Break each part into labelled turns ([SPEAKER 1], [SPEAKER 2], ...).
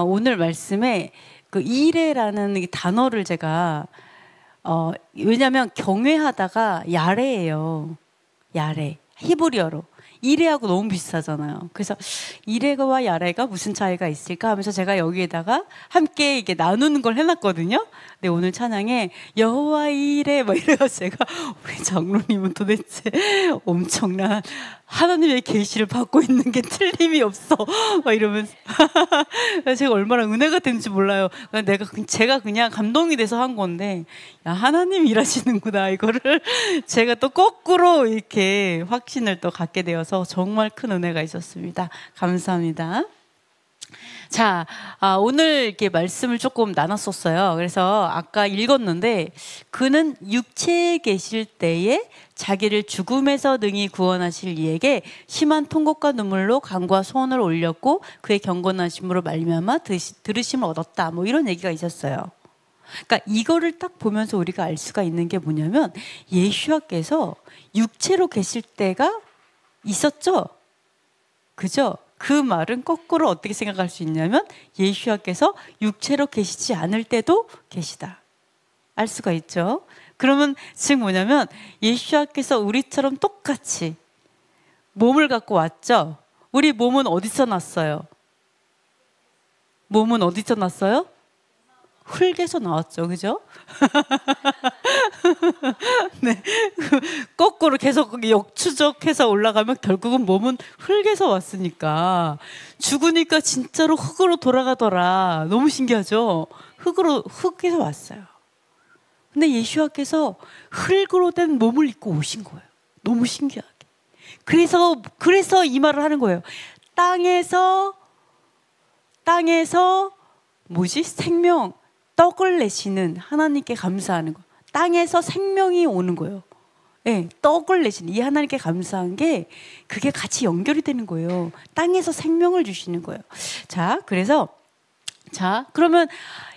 [SPEAKER 1] 오늘 말씀에 그 이레라는 이 단어를 제가 왜냐하면 경외하다가 야레예요. 야레. 히브리어로. 이레하고 너무 비슷하잖아요. 그래서 이레와 야레가 무슨 차이가 있을까 하면서 제가 여기에다가 함께 이게 나누는 걸 해놨거든요. 근데 오늘 찬양에 여호와 이레 막 이래서 제가 우리 장로님은 도대체 엄청난 하나님의 계시를 받고 있는 게 틀림이 없어 막 이러면서 제가 얼마나 은혜가 되는지 몰라요. 제가 그냥 감동이 돼서 한 건데 야, 하나님 일하시는구나 이거를 제가 또 거꾸로 이렇게 확신을 또 갖게 되어서 정말 큰 은혜가 있었습니다. 감사합니다. 자, 오늘 이렇게 말씀을 조금 나눴었어요. 그래서 아까 읽었는데 그는 육체에 계실 때에 자기를 죽음에서 능히 구원하실 이에게 심한 통곡과 눈물로 간구와 소원을 올렸고 그의 경건하심으로 말미암아 들으심을 얻었다. 뭐 이런 얘기가 있었어요. 그러니까 이거를 딱 보면서 우리가 알 수가 있는 게 뭐냐면 예수와께서 육체로 계실 때가 있었죠. 그죠? 그 말은 거꾸로 어떻게 생각할 수 있냐면 예수와께서 육체로 계시지 않을 때도 계시다. 알 수가 있죠. 그러면 즉 뭐냐면 예수와께서 우리처럼 똑같이 몸을 갖고 왔죠. 우리 몸은 어디서 났어요? 몸은 어디서 났어요? 흙에서 나왔죠. 그죠? 네. 거꾸로 계속 역추적해서 올라가면 결국은 몸은 흙에서 왔으니까 죽으니까 진짜로 흙으로 돌아가더라. 너무 신기하죠? 흙에서 왔어요. 근데 예수와께서 흙으로 된 몸을 입고 오신 거예요. 너무 신기하게. 그래서 이 말을 하는 거예요. 땅에서 생명 떡을 내시는 하나님께 감사하는 거. 땅에서 생명이 오는 거예요. 네, 떡을 내시는 이 하나님께 감사한 게 그게 같이 연결이 되는 거예요. 땅에서 생명을 주시는 거예요. 그러면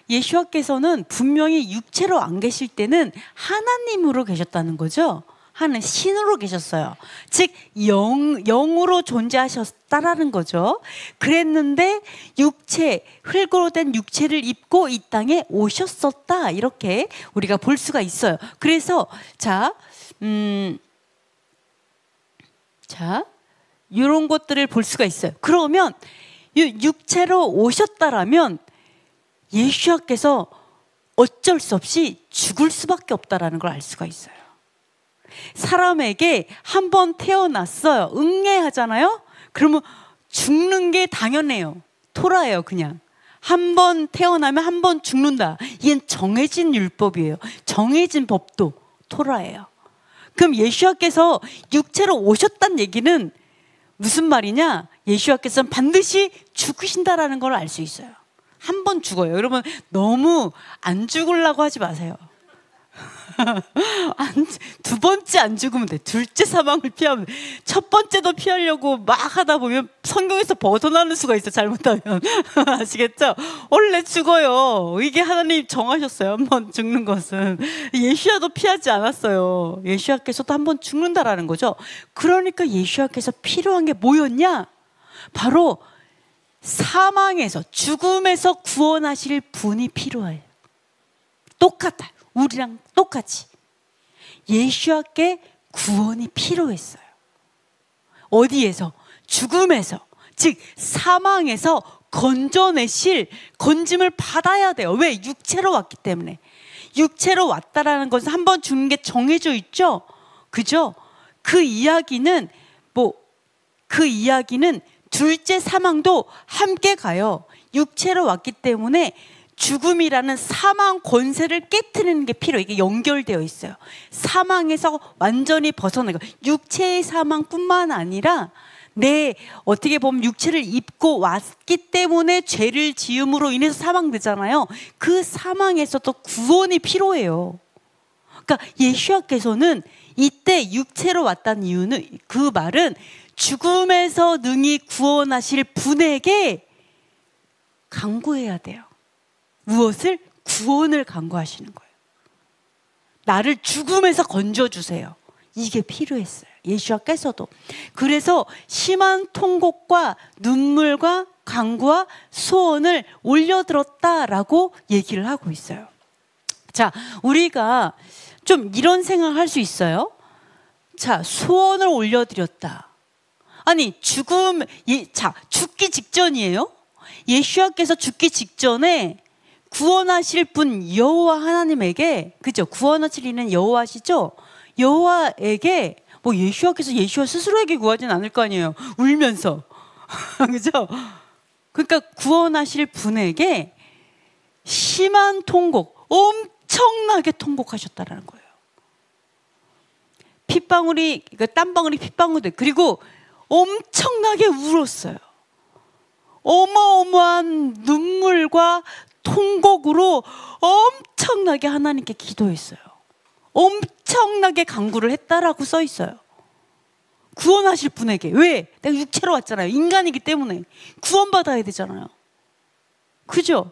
[SPEAKER 1] 예수와께서는 분명히 육체로 안 계실 때는 하나님으로 계셨다는 거죠. 하는 신으로 계셨어요. 즉 영으로 존재하셨다라는 거죠. 그랬는데 흙으로 된 육체를 입고 이 땅에 오셨었다. 이렇게 우리가 볼 수가 있어요. 그래서 이런 것들을 볼 수가 있어요. 그러면 육체로 오셨다라면 예수와께서 어쩔 수 없이 죽을 수밖에 없다라는 걸 알 수가 있어요. 사람에게 한 번 태어났어요. 응애하잖아요. 그러면 죽는 게 당연해요. 토라예요. 그냥 한 번 태어나면 한 번 죽는다. 이건 정해진 율법이에요. 정해진 법도 토라예요. 그럼 예수와께서 육체로 오셨다는 얘기는 무슨 말이냐? 예수와께서는 반드시 죽으신다라는 걸 알 수 있어요. 한 번 죽어요. 여러분 너무 안 죽으려고 하지 마세요. 두 번째 안 죽으면 돼. 둘째 사망을 피하면 돼. 첫 번째도 피하려고 막 하다 보면 성경에서 벗어나는 수가 있어. 잘못하면. 아시겠죠? 원래 죽어요. 이게 하나님 정하셨어요. 한번 죽는 것은. 예수야도 피하지 않았어요. 예수야께서도 한번 죽는다라는 거죠. 그러니까 예수야께서 필요한 게 뭐였냐? 바로 사망에서 죽음에서 구원하실 분이 필요해요. 똑같아요. 우리랑 똑같이 예수와께 구원이 필요했어요. 어디에서? 죽음에서, 즉 사망에서 건져내실 건짐을 받아야 돼요. 왜? 육체로 왔기 때문에. 육체로 왔다라는 것은 한번 죽는 게 정해져 있죠. 그죠? 그 이야기는 둘째 사망도 함께 가요. 육체로 왔기 때문에 죽음이라는 사망 권세를 깨트리는 게 필요해요. 이게 연결되어 있어요. 사망에서 완전히 벗어나고 육체의 사망뿐만 아니라 어떻게 보면 육체를 입고 왔기 때문에 죄를 지음으로 인해서 사망되잖아요. 그 사망에서도 구원이 필요해요. 그러니까 예수와께서는 이때 육체로 왔다는 이유는 그 말은 죽음에서 능히 구원하실 분에게 간구해야 돼요. 무엇을? 구원을 간구하시는 거예요. 나를 죽음에서 건져주세요. 이게 필요했어요. 예수와께서도. 그래서 심한 통곡과 눈물과 간구와 소원을 올려들었다라고 얘기를 하고 있어요. 자, 우리가 좀 이런 생각할 수 있어요. 자, 소원을 올려드렸다. 아니, 죽기 직전이에요. 예수와께서 죽기 직전에 구원하실 분 여호와 하나님에게, 그죠? 구원하시는 여호와시죠? 여호와에게 뭐 예수와께서 예수와 스스로에게 구하진 않을 거 아니에요. 울면서. 그죠? 그러니까 구원하실 분에게 심한 통곡, 엄청나게 통곡하셨다라는 거예요. 핏방울이, 땀방울이 핏방울이, 그리고 엄청나게 울었어요. 어마어마한 눈물과 통곡으로 엄청나게 하나님께 기도했어요. 엄청나게 간구를 했다라고 써 있어요. 구원하실 분에게. 왜? 내가 육체로 왔잖아요. 인간이기 때문에 구원받아야 되잖아요. 그죠?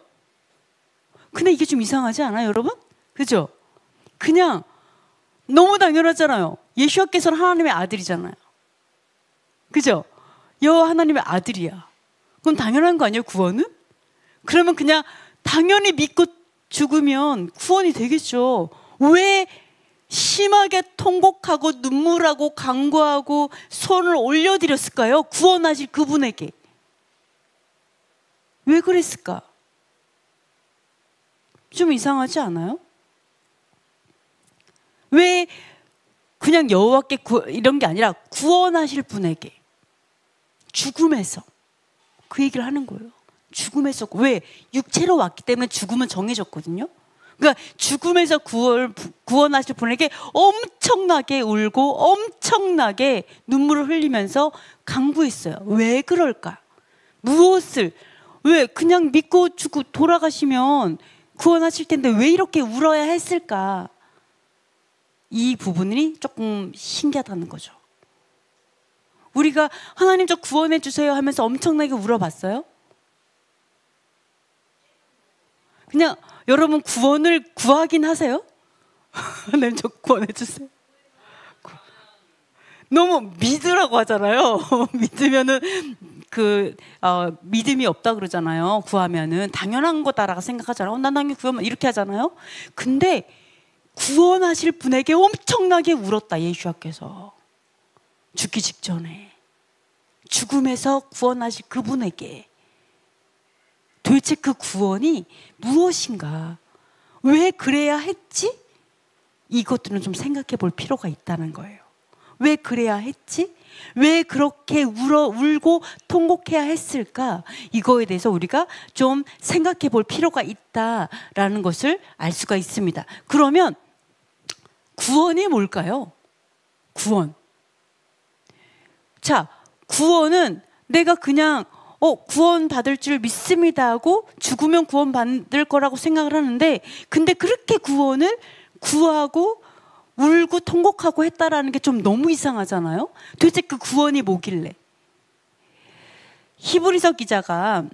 [SPEAKER 1] 근데 이게 좀 이상하지 않아요, 여러분? 그죠? 그냥 너무 당연하잖아요. 예수와께서는 하나님의 아들이잖아요. 그죠? 여호와 하나님의 아들이야. 그럼 당연한 거 아니에요, 구원은? 그러면 그냥 당연히 믿고 죽으면 구원이 되겠죠. 왜 심하게 통곡하고 눈물하고 간구하고 손을 올려드렸을까요? 구원하실 그분에게. 왜 그랬을까? 좀 이상하지 않아요? 왜 그냥 여호와께 이런 게 아니라 구원하실 분에게 죽음에서 그 얘기를 하는 거예요. 죽음에서. 왜? 육체로 왔기 때문에 죽음은 정해졌거든요. 그러니까 죽음에서 구원하실 분에게 엄청나게 울고 엄청나게 눈물을 흘리면서 간구했어요. 왜 그럴까? 무엇을? 왜? 그냥 믿고 죽고 돌아가시면 구원하실 텐데 왜 이렇게 울어야 했을까? 이 부분이 조금 신기하다는 거죠. 우리가 하나님 저 구원해 주세요 하면서 엄청나게 울어봤어요? 그냥 여러분 구원을 구하긴 하세요? 하나님 저 구원해 주세요. 너무 믿으라고 하잖아요. 믿으면은 믿음이 없다 그러잖아요. 구하면은 당연한 거다라고 생각하잖아요. 난 당연히 구하면 이렇게 하잖아요. 근데 구원하실 분에게 엄청나게 울었다, 예수와께서. 죽기 직전에. 죽음에서 구원하실 그분에게. 도대체 그 구원이 무엇인가? 왜 그래야 했지? 이것들은 좀 생각해 볼 필요가 있다는 거예요. 왜 그래야 했지? 왜 그렇게 울고 통곡해야 했을까? 이거에 대해서 우리가 좀 생각해 볼 필요가 있다라는 것을 알 수가 있습니다. 그러면 구원이 뭘까요? 구원. 자, 구원은 내가 그냥 구원 받을 줄 믿습니다 하고 죽으면 구원 받을 거라고 생각을 하는데, 근데 그렇게 구원을 구하고 울고 통곡하고 했다라는 게 좀 너무 이상하잖아요. 도대체 그 구원이 뭐길래? 히브리서 기자가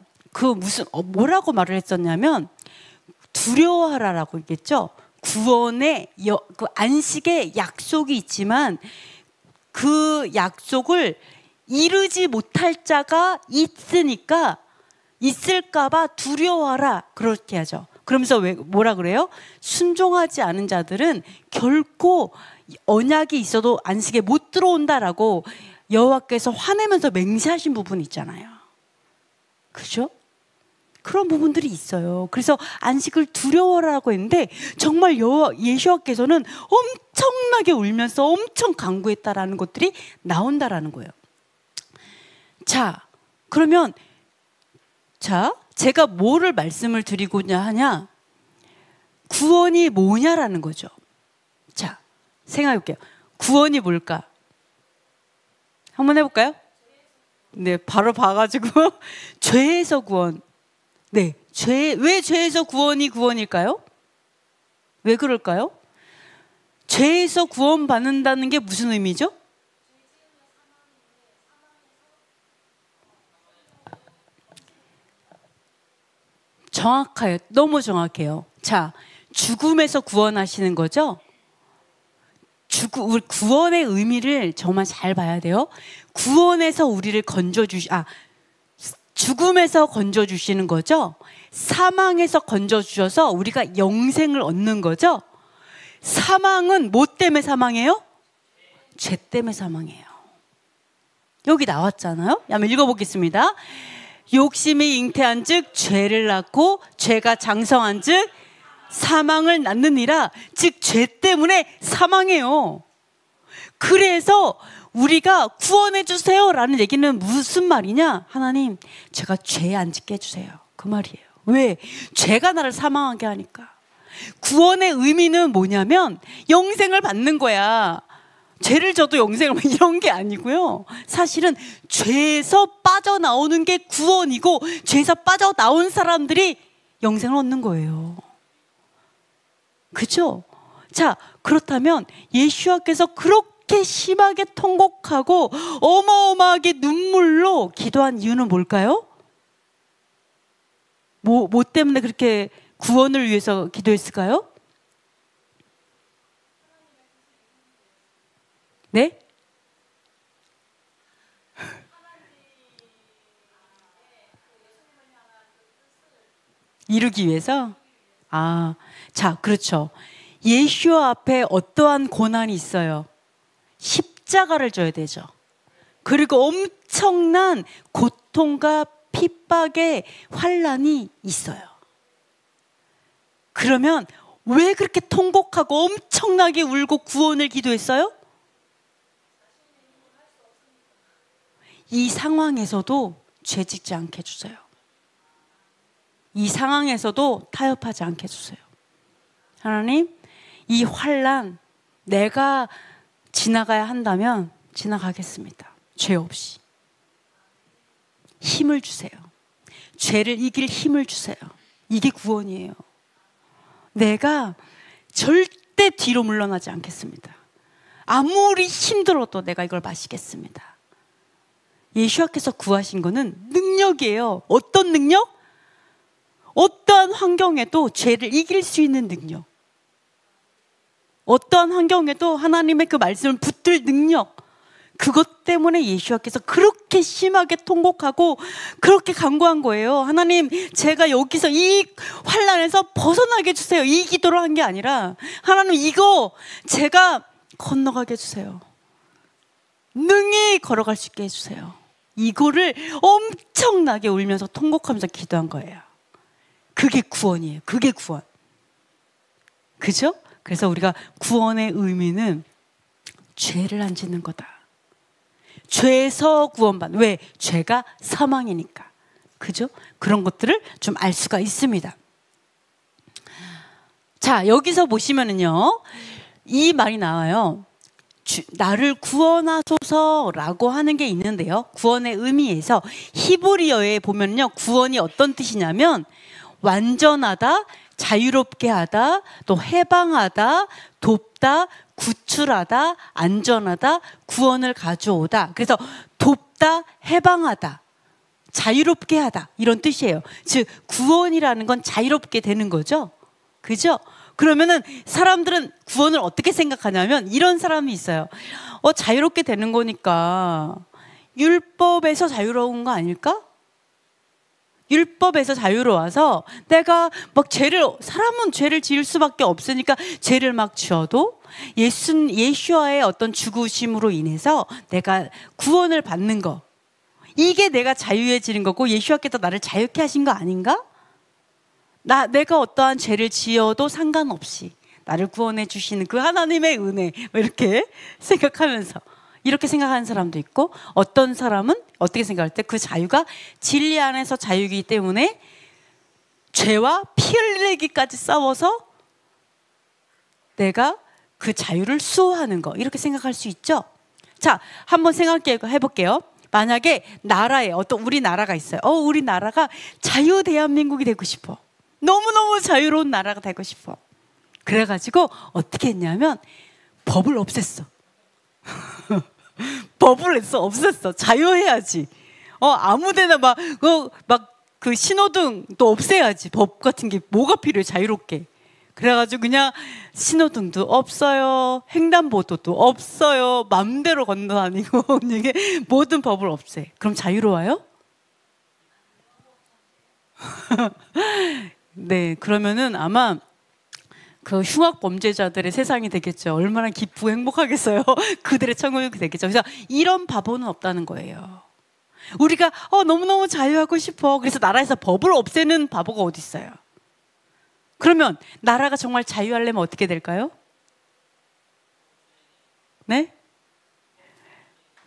[SPEAKER 1] 뭐라고 말을 했었냐면 두려워하라라고 했겠죠. 구원의 그 안식의 약속이 있지만 그 약속을 이루지 못할 자가 있을까봐 두려워하라, 그렇게 하죠. 그러면서 뭐라 그래요? 순종하지 않은 자들은 결코 언약이 있어도 안식에 못 들어온다라고 여호와께서 화내면서 맹세하신 부분이 있잖아요. 그죠? 그런 부분들이 있어요. 그래서 안식을 두려워라고 했는데 정말 예수와께서는 엄청나게 울면서 엄청 간구했다라는 것들이 나온다라는 거예요. 자, 그러면 제가 뭐를 말씀을 드리고자 하냐? 구원이 뭐냐라는 거죠. 자, 생각해 볼게요. 구원이 뭘까? 한번 해볼까요? 네, 바로 봐가지고 죄에서 구원. 네, 왜 죄에서 구원일까요? 왜 그럴까요? 죄에서 구원받는다는 게 무슨 의미죠? 정확해요. 너무 정확해요. 자, 죽음에서 구원하시는 거죠? 구원의 의미를 정말 잘 봐야 돼요. 구원에서 우리를 죽음에서 건져주시는 거죠. 사망에서 건져주셔서 우리가 영생을 얻는 거죠. 사망은 뭐 때문에 사망해요? 죄 때문에 사망해요. 여기 나왔잖아요. 한번 읽어보겠습니다. 욕심이 잉태한 즉 죄를 낳고 죄가 장성한 즉 사망을 낳느니라. 즉 죄 때문에 사망해요. 그래서 우리가 구원해 주세요 라는 얘기는 무슨 말이냐? 하나님, 제가 죄 안 짓게 해주세요. 그 말이에요. 왜? 죄가 나를 사망하게 하니까. 구원의 의미는 뭐냐면 영생을 받는 거야. 죄를 져도 영생을 이런 게 아니고요. 사실은 죄에서 빠져나오는 게 구원이고, 죄에서 빠져나온 사람들이 영생을 얻는 거예요. 그죠? 자, 그렇다면 예수와께서 그렇게 심하게 통곡하고 어마어마하게 눈물로 기도한 이유는 뭘까요? 뭐 때문에 그렇게 구원을 위해서 기도했을까요? 네? 이루기 위해서? 자, 그렇죠. 예수와 앞에 어떠한 고난이 있어요? 십자가를 져야 되죠. 그리고 엄청난 고통과 핍박의 환난이 있어요. 그러면 왜 그렇게 통곡하고 엄청나게 울고 구원을 기도했어요? 이 상황에서도 죄 짓지 않게 해주세요. 이 상황에서도 타협하지 않게 해주세요. 하나님, 이 환난 내가 지나가야 한다면 지나가겠습니다. 죄 없이. 힘을 주세요. 죄를 이길 힘을 주세요. 이게 구원이에요. 내가 절대 뒤로 물러나지 않겠습니다. 아무리 힘들어도 내가 이걸 마시겠습니다. 예수와께서 구하신 거는 능력이에요. 어떤 능력? 어떠한 환경에도 죄를 이길 수 있는 능력. 어떠한 환경에도 하나님의 그 말씀을 붙들 능력. 그것 때문에 예수와께서 그렇게 심하게 통곡하고 그렇게 간구한 거예요. 하나님, 제가 여기서 이 환난에서 벗어나게 해주세요. 이 기도를 한 게 아니라, 하나님, 이거 제가 건너가게 해주세요. 능히 걸어갈 수 있게 해주세요. 이거를 엄청나게 울면서 통곡하면서 기도한 거예요. 그게 구원이에요. 그게 구원. 그죠? 그래서 우리가 구원의 의미는 죄를 안 짓는 거다. 죄에서 구원받는. 왜? 죄가 사망이니까. 그죠? 그런 것들을 좀 알 수가 있습니다. 자, 여기서 보시면은요, 이 말이 나와요. 나를 구원하소서라고 하는 게 있는데요. 구원의 의미에서 히브리어에 보면요, 구원이 어떤 뜻이냐면 완전하다, 자유롭게 하다, 또 해방하다, 돕다, 구출하다, 안전하다, 구원을 가져오다. 그래서 돕다, 해방하다, 자유롭게 하다, 이런 뜻이에요. 즉 구원이라는 건 자유롭게 되는 거죠. 그죠? 그러면은 사람들은 구원을 어떻게 생각하냐면 이런 사람이 있어요. 자유롭게 되는 거니까 율법에서 자유로운 거 아닐까? 율법에서 자유로워서 내가 막 사람은 죄를 지을 수밖에 없으니까 죄를 막 지어도 예수와의 어떤 죽으심으로 인해서 내가 구원을 받는 거, 이게 내가 자유해지는 거고 예수와께서 나를 자유케 하신 거 아닌가? 내가 어떠한 죄를 지어도 상관없이 나를 구원해 주시는 그 하나님의 은혜, 이렇게 생각하면서, 이렇게 생각하는 사람도 있고, 어떤 사람은 어떻게 생각할 때 그 자유가 진리 안에서 자유이기 때문에 죄와 피 흘리기까지 싸워서 내가 그 자유를 수호하는 거, 이렇게 생각할 수 있죠. 자, 한번 생각해 볼게요. 만약에 나라에 어떤 우리나라가 있어요. 우리 나라가 자유 대한민국이 되고 싶어. 너무너무 자유로운 나라가 되고 싶어. 그래가지고 어떻게 했냐면 법을 없앴어. 법을 없앴어. 자유해야지. 아무데나 그 신호등도 없애야지. 법 같은 게 뭐가 필요해, 자유롭게. 그래가지고 그냥 신호등도 없어요. 횡단보도도 없어요. 맘대로 건너다니고 이게 모든 법을 없애. 그럼 자유로워요? 네, 그러면은 아마 그 흉악 범죄자들의 세상이 되겠죠. 얼마나 기쁘고 행복하겠어요. 그들의 천국이 되겠죠. 그래서 이런 바보는 없다는 거예요. 우리가 너무너무 자유하고 싶어. 그래서 나라에서 법을 없애는 바보가 어디 있어요? 그러면 나라가 정말 자유하려면 어떻게 될까요? 네?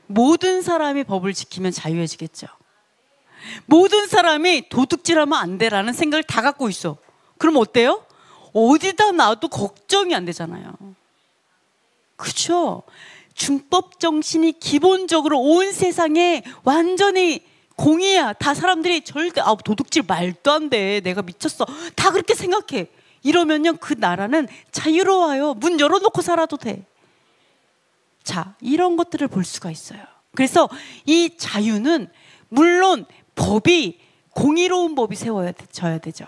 [SPEAKER 1] 모든 사람이 법을 지키면 자유해지겠죠. 모든 사람이 도둑질하면 안 돼라는 생각을 다 갖고 있어. 그럼 어때요? 어디다 놔도 걱정이 안 되잖아요. 그렇죠? 준법 정신이 기본적으로 온 세상에 완전히 공이야. 다 사람들이 절대 도둑질 말도 안 돼. 내가 미쳤어. 다 그렇게 생각해. 이러면요 그 나라는 자유로워요. 문 열어놓고 살아도 돼. 자, 이런 것들을 볼 수가 있어요. 그래서 이 자유는 물론 법이 공의로운 법이 세워져야 되죠.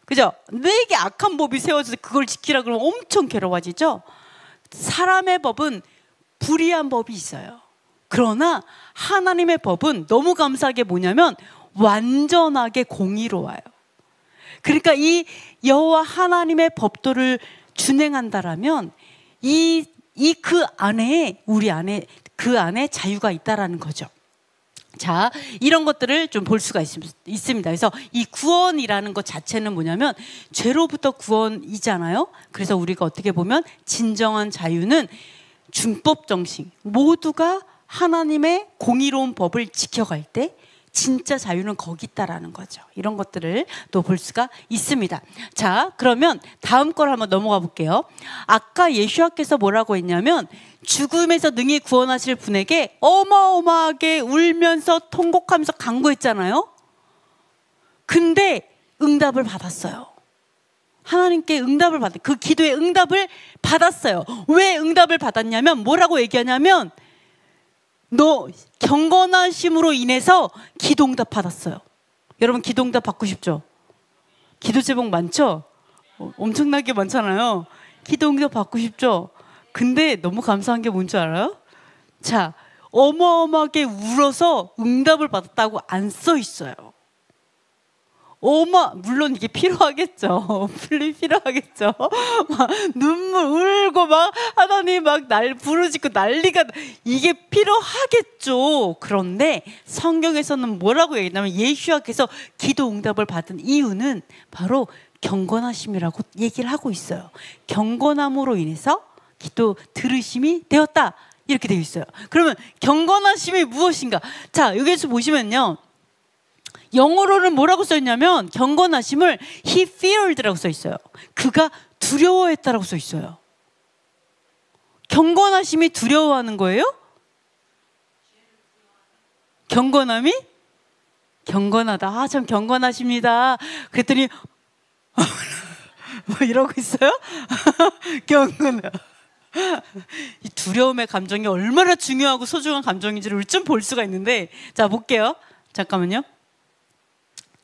[SPEAKER 1] 그죠? 내게 악한 법이 세워져서 그걸 지키라 그러면 엄청 괴로워지죠. 사람의 법은 불의한 법이 있어요. 그러나 하나님의 법은 너무 감사하게 뭐냐면 완전하게 공의로워요. 그러니까 이 여호와 하나님의 법도를 준행한다라면 그 안에 우리 안에 그 안에 자유가 있다라는 거죠. 자, 이런 것들을 좀 볼 수가 있습니다. 그래서 이 구원이라는 것 자체는 뭐냐면 죄로부터 구원이잖아요. 그래서 우리가 어떻게 보면 진정한 자유는 준법 정신, 모두가 하나님의 공의로운 법을 지켜갈 때 진짜 자유는 거기 있다라는 거죠. 이런 것들을 또 볼 수가 있습니다. 자, 그러면 다음 걸 한번 넘어가 볼게요. 아까 예수와께서 뭐라고 했냐면 죽음에서 능히 구원하실 분에게 어마어마하게 울면서 통곡하면서 간구했잖아요. 근데 응답을 받았어요. 하나님께 응답을 받았어요. 그 기도의 응답을 받았어요. 왜 응답을 받았냐면 뭐라고 얘기하냐면 너 경건하심으로 인해서 기도 응답 받았어요. 여러분 기도 응답 받고 싶죠? 기도 제목 많죠? 엄청나게 많잖아요. 기도 응답 받고 싶죠? 근데 너무 감사한 게 뭔지 알아요? 자, 어마어마하게 울어서 응답을 받았다고 안 써 있어요. 물론 이게 필요하겠죠. 필요하겠죠. 막 눈물 울고 막 하나님 막 부르짖고 난리가 이게 필요하겠죠. 그런데 성경에서는 뭐라고 얘기하냐면 예수와께서 기도 응답을 받은 이유는 바로 경건하심이라고 얘기를 하고 있어요. 경건함으로 인해서 기도 들으심이 되었다. 이렇게 되어 있어요. 그러면 경건하심이 무엇인가? 자, 여기서 보시면요. 영어로는 뭐라고 써 있냐면 경건하심을 he feared라고 써 있어요. 그가 두려워했다라고 써 있어요. 경건하심이 두려워하는 거예요? 경건함이? 경건하다. 참 경건하십니다. 그랬더니 뭐 이러고 있어요? 경건해. 이 두려움의 감정이 얼마나 중요하고 소중한 감정인지를 좀 볼 수가 있는데, 자 볼게요. 잠깐만요.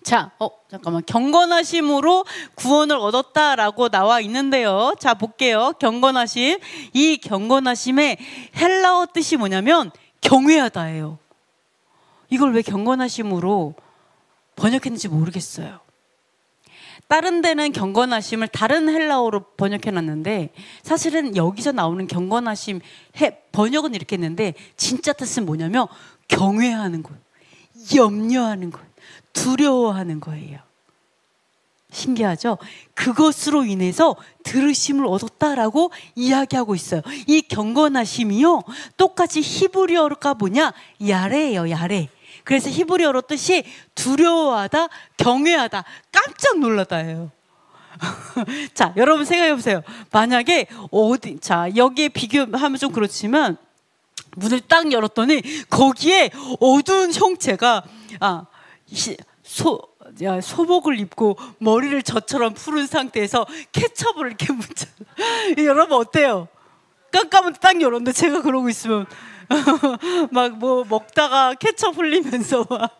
[SPEAKER 1] 자, 잠깐만. 경건하심으로 구원을 얻었다라고 나와 있는데요. 자, 볼게요. 경건하심. 이 경건하심의 헬라어 뜻이 뭐냐면 경외하다예요. 이걸 왜 경건하심으로 번역했는지 모르겠어요. 다른 데는 경건하심을 다른 헬라어로 번역해놨는데 사실은 여기서 나오는 경건하심 번역은 이렇게 했는데 진짜 뜻은 뭐냐면 경외하는 거예요. 염려하는 거예요. 두려워하는 거예요. 신기하죠? 그것으로 인해서 들으심을 얻었다라고 이야기하고 있어요. 이 경건하심이요 똑같이 히브리어가 뭐냐? 야레예요. 야레. 그래서 히브리어로 뜻이 두려워하다, 경외하다, 깜짝 놀라다예요. 자, 여러분 생각해 보세요. 만약에 자, 여기에 비교하면 좀 그렇지만 문을 딱 열었더니 거기에 어두운 형체가 소복을 입고 머리를 저처럼 푸른 상태에서 케첩을 이렇게 묻혀. 여러분 어때요? 깜깜한 딱 열었는데 제가 그러고 있으면 막 뭐 먹다가 케첩 흘리면서 막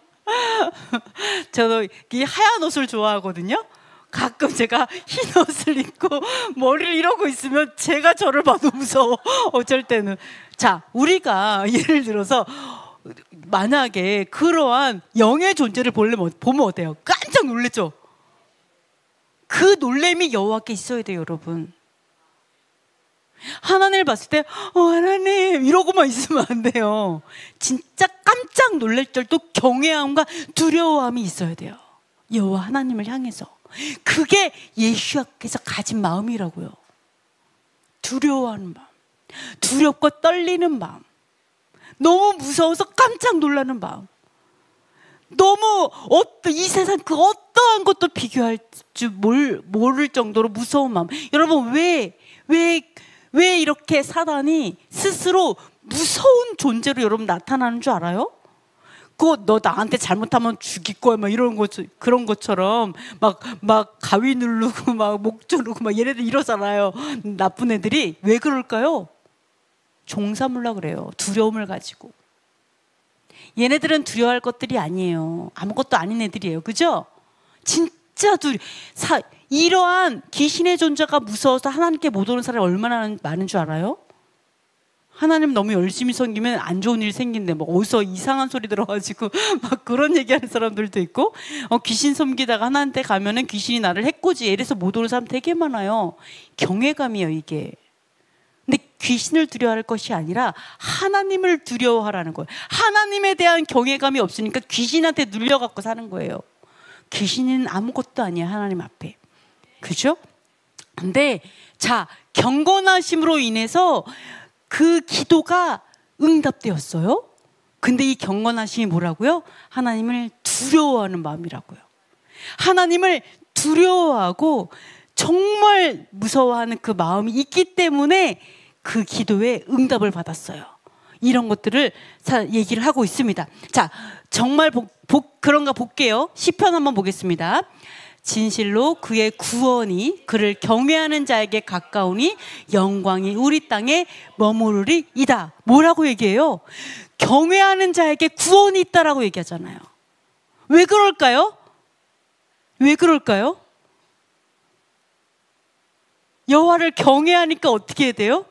[SPEAKER 1] 저도 이 하얀 옷을 좋아하거든요. 가끔 제가 흰 옷을 입고 머리를 이러고 있으면 제가 저를 봐도 무서워. 어쩔 때는. 자, 우리가 예를 들어서 만약에 그러한 영의 존재를 보면 어때요? 깜짝 놀랐죠? 그 놀램이 여호와께 있어야 돼요, 여러분. 하나님을 봤을 때 하나님 이러고만 있으면 안 돼요. 진짜 깜짝 놀랄 정도 경외함과 두려움이 있어야 돼요, 여호와 하나님을 향해서. 그게 예수께서 가진 마음이라고요. 두려워하는 마음, 두렵고 떨리는 마음, 너무 무서워서 깜짝 놀라는 마음, 너무 이 세상 그 어떠한 것도 비교할 줄 모를 정도로 무서운 마음. 여러분, 왜 이렇게 사단이 스스로 무서운 존재로 여러분 나타나는 줄 알아요? 그거 너 나한테 잘못하면 죽일 거야 막 이런 거, 그런 것처럼 막 가위 누르고 막 목 조르고 막 얘네들 이러잖아요. 나쁜 애들이. 왜 그럴까요? 종사물라 그래요. 두려움을 가지고. 얘네들은 두려워할 것들이 아니에요. 아무것도 아닌 애들이에요. 그죠? 진짜 이러한 귀신의 존재가 무서워서 하나님께 못 오는 사람이 얼마나 많은 줄 알아요? 하나님 너무 열심히 섬기면 안 좋은 일 생긴대. 뭐 어디서 이상한 소리 들어가지고 막 그런 얘기하는 사람들도 있고, 귀신 섬기다가 하나님한테 가면은 귀신이 나를 해코지 이래서 못 오는 사람 되게 많아요. 경외감이에요, 이게. 근데 귀신을 두려워할 것이 아니라 하나님을 두려워하라는 거예요. 하나님에 대한 경외감이 없으니까 귀신한테 눌려갖고 사는 거예요. 귀신은 아무것도 아니야, 하나님 앞에. 그죠? 근데 자, 경건하심으로 인해서 그 기도가 응답되었어요. 근데 이 경건하심이 뭐라고요? 하나님을 두려워하는 마음이라고요. 하나님을 두려워하고 정말 무서워하는 그 마음이 있기 때문에 그 기도에 응답을 받았어요. 이런 것들을 얘기를 하고 있습니다. 자, 정말 그런가 볼게요. 시편 한번 보겠습니다. 진실로 그의 구원이 그를 경외하는 자에게 가까우니 영광이 우리 땅에 머무르리이다. 뭐라고 얘기해요? 경외하는 자에게 구원이 있다라고 얘기하잖아요. 왜 그럴까요? 왜 그럴까요? 여호와를 경외하니까 어떻게 해야 돼요?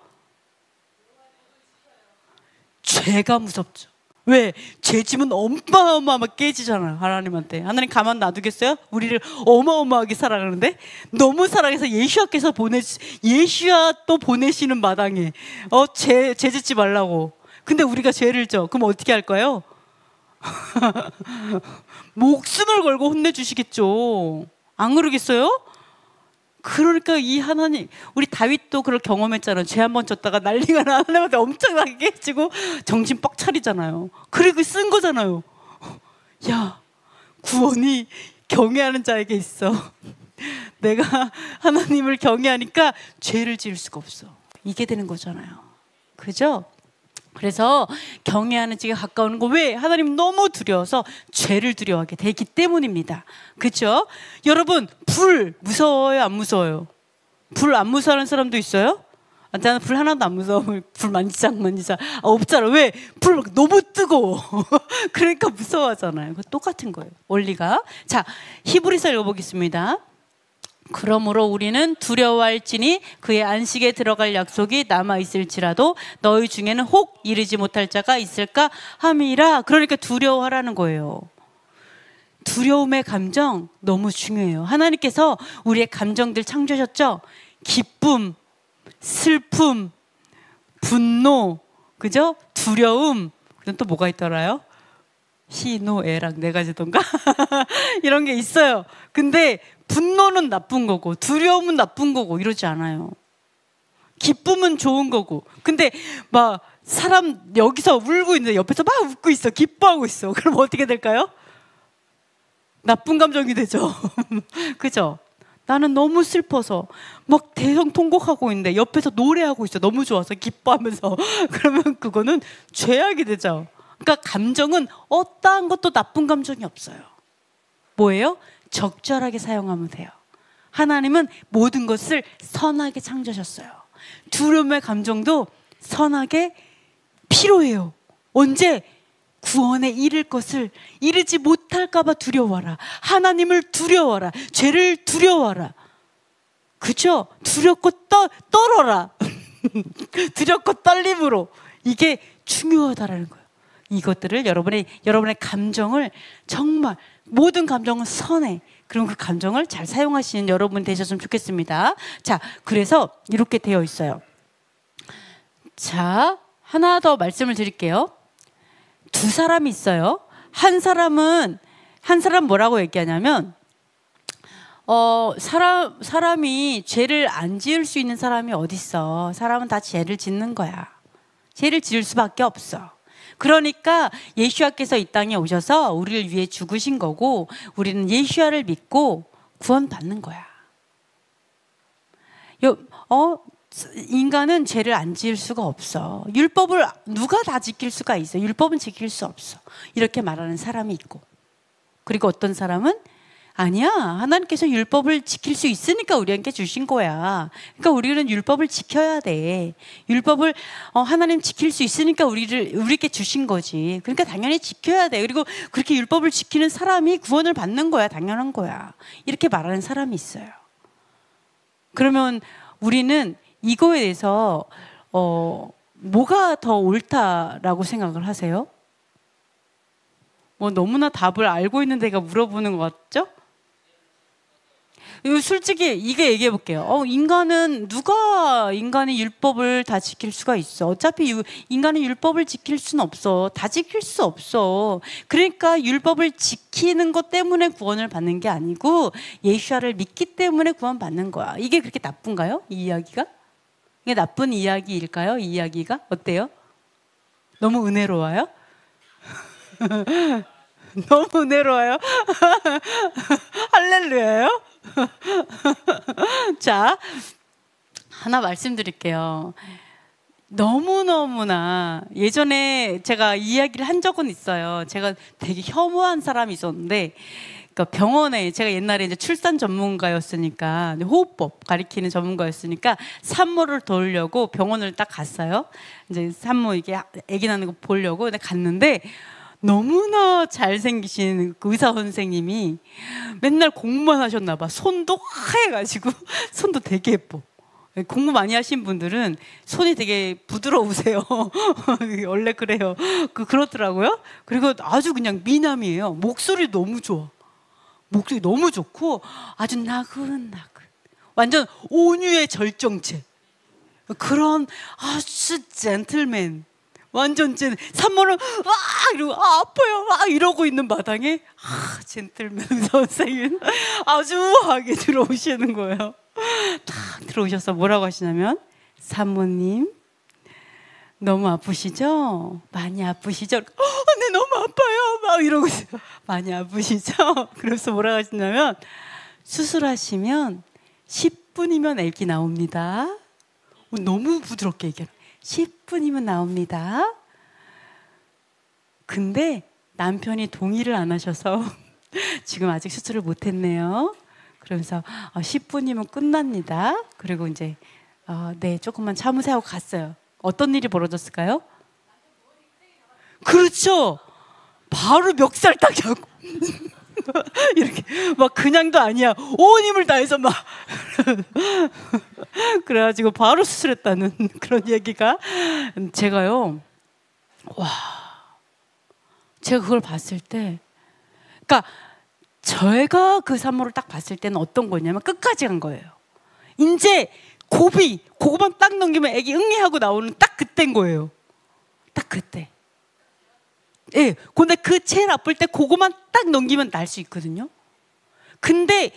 [SPEAKER 1] 죄가 무섭죠. 왜? 죄 지면 어마어마하게 깨지잖아요, 하나님한테. 하나님 가만 놔두겠어요? 우리를 어마어마하게 사랑하는데, 너무 사랑해서 예수와께서 예수와 또 보내시는 마당에 죄 짓지 말라고. 근데 우리가 죄를 져. 그럼 어떻게 할까요? 목숨을 걸고 혼내주시겠죠. 안 그러겠어요? 그러니까 이 하나님, 우리 다윗도 그걸 경험했잖아요. 죄 한 번 졌다가 난리가 나 하나님한테 엄청나게 깨지고 정신 뻑 차리잖아요. 그리고 쓴 거잖아요. 야, 구원이 경외하는 자에게 있어. 내가 하나님을 경외하니까 죄를 지을 수가 없어. 이게 되는 거잖아요. 그죠? 그래서 경외하는 자에게 가까우는 거, 왜? 하나님 너무 두려워서 죄를 두려워하게 되기 때문입니다. 그렇죠? 여러분, 불 무서워요, 안 무서워요? 불 안 무서워하는 사람도 있어요? 나는 불 하나도 안 무서워. 불 만지작 없잖아. 왜? 불 너무 뜨거워. 그러니까 무서워하잖아요. 똑같은 거예요, 원리가. 자, 히브리서 읽어보겠습니다. 그러므로 우리는 두려워할지니 그의 안식에 들어갈 약속이 남아있을지라도 너희 중에는 혹 이르지 못할 자가 있을까 함이라. 그러니까 두려워하라는 거예요. 두려움의 감정 너무 중요해요. 하나님께서 우리의 감정들 창조하셨죠? 기쁨, 슬픔, 분노, 그죠? 두려움, 그럼 또 뭐가 있더라요? 희노애락 네 가지던가 이런 게 있어요. 근데 분노는 나쁜 거고 두려움은 나쁜 거고 이러지 않아요. 기쁨은 좋은 거고. 근데 막 사람 여기서 울고 있는데 옆에서 막 웃고 있어, 기뻐하고 있어. 그럼 어떻게 될까요? 나쁜 감정이 되죠. 그죠? 나는 너무 슬퍼서 막 대성통곡하고 있는데 옆에서 노래하고 있어, 너무 좋아서 기뻐하면서. 그러면 그거는 죄악이 되죠. 그러니까 감정은 어떠한 것도 나쁜 감정이 없어요. 뭐예요? 적절하게 사용하면 돼요. 하나님은 모든 것을 선하게 창조하셨어요. 두려움의 감정도 선하게 필요해요. 언제? 구원에 이를 것을 이르지 못할까 봐 두려워하라. 하나님을 두려워하라. 죄를 두려워하라. 그죠? 두렵고 떨어라. 두렵고 떨림으로. 이게 중요하다라는 거예요. 이것들을 여러분의 감정을 정말 모든 감정은 선해. 그럼 그 감정을 잘 사용하시는 여러분 되셨으면 좋겠습니다. 자, 그래서 이렇게 되어 있어요. 자, 하나 더 말씀을 드릴게요. 두 사람이 있어요. 한 사람 뭐라고 얘기하냐면, 사람이 죄를 안 지을 수 있는 사람이 어딨어. 사람은 다 죄를 짓는 거야. 죄를 지을 수밖에 없어. 그러니까 예수와께서 이 땅에 오셔서 우리를 위해 죽으신 거고, 우리는 예수와를 믿고 구원받는 거야. 인간은 죄를 안 지을 수가 없어. 율법을 누가 다 지킬 수가 있어? 율법은 지킬 수 없어. 이렇게 말하는 사람이 있고, 그리고 어떤 사람은 아니야, 하나님께서 율법을 지킬 수 있으니까 우리에게 주신 거야. 그러니까 우리는 율법을 지켜야 돼. 율법을 하나님 지킬 수 있으니까 우리에게 주신 거지. 그러니까 당연히 지켜야 돼. 그리고 그렇게 율법을 지키는 사람이 구원을 받는 거야. 당연한 거야. 이렇게 말하는 사람이 있어요. 그러면 우리는 이거에 대해서 뭐가 더 옳다라고 생각을 하세요? 너무나 답을 알고 있는 데가 물어보는 것 같죠? 솔직히 이게 얘기해 볼게요. 누가 인간의 율법을 다 지킬 수가 있어? 어차피 인간의 율법을 지킬 수는 없어. 다 지킬 수 없어. 그러니까 율법을 지키는 것 때문에 구원을 받는 게 아니고 예수와를 믿기 때문에 구원받는 거야. 이게 그렇게 나쁜가요? 이 이야기가? 이게 나쁜 이야기일까요? 이 이야기가? 어때요? 너무 은혜로워요? 너무 은혜로워요? 할렐루야요? 자, 하나 말씀드릴게요. 너무너무나 예전에 제가 이야기를 한 적은 있어요. 제가 되게 혐오한 사람이 있었는데, 그러니까 병원에 제가 옛날에 이제 출산 전문가였으니까, 호흡법 가리키는 전문가였으니까 산모를 도우려고 병원을 딱 갔어요. 이제 산모 이게 아기 낳는 거 보려고. 근데 갔는데 너무나 잘생기신 그 의사 선생님이 맨날 공부만 하셨나 봐. 손도 하얘가지고 손도 되게 예뻐. 공부 많이 하신 분들은 손이 되게 부드러우세요. 원래 그래요. 그렇더라고요. 그리고 아주 그냥 미남이에요. 목소리 너무 좋아. 목소리 너무 좋고 아주 나긋나긋. 완전 온유의 절정체. 그런 아주 젠틀맨. 완전 산모는 와 이러고 아파요 막 이러고 있는 마당에 젠틀맨 선생님 아주 우아하게 들어오시는 거예요. 딱 들어오셔서 뭐라고 하시냐면, 산모님 너무 아프시죠? 많이 아프시죠? 네 너무 아파요 막 이러고 있어요. 많이 아프시죠? 그래서 뭐라고 하시냐면, 수술하시면 10분이면 애기 나옵니다. 너무 부드럽게 얘기해요. 10분이면 나옵니다. 근데 남편이 동의를 안 하셔서 지금 아직 수술을 못했네요. 그러면서 10분이면 끝납니다. 그리고 이제 네 조금만 참으세요 하고 갔어요. 어떤 일이 벌어졌을까요? 그렇죠. 바로 멱살 딱 하고 이렇게 막 그냥도 아니야. 온 힘을 다해서 막 그래가지고 바로 수술했다는 그런 얘기가. 제가요, 와, 제가 그걸 봤을 때, 그러니까 제가 그 산모를 딱 봤을 때는 어떤 거냐면 끝까지 간 거예요. 이제 그거만 딱 넘기면 애기 응애하고 나오는 딱 그때인 거예요. 딱 그때. 예, 근데 그 제일 아플 때 그거만 딱 넘기면 날 수 있거든요. 근데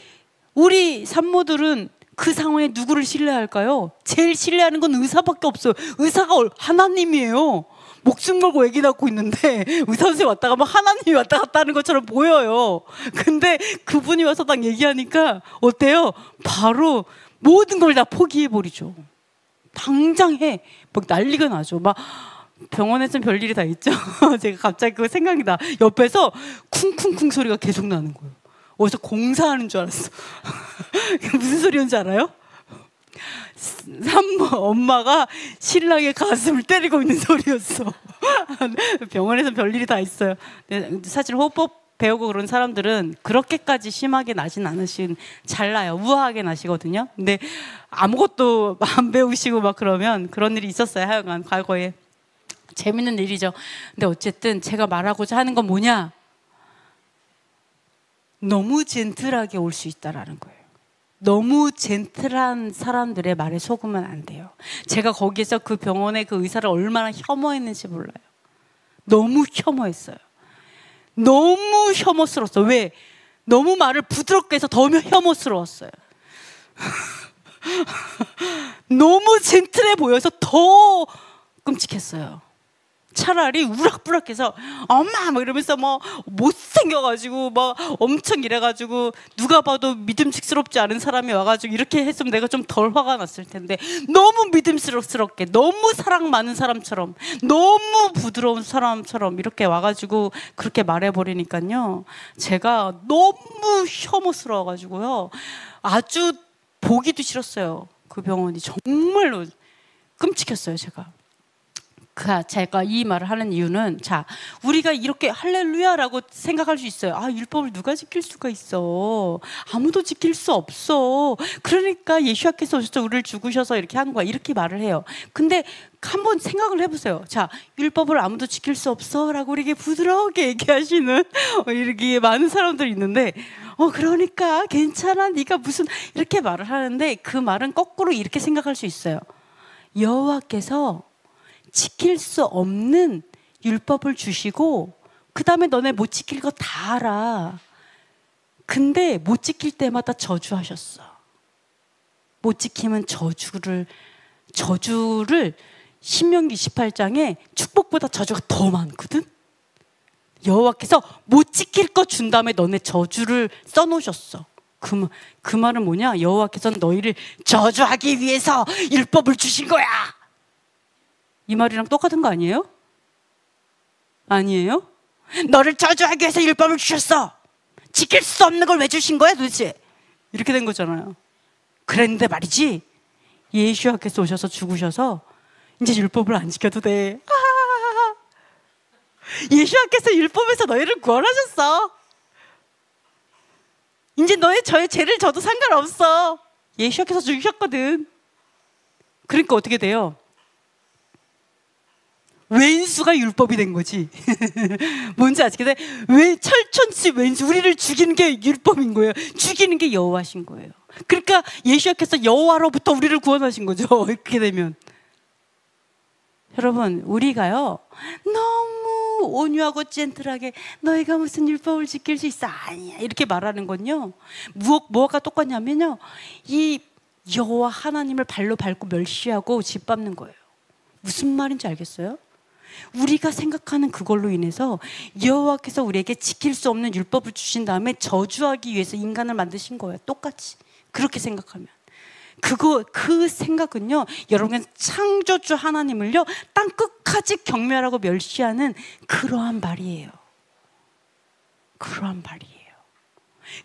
[SPEAKER 1] 우리 산모들은 그 상황에 누구를 신뢰할까요? 제일 신뢰하는 건 의사밖에 없어요. 의사가 하나님이에요. 목숨 걸고 애기 낳고 있는데 의사 선생님 왔다 가면 하나님이 왔다 갔다 하는 것처럼 보여요. 근데 그분이 와서 딱 얘기하니까 어때요? 바로 모든 걸 다 포기해버리죠. 당장 해. 막 난리가 나죠. 막 병원에서는 별일이 다 있죠. 제가 갑자기 그거 생각이 나. 옆에서 쿵쿵쿵 소리가 계속 나는 거예요. 어디서 공사하는 줄 알았어. 무슨 소리였는지 알아요? 산모 엄마가 신랑의 가슴을 때리고 있는 소리였어. 병원에서 별일이 다 있어요. 사실 호흡법 배우고 그런 사람들은 그렇게까지 심하게 나진 않으신, 잘 나요. 우아하게 나시거든요. 근데 아무것도 안 배우시고 막 그러면 그런 일이 있었어요. 하여간 과거에. 재밌는 일이죠. 근데 어쨌든 제가 말하고자 하는 건 뭐냐? 너무 젠틀하게 올 수 있다라는 거예요. 너무 젠틀한 사람들의 말에 속으면 안 돼요. 제가 거기에서 그 병원의 그 의사를 얼마나 혐오했는지 몰라요. 너무 혐오했어요. 너무 혐오스러웠어요. 왜? 너무 말을 부드럽게 해서 더 혐오스러웠어요. 너무 젠틀해 보여서 더 끔찍했어요. 차라리 우락부락해서 엄마 막 이러면서 뭐 못생겨가지고 막 엄청 이래가지고 누가 봐도 믿음직스럽지 않은 사람이 와가지고 이렇게 했으면 내가 좀 덜 화가 났을 텐데, 너무 믿음스럽게 너무 사랑 많은 사람처럼 너무 부드러운 사람처럼 이렇게 와가지고 그렇게 말해버리니까요, 제가 너무 혐오스러워가지고요, 아주 보기도 싫었어요. 그 병원이 정말로 끔찍했어요. 제가 이 말을 하는 이유는, 자, 우리가 이렇게 할렐루야라고 생각할 수 있어요. 아, 율법을 누가 지킬 수가 있어? 아무도 지킬 수 없어. 그러니까 예수님께서 오셔서 우리를 죽으셔서 이렇게 하는 거야, 이렇게 말을 해요. 근데 한번 생각을 해보세요. 자, 율법을 아무도 지킬 수 없어 라고 이렇게 부드럽게 얘기하시는 이렇게 많은 사람들이 있는데, 그러니까 괜찮아, 네가 무슨, 이렇게 말을 하는데, 그 말은 거꾸로 이렇게 생각할 수 있어요. 여호와께서 지킬 수 없는 율법을 주시고, 그 다음에 너네 못 지킬 거 다 알아. 근데 못 지킬 때마다 저주하셨어. 못 지키면 저주를 신명기 28장에 축복보다 저주가 더 많거든. 여호와께서 못 지킬 거 준 다음에 너네 저주를 써놓으셨어. 그 말은 뭐냐? 여호와께서는 너희를 저주하기 위해서 율법을 주신 거야, 이 말이랑 똑같은 거 아니에요? 아니에요? 너를 저주하기 위해서 율법을 주셨어. 지킬 수 없는 걸 왜 주신 거야 도대체? 이렇게 된 거잖아요. 그랬는데 말이지, 예수님께서 오셔서 죽으셔서 이제 율법을 안 지켜도 돼. 예수님께서 율법에서 너희를 구원하셨어. 이제 저의 죄를 져도 상관없어. 예수님께서 죽으셨거든. 그러니까 어떻게 돼요? 왼수가 율법이 된 거지. 뭔지 아시겠어요? 철천지 왼수, 우리를 죽이는 게 율법인 거예요. 죽이는 게 여호와신 거예요. 그러니까 예수님께서 여호와로부터 우리를 구원하신 거죠. 이렇게 되면, 여러분, 우리가요 너무 온유하고 젠틀하게 너희가 무슨 율법을 지킬 수 있어, 아니야, 이렇게 말하는 건요, 뭐가 똑같냐면요, 이 여호와 하나님을 발로 밟고 멸시하고 짓밟는 거예요. 무슨 말인지 알겠어요? 우리가 생각하는 그걸로 인해서 여호와께서 우리에게 지킬 수 없는 율법을 주신 다음에 저주하기 위해서 인간을 만드신 거예요. 똑같이 그렇게 생각하면, 그 생각은요, 여러분, 창조주 하나님을요 땅 끝까지 경멸하고 멸시하는 그러한 말이에요. 그러한 말이에요.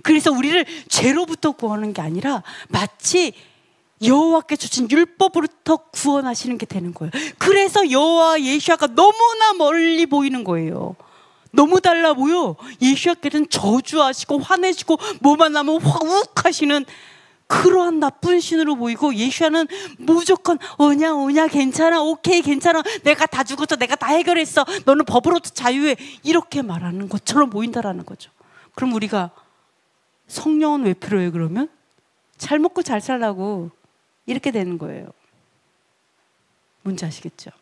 [SPEAKER 1] 그래서 우리를 죄로부터 구하는 게 아니라 마치 여호와께 주신 율법으로부터 구원하시는 게 되는 거예요. 그래서 여호와 예수아가 너무나 멀리 보이는 거예요. 너무 달라 보여. 예수아께는 저주하시고 화내시고 뭐만 하면 욱하시는 그러한 나쁜 신으로 보이고, 예수아는 무조건 오냐 괜찮아, 오케이 괜찮아, 내가 다 죽었어, 내가 다 해결했어, 너는 법으로부터 자유해, 이렇게 말하는 것처럼 보인다라는 거죠. 그럼 우리가 성령은 왜 필요해요? 그러면 잘 먹고 잘 살라고 이렇게 되는 거예요. 뭔지 아시겠죠?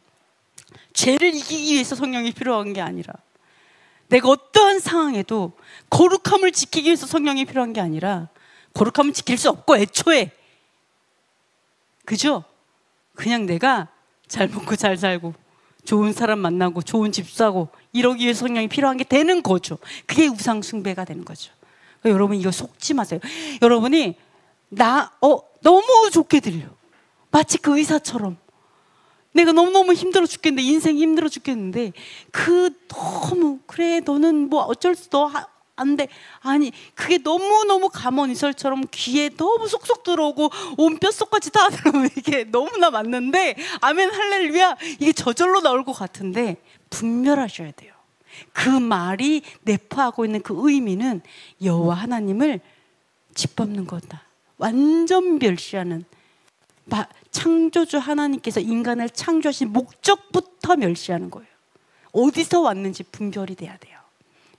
[SPEAKER 1] 죄를 이기기 위해서 성령이 필요한 게 아니라, 내가 어떠한 상황에도 거룩함을 지키기 위해서 성령이 필요한 게 아니라, 거룩함을 지킬 수 없고 애초에, 그죠? 그냥 내가 잘 먹고 잘 살고 좋은 사람 만나고 좋은 집 사고 이러기 위해서 성령이 필요한 게 되는 거죠. 그게 우상 숭배가 되는 거죠. 그러니까 여러분, 이거 속지 마세요. 여러분이 너무 좋게 들려. 마치 그 의사처럼 내가 너무너무 힘들어 죽겠는데, 인생이 힘들어 죽겠는데, 너무 그래 너는 뭐 어쩔 수도 안 돼, 아니 그게 너무너무 감언이설처럼 귀에 너무 쏙쏙 들어오고 온 뼛속까지 다 들어오면 이게 너무나 맞는데, 아멘 할렐루야, 이게 저절로 나올 것 같은데 분별하셔야 돼요. 그 말이 내포하고 있는 그 의미는 여호와 하나님을 짓밟는 거다, 완전 멸시하는, 창조주 하나님께서 인간을 창조하신 목적부터 멸시하는 거예요. 어디서 왔는지 분별이 돼야 돼요.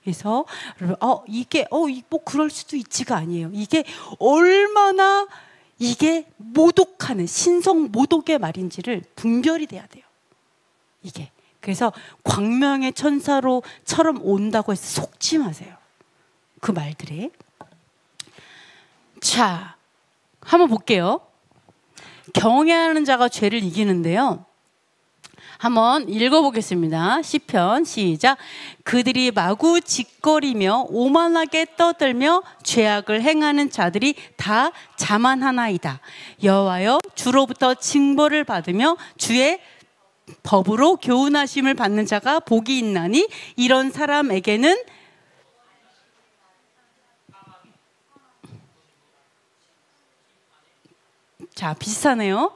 [SPEAKER 1] 그래서 여러분, 이게 뭐 그럴 수도 있지가 아니에요. 이게 얼마나 이게 모독하는 신성 모독의 말인지를 분별이 돼야 돼요. 이게. 그래서 광명의 천사로처럼 온다고 해서 속지 마세요. 그 말들에. 자, 한번 볼게요. 경외하는 자가 죄를 이기는데요. 한번 읽어보겠습니다. 시편 시작. 그들이 마구 짓거리며 오만하게 떠들며 죄악을 행하는 자들이 다 자만하나이다. 여호와여, 주로부터 징벌을 받으며 주의 법으로 교훈하심을 받는 자가 복이 있나니 이런 사람에게는 자, 비슷하네요.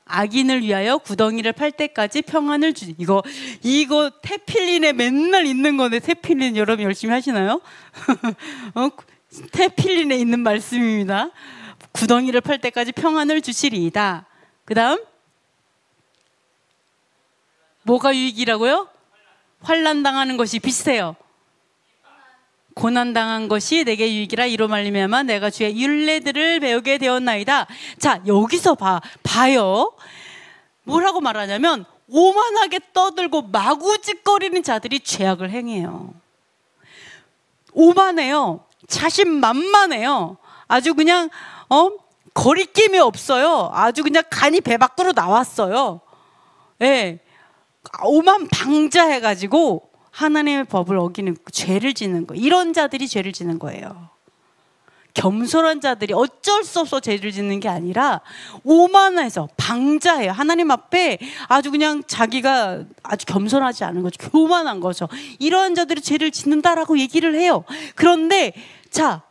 [SPEAKER 1] 악인을 위하여 구덩이를 팔 때까지 평안을 주지. 이거 태필린에 맨날 있는 건데, 태필린 여러분 열심히 하시나요? 태필린에 있는 말씀입니다. 구덩이를 팔 때까지 평안을 주시리이다. 그 다음 뭐가 유익이라고요? 환난 당하는 것이 비슷해요. 고난당한 것이 내게 유익이라. 이로 말미암아 내가 주의 율례들을 배우게 되었나이다. 자, 여기서 봐요. 뭐라고 말하냐면 오만하게 떠들고 마구짓거리는 자들이 죄악을 행해요. 오만해요. 자신만만해요. 아주 그냥 거리낌이 없어요. 아주 그냥 간이 배 밖으로 나왔어요. 예, 오만방자해가지고 하나님의 법을 어기는, 죄를 짓는 거. 이런 자들이 죄를 짓는 거예요. 겸손한 자들이 어쩔 수 없어 죄를 짓는 게 아니라 오만해서 방자해요. 하나님 앞에 아주 그냥 자기가 아주 겸손하지 않은 거죠. 교만한 거죠. 이런 자들이 죄를 짓는다라고 얘기를 해요. 그런데 자,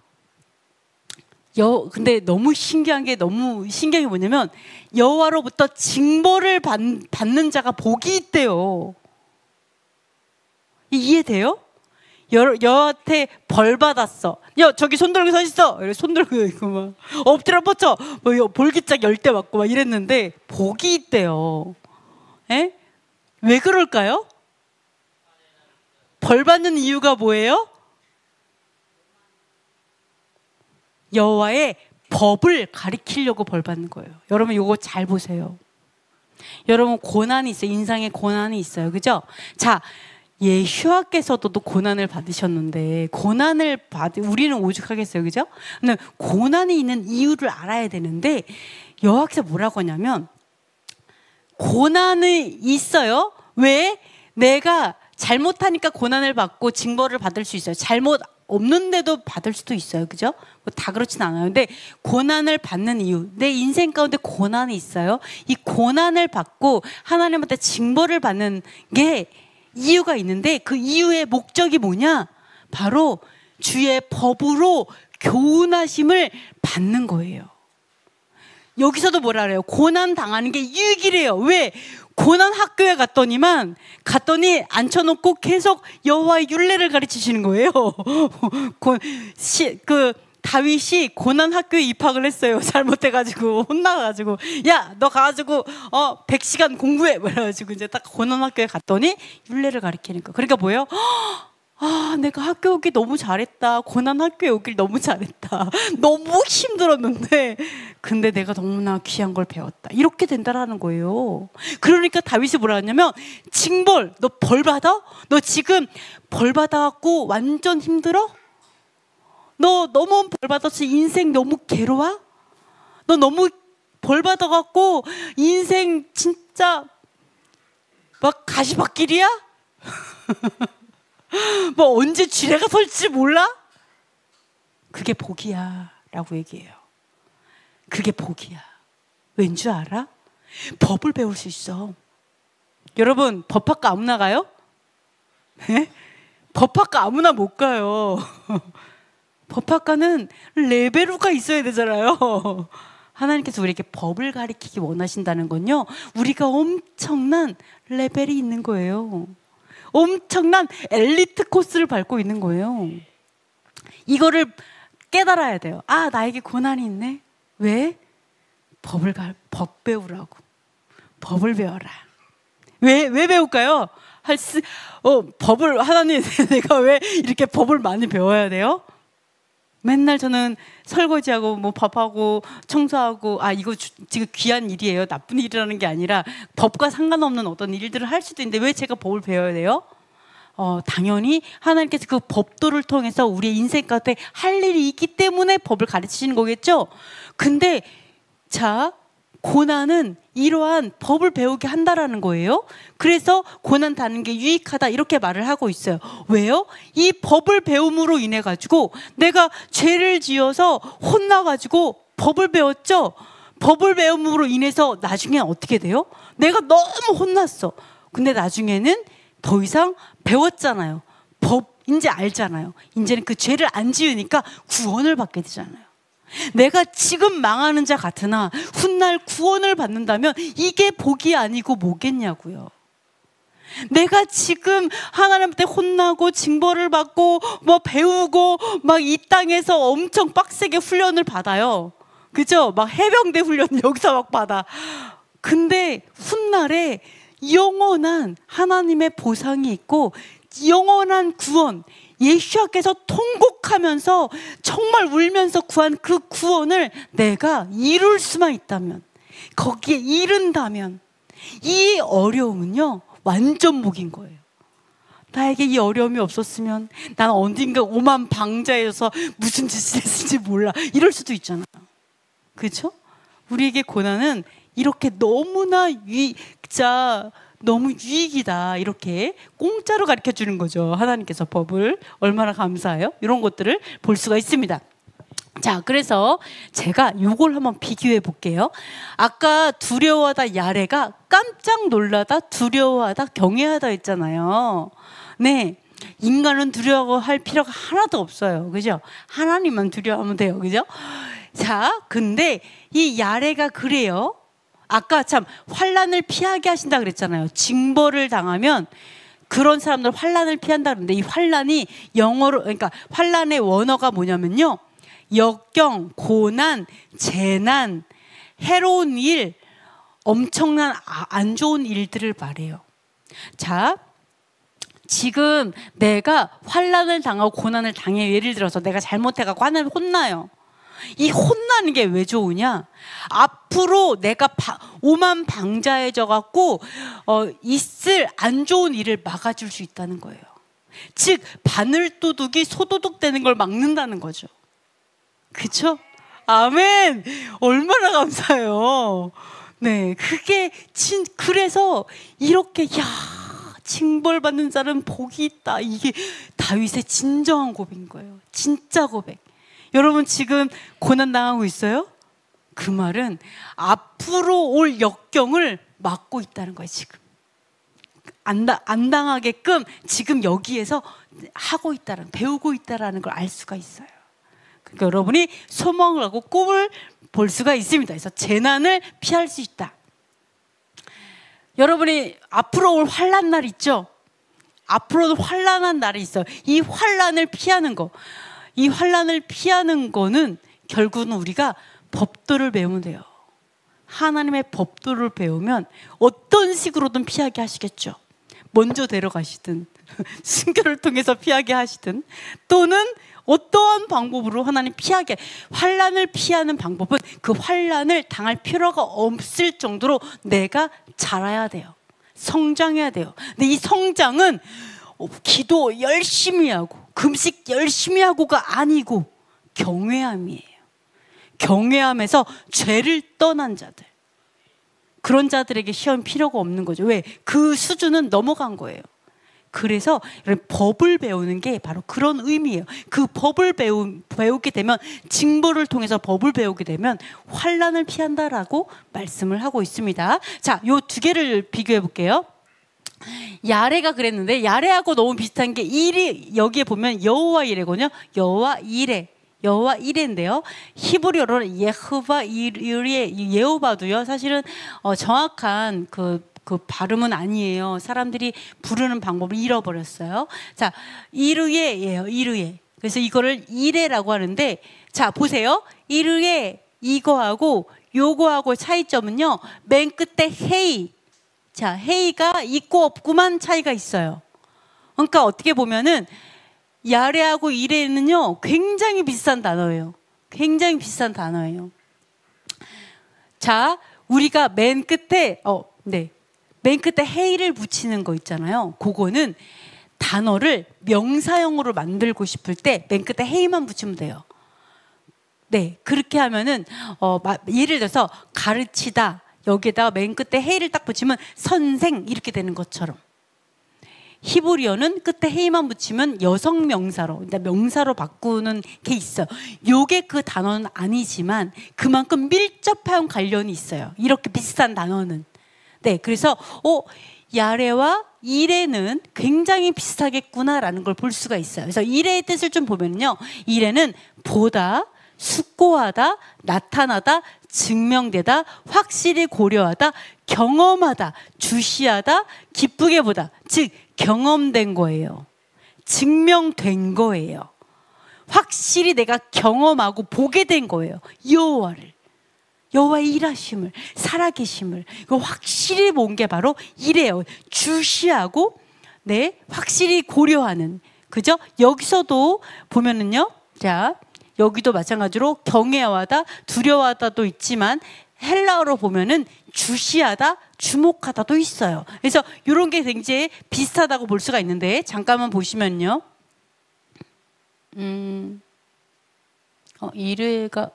[SPEAKER 1] 근데 너무 신기한 게 뭐냐면 여호와로부터 징벌을 받는 자가 복이 있대요. 이해돼요? 여한테 벌 받았어. 야, 저기 손 들고 서 있어. 손 들고 있고 막 엎드려 뻗쳐. 뭐 볼기짝 10대 맞고 막 이랬는데 복이 있대요. 에? 왜 그럴까요? 벌 받는 이유가 뭐예요? 여호와의 법을 가리키려고 벌 받는 거예요. 여러분 이거 잘 보세요. 여러분 고난이 있어요. 인생에 고난이 있어요. 그죠? 자, 예수께서도 고난을 받으셨는데 우리는 오죽하겠어요. 그죠? 근데 고난이 있는 이유를 알아야 되는데 여호와께서 뭐라고 하냐면 고난이 있어요. 왜? 내가 잘못하니까 고난을 받고 징벌을 받을 수 있어요. 잘못 없는데도 받을 수도 있어요. 그죠? 다 그렇진 않아요. 근데 고난을 받는 이유, 내 인생 가운데 고난이 있어요. 이 고난을 받고 하나님한테 징벌을 받는 게 이유가 있는데 그 이유의 목적이 뭐냐? 바로 주의 법으로 교훈하심을 받는 거예요. 여기서도 뭐라 그래요? 고난 당하는 게 유익이래요. 왜? 고난 학교에 갔더니 앉혀놓고 계속 여호와의 율례를 가르치시는 거예요. 다윗이 고난 학교에 입학을 했어요. 잘못해가지고 혼나가지고 야, 너 가가지고 100시간 공부해. 그래가지고 이제 딱 고난 학교에 갔더니 율례를 가르치는 거. 그러니까 뭐예요? 내가 학교 오기 너무 잘했다. 고난 학교에 오길 너무 잘했다. 너무 힘들었는데 근데 내가 너무나 귀한 걸 배웠다. 이렇게 된다라는 거예요. 그러니까 다윗이 뭐라 하냐면 징벌, 너 벌 받아? 너 지금 벌 받아갖고 완전 힘들어? 너 너무 벌 받아서 인생 너무 괴로워? 너 너무 벌 받아갖고 인생 진짜 막 가시밭길이야? 뭐 언제 쥐레가 설지 몰라? 그게 복이야 라고 얘기해요. 그게 복이야. 왠 줄 알아? 법을 배울 수 있어. 여러분 법학과 아무나 가요? 네? 법학과 아무나 못 가요. 법학과는 레벨우가 있어야 되잖아요. 하나님께서 우리에게 법을 가르치기 원하신다는 건요, 우리가 엄청난 레벨이 있는 거예요. 엄청난 엘리트 코스를 밟고 있는 거예요. 이거를 깨달아야 돼요. 나에게 고난이 있네. 왜? 법 배우라고. 법을 배워라. 왜 배울까요? 법을 하나님 내가 왜 이렇게 법을 많이 배워야 돼요? 맨날 저는 설거지하고 뭐 밥하고 청소하고 이거 지금 귀한 일이에요. 나쁜 일이라는 게 아니라 법과 상관없는 어떤 일들을 할 수도 있는데 왜 제가 법을 배워야 돼요? 당연히 하나님께서 그 법도를 통해서 우리의 인생 가운데 할 일이 있기 때문에 법을 가르치시는 거겠죠? 근데 자, 고난은 이러한 법을 배우게 한다라는 거예요. 그래서 고난 당하는 게 유익하다 이렇게 말을 하고 있어요. 왜요? 이 법을 배움으로 인해 가지고 내가 죄를 지어서 혼나가지고 법을 배웠죠. 법을 배움으로 인해서 나중에 어떻게 돼요? 내가 너무 혼났어. 근데 나중에는 더 이상 배웠잖아요. 법 이제 알잖아요. 이제는 그 죄를 안 지으니까 구원을 받게 되잖아요. 내가 지금 망하는 자 같으나 훗날 구원을 받는다면 이게 복이 아니고 뭐겠냐고요. 내가 지금 하나님한테 혼나고 징벌을 받고 뭐 배우고 막 이 땅에서 엄청 빡세게 훈련을 받아요. 그죠? 막 해병대 훈련 여기서 막 받아. 근데 훗날에 영원한 하나님의 보상이 있고 영원한 구원, 예수께서 통곡하면서 정말 울면서 구한 그 구원을 내가 이룰 수만 있다면, 거기에 이른다면 이 어려움은요 완전 복인 거예요. 나에게 이 어려움이 없었으면 난 어딘가 오만 방자여서 무슨 짓을 했을지 몰라 이럴 수도 있잖아요. 그렇죠? 우리에게 고난은 이렇게 너무나 너무 유익이다 이렇게 공짜로 가르쳐 주는 거죠. 하나님께서 법을 얼마나 감사해요. 이런 것들을 볼 수가 있습니다. 자, 그래서 제가 이걸 한번 비교해 볼게요. 아까 두려워하다 야레가 깜짝 놀라다 두려워하다 경외하다 했잖아요. 네, 인간은 두려워할 필요가 하나도 없어요. 그죠? 하나님만 두려워하면 돼요. 그죠? 자, 근데 이 야레가 그래요. 아까 참 환난을 피하게 하신다 그랬잖아요. 징벌을 당하면 그런 사람들 환난을 피한다 그러는데 이 환난이 영어로, 그러니까 환난의 원어가 뭐냐면요, 역경, 고난, 재난, 해로운 일, 엄청난 안 좋은 일들을 말해요. 자, 지금 내가 환난을 당하고 고난을 당해요. 예를 들어서 내가 잘못해갖고 하나님 혼나요. 이 혼나는 게 왜 좋으냐? 앞으로 내가 오만 방자해져 갖고 있을 안 좋은 일을 막아줄 수 있다는 거예요. 즉 바늘도둑이 소도둑 되는 걸 막는다는 거죠. 그렇죠? 아멘. 얼마나 감사해요. 네, 그게 그래서 이렇게 징벌받는 자는 복이 있다. 이게 다윗의 진정한 고백인 거예요. 진짜 고백. 여러분 지금 고난당하고 있어요? 그 말은 앞으로 올 역경을 막고 있다는 거예요. 지금 안 당하게끔 지금 여기에서 하고 있다는, 배우고 있다는 걸 알 수가 있어요. 그러니까 여러분이 소망을 하고 꿈을 볼 수가 있습니다. 그래서 재난을 피할 수 있다. 여러분이 앞으로 올 환난 날 있죠? 앞으로도 환난한 날이 있어요. 이 환난을 피하는 거, 이 환난을 피하는 거는 결국은 우리가 법도를 배우면 돼요. 하나님의 법도를 배우면 어떤 식으로든 피하게 하시겠죠. 먼저 데려가시든 순교를 통해서 피하게 하시든 또는 어떠한 방법으로 하나님 피하게, 환난을 피하는 방법은 그 환난을 당할 필요가 없을 정도로 내가 자라야 돼요. 성장해야 돼요. 근데 이 성장은 기도 열심히 하고 금식 열심히 하고가 아니고 경외함이에요. 경외함에서 죄를 떠난 자들, 그런 자들에게 시험 필요가 없는 거죠. 왜? 그 수준은 넘어간 거예요. 그래서 법을 배우는 게 바로 그런 의미예요. 그 법을 배우게 되면, 징벌을 통해서 법을 배우게 되면 환난을 피한다라고 말씀을 하고 있습니다. 자, 요 두 개를 비교해 볼게요. 야레가 그랬는데 야레하고 너무 비슷한 게 일이, 여기에 보면 여호와 이레거든요. 여호와 이레, 여호와 이레인데요. 히브리어로는 예호바 이레, 예호바도요. 사실은 정확한 그 발음은 아니에요. 사람들이 부르는 방법을 잃어버렸어요. 자, 이르예예요. 이르예. 그래서 이거를 이레라고 하는데, 자 보세요. 이르예 이거하고 요거하고 차이점은요, 맨 끝에 헤이, 자, 헤이가 있고 없고만 차이가 있어요. 그러니까 어떻게 보면은 야레하고 이레는요 굉장히 비슷한 단어예요. 굉장히 비슷한 단어예요. 자, 우리가 맨 끝에 맨 끝에 헤이를 붙이는 거 있잖아요. 그거는 단어를 명사형으로 만들고 싶을 때 맨 끝에 헤이만 붙이면 돼요. 네, 그렇게 하면은 예를 들어서 가르치다 여기에다가 맨 끝에 헤이를 딱 붙이면 선생 이렇게 되는 것처럼, 히브리어는 끝에 헤이만 붙이면 여성 명사로, 그러니까 명사로 바꾸는 게 있어요. 요게 그 단어는 아니지만 그만큼 밀접한 관련이 있어요. 이렇게 비슷한 단어는. 네, 그래서 야레와 이레는 굉장히 비슷하겠구나라는 걸 볼 수가 있어요. 그래서 이레의 뜻을 좀 보면요, 이레는 보다, 숙고하다, 나타나다, 증명되다, 확실히 고려하다, 경험하다, 주시하다, 기쁘게 보다. 즉 경험된 거예요. 증명된 거예요. 확실히 내가 경험하고 보게 된 거예요. 여호와의 일하심을, 살아계심을 이거 확실히 본 게 바로 이래요. 주시하고 확실히 고려하는, 그죠? 여기서도 보면은요, 자, 여기도 마찬가지로 경외하다, 두려워하다도 있지만 헬라어로 보면은 주시하다, 주목하다도 있어요. 그래서 이런 게 굉장히 비슷하다고 볼 수가 있는데, 잠깐만 보시면요, 이래가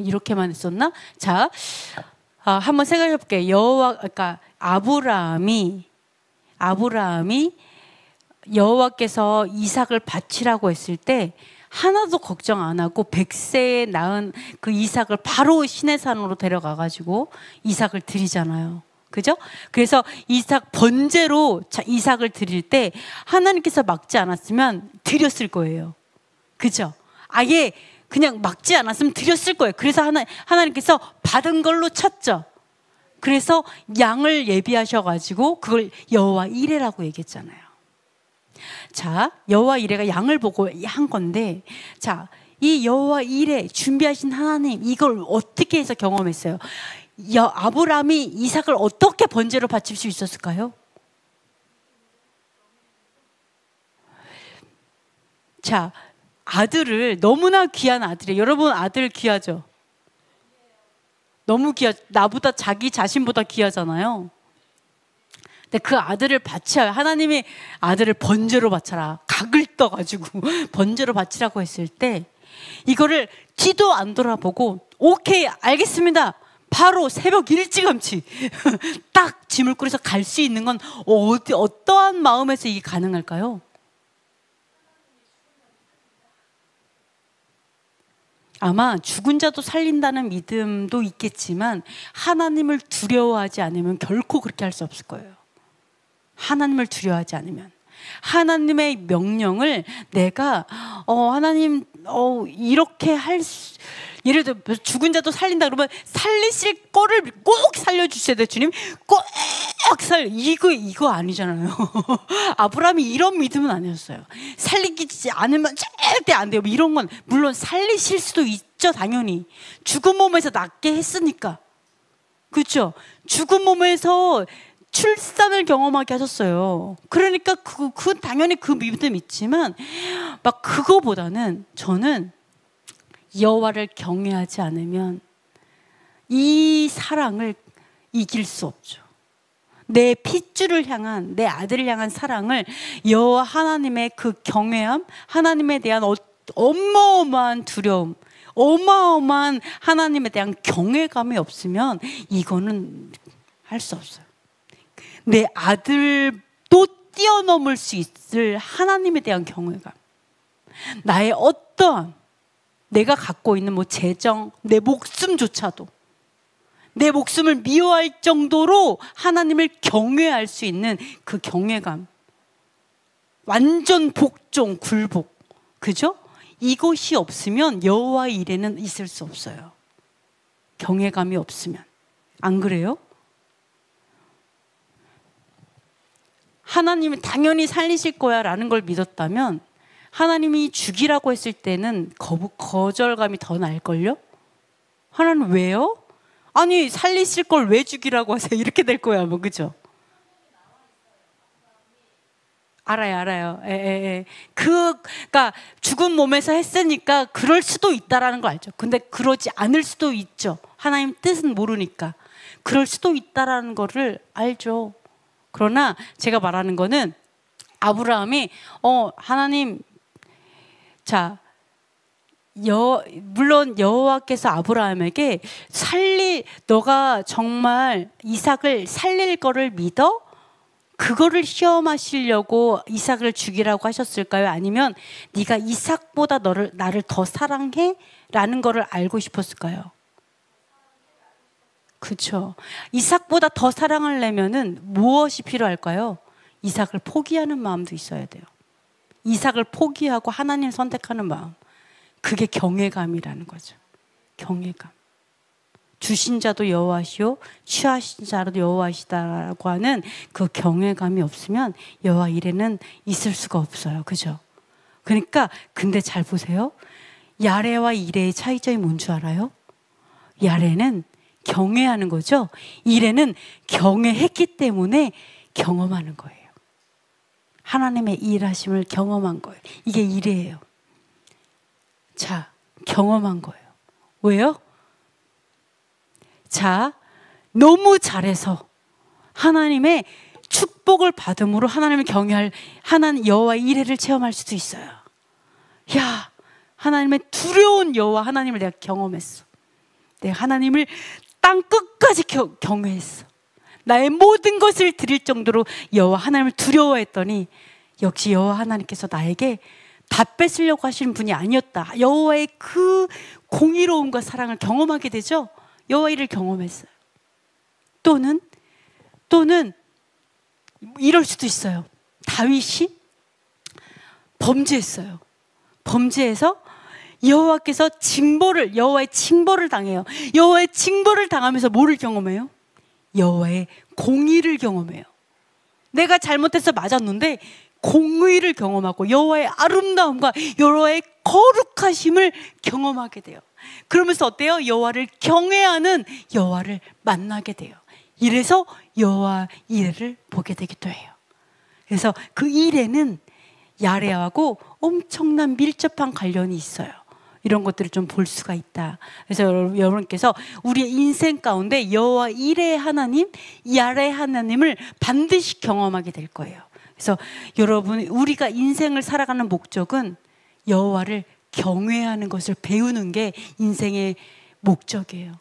[SPEAKER 1] 이렇게만 했었나? 자, 한번 생각해 볼게요. 그러니까 아브라함이 여호와께서 이삭을 바치라고 했을 때 하나도 걱정 안 하고 100세에 낳은 그 이삭을 바로 시내산으로 데려가 가지고 이삭을 드리잖아요. 그죠? 그래서 번제로 이삭을 드릴 때 하나님께서 막지 않았으면 드렸을 거예요. 그죠? 아예 그냥 막지 않았으면 드렸을 거예요. 그래서 하나님께서 받은 걸로 쳤죠. 그래서 양을 예비하셔가지고 그걸 여호와 이레라고 얘기했잖아요. 자, 여호와 이레가 양을 보고 한 건데, 자, 이 여호와 이레 준비하신 하나님, 이걸 어떻게 해서 경험했어요? 아브라함이 이삭을 어떻게 번제로 바칠 수 있었을까요? 자, 아들을, 너무나 귀한 아들이에요. 여러분 아들 귀하죠? 너무 나보다 자기 자신보다 귀하잖아요. 근데 그 아들을 바쳐요. 하나님이 아들을 번제로 바쳐라, 각을 떠가지고 번제로 바치라고 했을 때 이거를 뒤도 안 돌아보고 오케이 알겠습니다, 바로 새벽 일찌감치 딱 짐을 꾸려서 갈 수 있는 건 어떠한 마음에서 이게 가능할까요? 아마 죽은 자도 살린다는 믿음도 있겠지만 하나님을 두려워하지 않으면 결코 그렇게 할 수 없을 거예요. 하나님을 두려워하지 않으면, 하나님의 명령을 내가 하나님 이렇게 예를 들어 죽은 자도 살린다 그러면 살리실 거를 꼭 살려주셔야 돼요. 주님 꼭 이거 아니잖아요. 아브라함이 이런 믿음은 아니었어요. 살리지 않으면 절대 안 돼요. 이런 건 물론 살리실 수도 있죠, 당연히. 죽은 몸에서 낫게 했으니까. 그렇죠? 죽은 몸에서 출산을 경험하게 하셨어요. 그러니까 당연히 그 믿음 있지만 막 그거보다는 저는 여호와를 경외하지 않으면 이 사랑을 이길 수 없죠. 내 핏줄을 향한, 내 아들을 향한 사랑을, 여호와 하나님의 그 경외함, 하나님에 대한 어마어마한 두려움, 어마어마한 하나님에 대한 경외감이 없으면 이거는 할 수 없어요. 내 아들도 뛰어넘을 수 있을 하나님에 대한 경외감, 나의 어떠한 내가 갖고 있는 재정, 내 목숨조차도, 내 목숨을 미워할 정도로 하나님을 경외할 수 있는 그 경외감, 완전 복종, 굴복, 그죠? 이것이 없으면 여호와 이레는 있을 수 없어요. 경외감이 없으면. 안 그래요? 하나님이 당연히 살리실 거야 라는 걸 믿었다면 하나님이 죽이라고 했을 때는 거절감이 더 날걸요? 하나님 왜요? 아니 살리실 걸 왜 죽이라고 하세요? 이렇게 될 거야 뭐. 그죠? 알아요. 예. 그러니까 죽은 몸에서 했으니까 그럴 수도 있다라는 거 알죠. 근데 그러지 않을 수도 있죠. 하나님 뜻은 모르니까. 그럴 수도 있다라는 거를 알죠. 그러나 제가 말하는 거는 아브라함이 하나님, 자, 물론 여호와께서 아브라함에게 너가 정말 이삭을 살릴 거를 믿어? 그거를 시험하시려고 이삭을 죽이라고 하셨을까요? 아니면 네가 이삭보다 나를 더 사랑해? 라는 거를 알고 싶었을까요? 그렇죠. 이삭보다 더 사랑하려면은 무엇이 필요할까요? 이삭을 포기하는 마음도 있어야 돼요. 이삭을 포기하고 하나님을 선택하는 마음. 그게 경외감이라는 거죠. 경외감. 주신 자도 여호와시오 취하신 자도 여호와시다라고 하는 그 경외감이 없으면 여호와 일에는 있을 수가 없어요. 그죠? 그러니까 근데 잘 보세요. 야레와 이레의 차이점이 뭔 줄 알아요? 야레는 경외하는 거죠. 이레는 경외했기 때문에 경험하는 거예요. 하나님의 일하심을 경험한 거예요. 이게 이레예요. 자, 경험한 거예요. 왜요? 자, 너무 잘해서 하나님의 축복을 받음으로 하나님을 경외할 하나님 여호와의 이레를 체험할 수도 있어요. 야, 하나님의 두려운 여호와 하나님을 내가 경험했어. 내가 하나님을 땅 끝까지 경외했어. 나의 모든 것을 드릴 정도로 여호와 하나님을 두려워했더니 역시 여호와 하나님께서 나에게 다 뺏으려고 하시는 분이 아니었다. 여호와의 그 공의로움과 사랑을 경험하게 되죠. 여호와 일을 경험했어요. 또는 이럴 수도 있어요. 다윗이 범죄했어요. 범죄해서 여호와께서 여호와의 징벌을 당해요. 여호와의 징벌을 당하면서 뭐를 경험해요? 여호와의 공의를 경험해요. 내가 잘못해서 맞았는데 공의를 경험하고 여호와의 아름다움과 여호와의 거룩하심을 경험하게 돼요. 그러면서 어때요? 여호와를 경외하는 여호와를 만나게 돼요. 이래서 여호와 이레를 보게 되기도 해요. 그래서 그 이레는 야레하고 엄청난 밀접한 관련이 있어요. 이런 것들을 좀 볼 수가 있다. 그래서 여러분께서 우리의 인생 가운데 여호와 이레 하나님, 야레 하나님을 반드시 경험하게 될 거예요. 그래서 여러분, 우리가 인생을 살아가는 목적은 여호와를 경외하는 것을 배우는 게 인생의 목적이에요.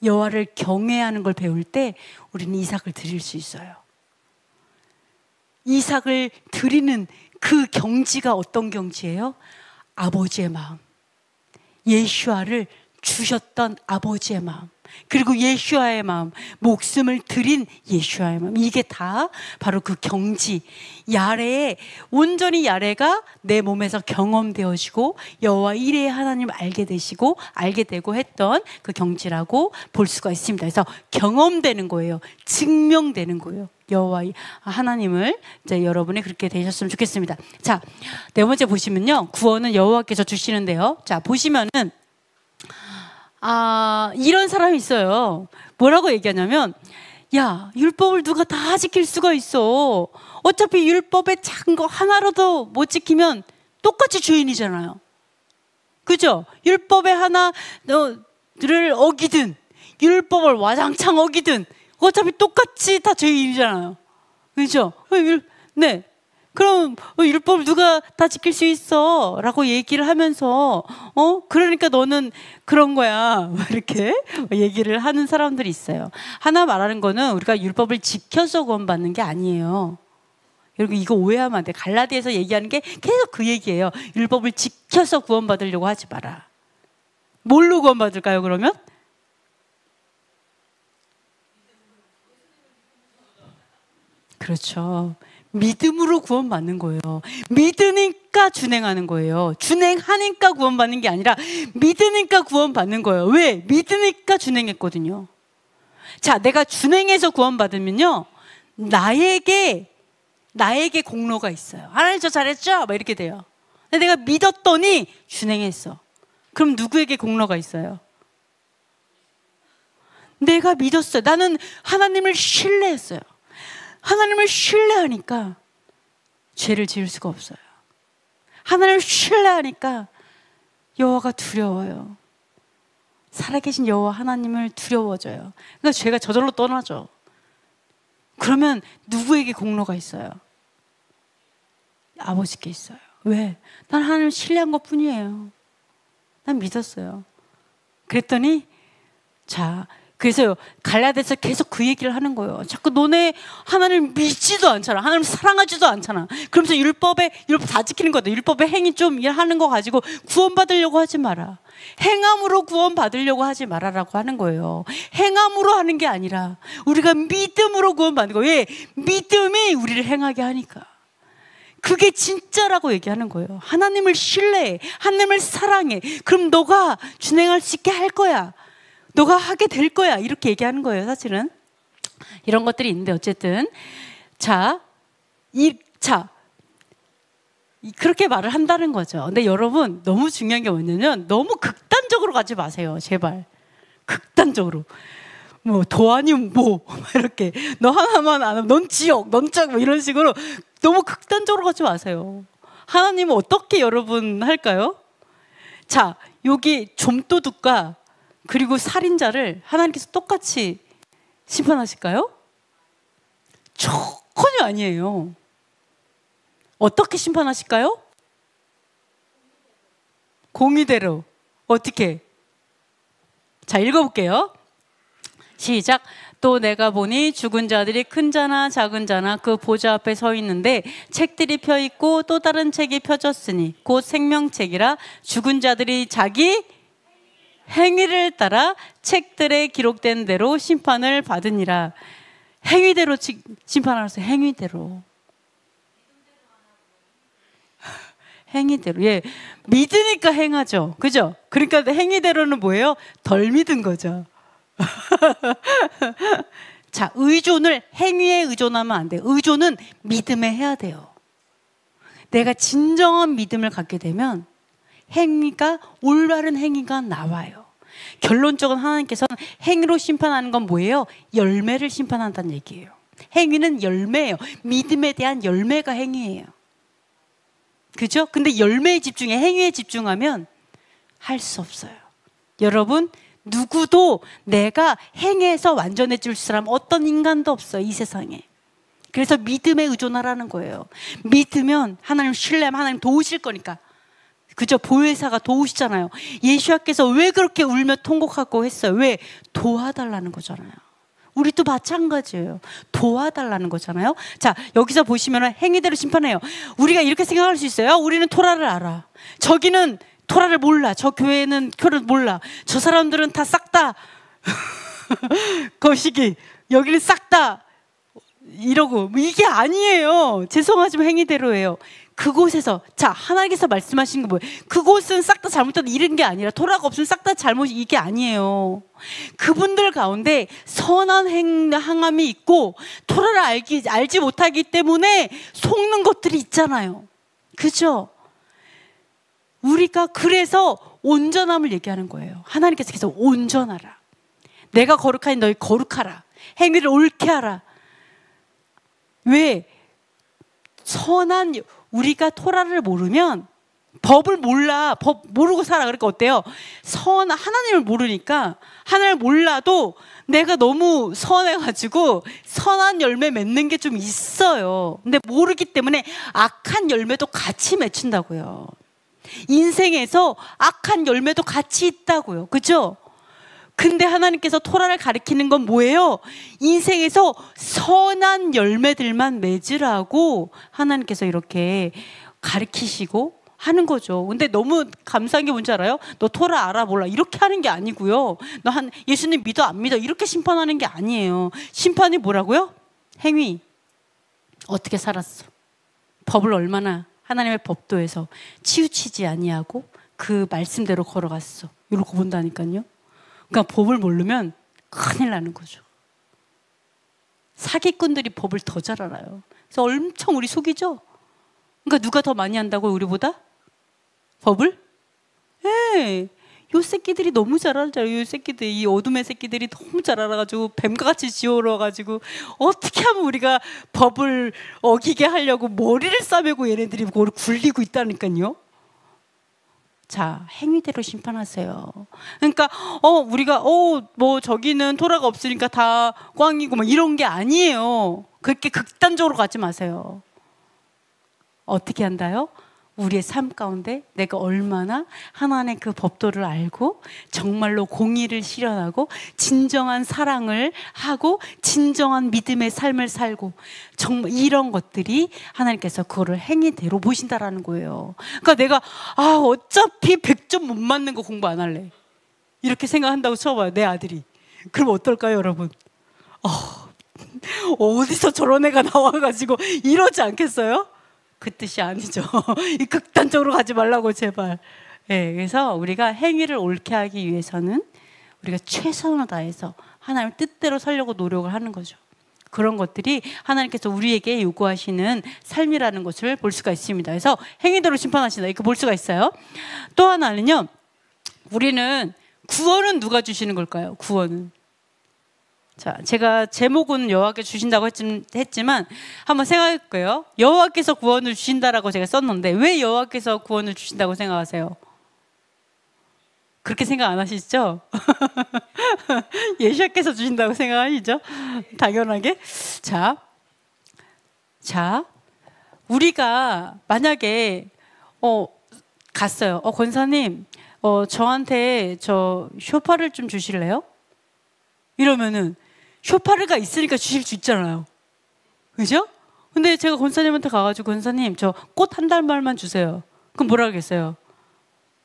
[SPEAKER 1] 여호와를 경외하는 걸 배울 때 우리는 이삭을 드릴 수 있어요. 이삭을 드리는 그 경지가 어떤 경지예요? 아버지의 마음. 예수아를 주셨던 아버지의 마음, 그리고 예수아의 마음, 목숨을 드린 예수아의 마음, 이게 다 바로 그 경지, 야레에 온전히 야레가 내 몸에서 경험되어지고 여호와 이레의 하나님을 알게 되고 했던 그 경지라고 볼 수가 있습니다. 그래서 경험되는 거예요. 증명되는 거예요. 여호와 하나님을 이제 여러분이 그렇게 되셨으면 좋겠습니다. 자, 네 번째 보시면요, 구원은 여호와께서 주시는데요. 자, 보시면은 이런 사람이 있어요. 뭐라고 얘기하냐면, 야, 율법을 누가 다 지킬 수가 있어. 어차피 율법의 작은 거 하나라도 못 지키면 똑같이 죄인이잖아요. 그죠? 율법의 하나를 어기든 율법을 와장창 어기든 어차피 똑같이 다 죄인이잖아요. 그죠? 네. 그럼 율법을 누가 다 지킬 수 있어? 라고 얘기를 하면서 그러니까 너는 그런 거야, 이렇게 얘기를 하는 사람들이 있어요. 하나 말하는 거는 우리가 율법을 지켜서 구원받는 게 아니에요. 여러분, 이거 오해하면 안 돼. 갈라디아에서 얘기하는 게 계속 그 얘기예요. 율법을 지켜서 구원받으려고 하지 마라. 뭘로 구원받을까요, 그러면? 그렇죠. 믿음으로 구원받는 거예요. 믿으니까 준행하는 거예요. 준행하니까 구원받는 게 아니라 믿으니까 구원받는 거예요. 왜? 믿으니까 준행했거든요. 자, 내가 준행해서 구원받으면요, 나에게 공로가 있어요. 하나님 저 잘했죠? 막 이렇게 돼요. 근데 내가 믿었더니 준행했어. 그럼 누구에게 공로가 있어요? 내가 믿었어요. 나는 하나님을 신뢰했어요. 하나님을 신뢰하니까 죄를 지을 수가 없어요. 하나님을 신뢰하니까 여호와가 두려워요. 살아계신 여호와 하나님을 두려워져요. 그러니까 죄가 저절로 떠나죠. 그러면 누구에게 공로가 있어요? 아버지께 있어요. 왜? 난 하나님을 신뢰한 것 뿐이에요. 난 믿었어요. 그랬더니 자, 그래서 갈라디아서 계속 그 얘기를 하는 거예요. 자꾸 너네 하나님 믿지도 않잖아. 하나님 사랑하지도 않잖아. 그러면서 율법 다 지키는 거다. 율법의 행위 좀 하는 거 가지고 구원받으려고 하지 마라. 행함으로 구원받으려고 하지 마라라고 하는 거예요. 행함으로 하는 게 아니라 우리가 믿음으로 구원받는 거예요. 왜? 믿음이 우리를 행하게 하니까. 그게 진짜라고 얘기하는 거예요. 하나님을 신뢰해. 하나님을 사랑해. 그럼 너가 준행할 수 있게 할 거야. 너가 하게 될 거야. 이렇게 얘기하는 거예요. 사실은 이런 것들이 있는데 어쨌든 그렇게 말을 한다는 거죠. 근데 여러분 너무 중요한 게 뭐냐면 너무 극단적으로 가지 마세요. 제발. 극단적으로. 뭐 도 아니면 뭐 이렇게 너 하나만 안 하면 넌 지옥, 넌 짝 뭐 이런 식으로 너무 극단적으로 가지 마세요. 하나님은 어떻게 여러분 할까요? 자, 여기 좀도둑과 그리고 살인자를 하나님께서 똑같이 심판하실까요? 전혀 아니에요. 어떻게 심판하실까요? 공의대로. 어떻게? 자, 읽어볼게요. 시작. 또 내가 보니 죽은 자들이 큰 자나 작은 자나 그 보좌 앞에 서 있는데 책들이 펴 있고 또 다른 책이 펴졌으니 곧 생명책이라 죽은 자들이 자기 행위를 따라 책들에 기록된 대로 심판을 받으니라. 행위대로 심판하세요. 행위대로. 행위대로. 예, 믿으니까 행하죠. 그죠? 그러니까 행위대로는 뭐예요? 덜 믿은 거죠. 자, 의존을 행위에 의존하면 안 돼요. 의존은 믿음에 해야 돼요. 내가 진정한 믿음을 갖게 되면 행위가, 올바른 행위가 나와요. 결론적으로 하나님께서는 행위로 심판하는 건 뭐예요? 열매를 심판한다는 얘기예요. 행위는 열매예요. 믿음에 대한 열매가 행위예요. 그죠? 근데 열매에 집중해, 행위에 집중하면 할 수 없어요. 여러분, 누구도 내가 행해서 완전해질 사람 어떤 인간도 없어요, 이 세상에. 그래서 믿음에 의존하라는 거예요. 믿으면 하나님 신뢰하면 하나님 도우실 거니까. 그죠? 보혜사가 도우시잖아요. 예수님께서 왜 그렇게 울며 통곡하고 했어요? 왜? 도와달라는 거잖아요. 우리도 마찬가지예요. 도와달라는 거잖아요. 자, 여기서 보시면 행위대로 심판해요. 우리가 이렇게 생각할 수 있어요. 우리는 토라를 알아. 저기는 토라를 몰라. 저 교회는 토라를 몰라. 저 사람들은 다 싹 다 거시기. 여기는 싹 다 이러고. 이게 아니에요. 죄송하지만 행위대로예요. 그곳에서, 자, 하나님께서 말씀하신 거 뭐예요? 그곳은 싹 다 잘못된 일인 게 아니라 토라가 없으면 싹 다 잘못이 이게 아니에요. 그분들 가운데 선한 행함이 있고 토라를 알지 못하기 때문에 속는 것들이 있잖아요. 그죠? 우리가 그래서 온전함을 얘기하는 거예요. 하나님께서 계속 온전하라. 내가 거룩하니 너희 거룩하라. 행위를 옳게 하라. 왜? 선한, 우리가 토라를 모르면 법을 몰라. 법 모르고 살아. 그러니까 어때요? 하나님을 모르니까 하나님을 몰라도 내가 너무 선해가지고 선한 열매 맺는 게 좀 있어요. 근데 모르기 때문에 악한 열매도 같이 맺힌다고요. 인생에서 악한 열매도 같이 있다고요. 그죠? 근데 하나님께서 토라를 가리키는 건 뭐예요? 인생에서 선한 열매들만 맺으라고 하나님께서 이렇게 가리키시고 하는 거죠. 근데 너무 감사한 게 뭔지 알아요? 너 토라 알아 몰라 이렇게 하는 게 아니고요. 너 예수님 믿어 안 믿어 이렇게 심판하는 게 아니에요. 심판이 뭐라고요? 행위. 어떻게 살았어? 법을 얼마나 하나님의 법도에서 치우치지 아니하고 그 말씀대로 걸어갔어. 이러고 본다니까요. 그러니까 법을 모르면 큰일 나는 거죠. 사기꾼들이 법을 더 잘 알아요. 그래서 엄청 우리 속이죠. 그러니까 누가 더 많이 한다고 우리보다? 법을? 예. 요 새끼들이 너무 잘 알아요. 요 새끼들, 이 어둠의 새끼들이 너무 잘 알아가지고 뱀같이 지어올라가지고 어떻게 하면 우리가 법을 어기게 하려고 머리를 싸매고 얘네들이 그걸 굴리고 있다니까요. 자, 행위대로 심판하세요. 그러니까 우리가 뭐 저기는 토라가 없으니까 다 꽝이고 막 이런 게 아니에요. 그렇게 극단적으로 가지 마세요. 어떻게 한다요? 우리의 삶 가운데 내가 얼마나 하나님의 그 법도를 알고 정말로 공의를 실현하고 진정한 사랑을 하고 진정한 믿음의 삶을 살고 정말 이런 것들이 하나님께서 그거를 행위대로 보신다라는 거예요. 그러니까 내가 어차피 100점 못 맞는 거 공부 안 할래 이렇게 생각한다고 쳐봐요, 내 아들이. 그럼 어떨까요, 여러분? 어디서 저런 애가 나와가지고 이러지 않겠어요? 그 뜻이 아니죠. 이 극단적으로 가지 말라고 제발. 네, 그래서 우리가 행위를 옳게 하기 위해서는 우리가 최선을 다해서 하나님 뜻대로 살려고 노력을 하는 거죠. 그런 것들이 하나님께서 우리에게 요구하시는 삶이라는 것을 볼 수가 있습니다. 그래서 행위대로 심판하신다 이렇게 볼 수가 있어요. 또 하나는요, 우리는 구원은 누가 주시는 걸까요? 구원은. 자, 제가 제목은 여호와께서 주신다고 했지만 한번 생각해 볼게요. 여호와께서 구원을 주신다라고 제가 썼는데 왜 여호와께서 구원을 주신다고 생각하세요? 그렇게 생각 안 하시죠? 예수께서 주신다고 생각하시죠? 당연하게. 자, 우리가 만약에 갔어요. 권사님, 저한테 저 쇼파를 좀 주실래요? 이러면은 쇼파르가 있으니까 주실 수 있잖아요. 그죠? 근데 제가 권사님한테 가가지고 권사님 저 꽃 한 달말만 주세요. 그럼 뭐라 하겠어요?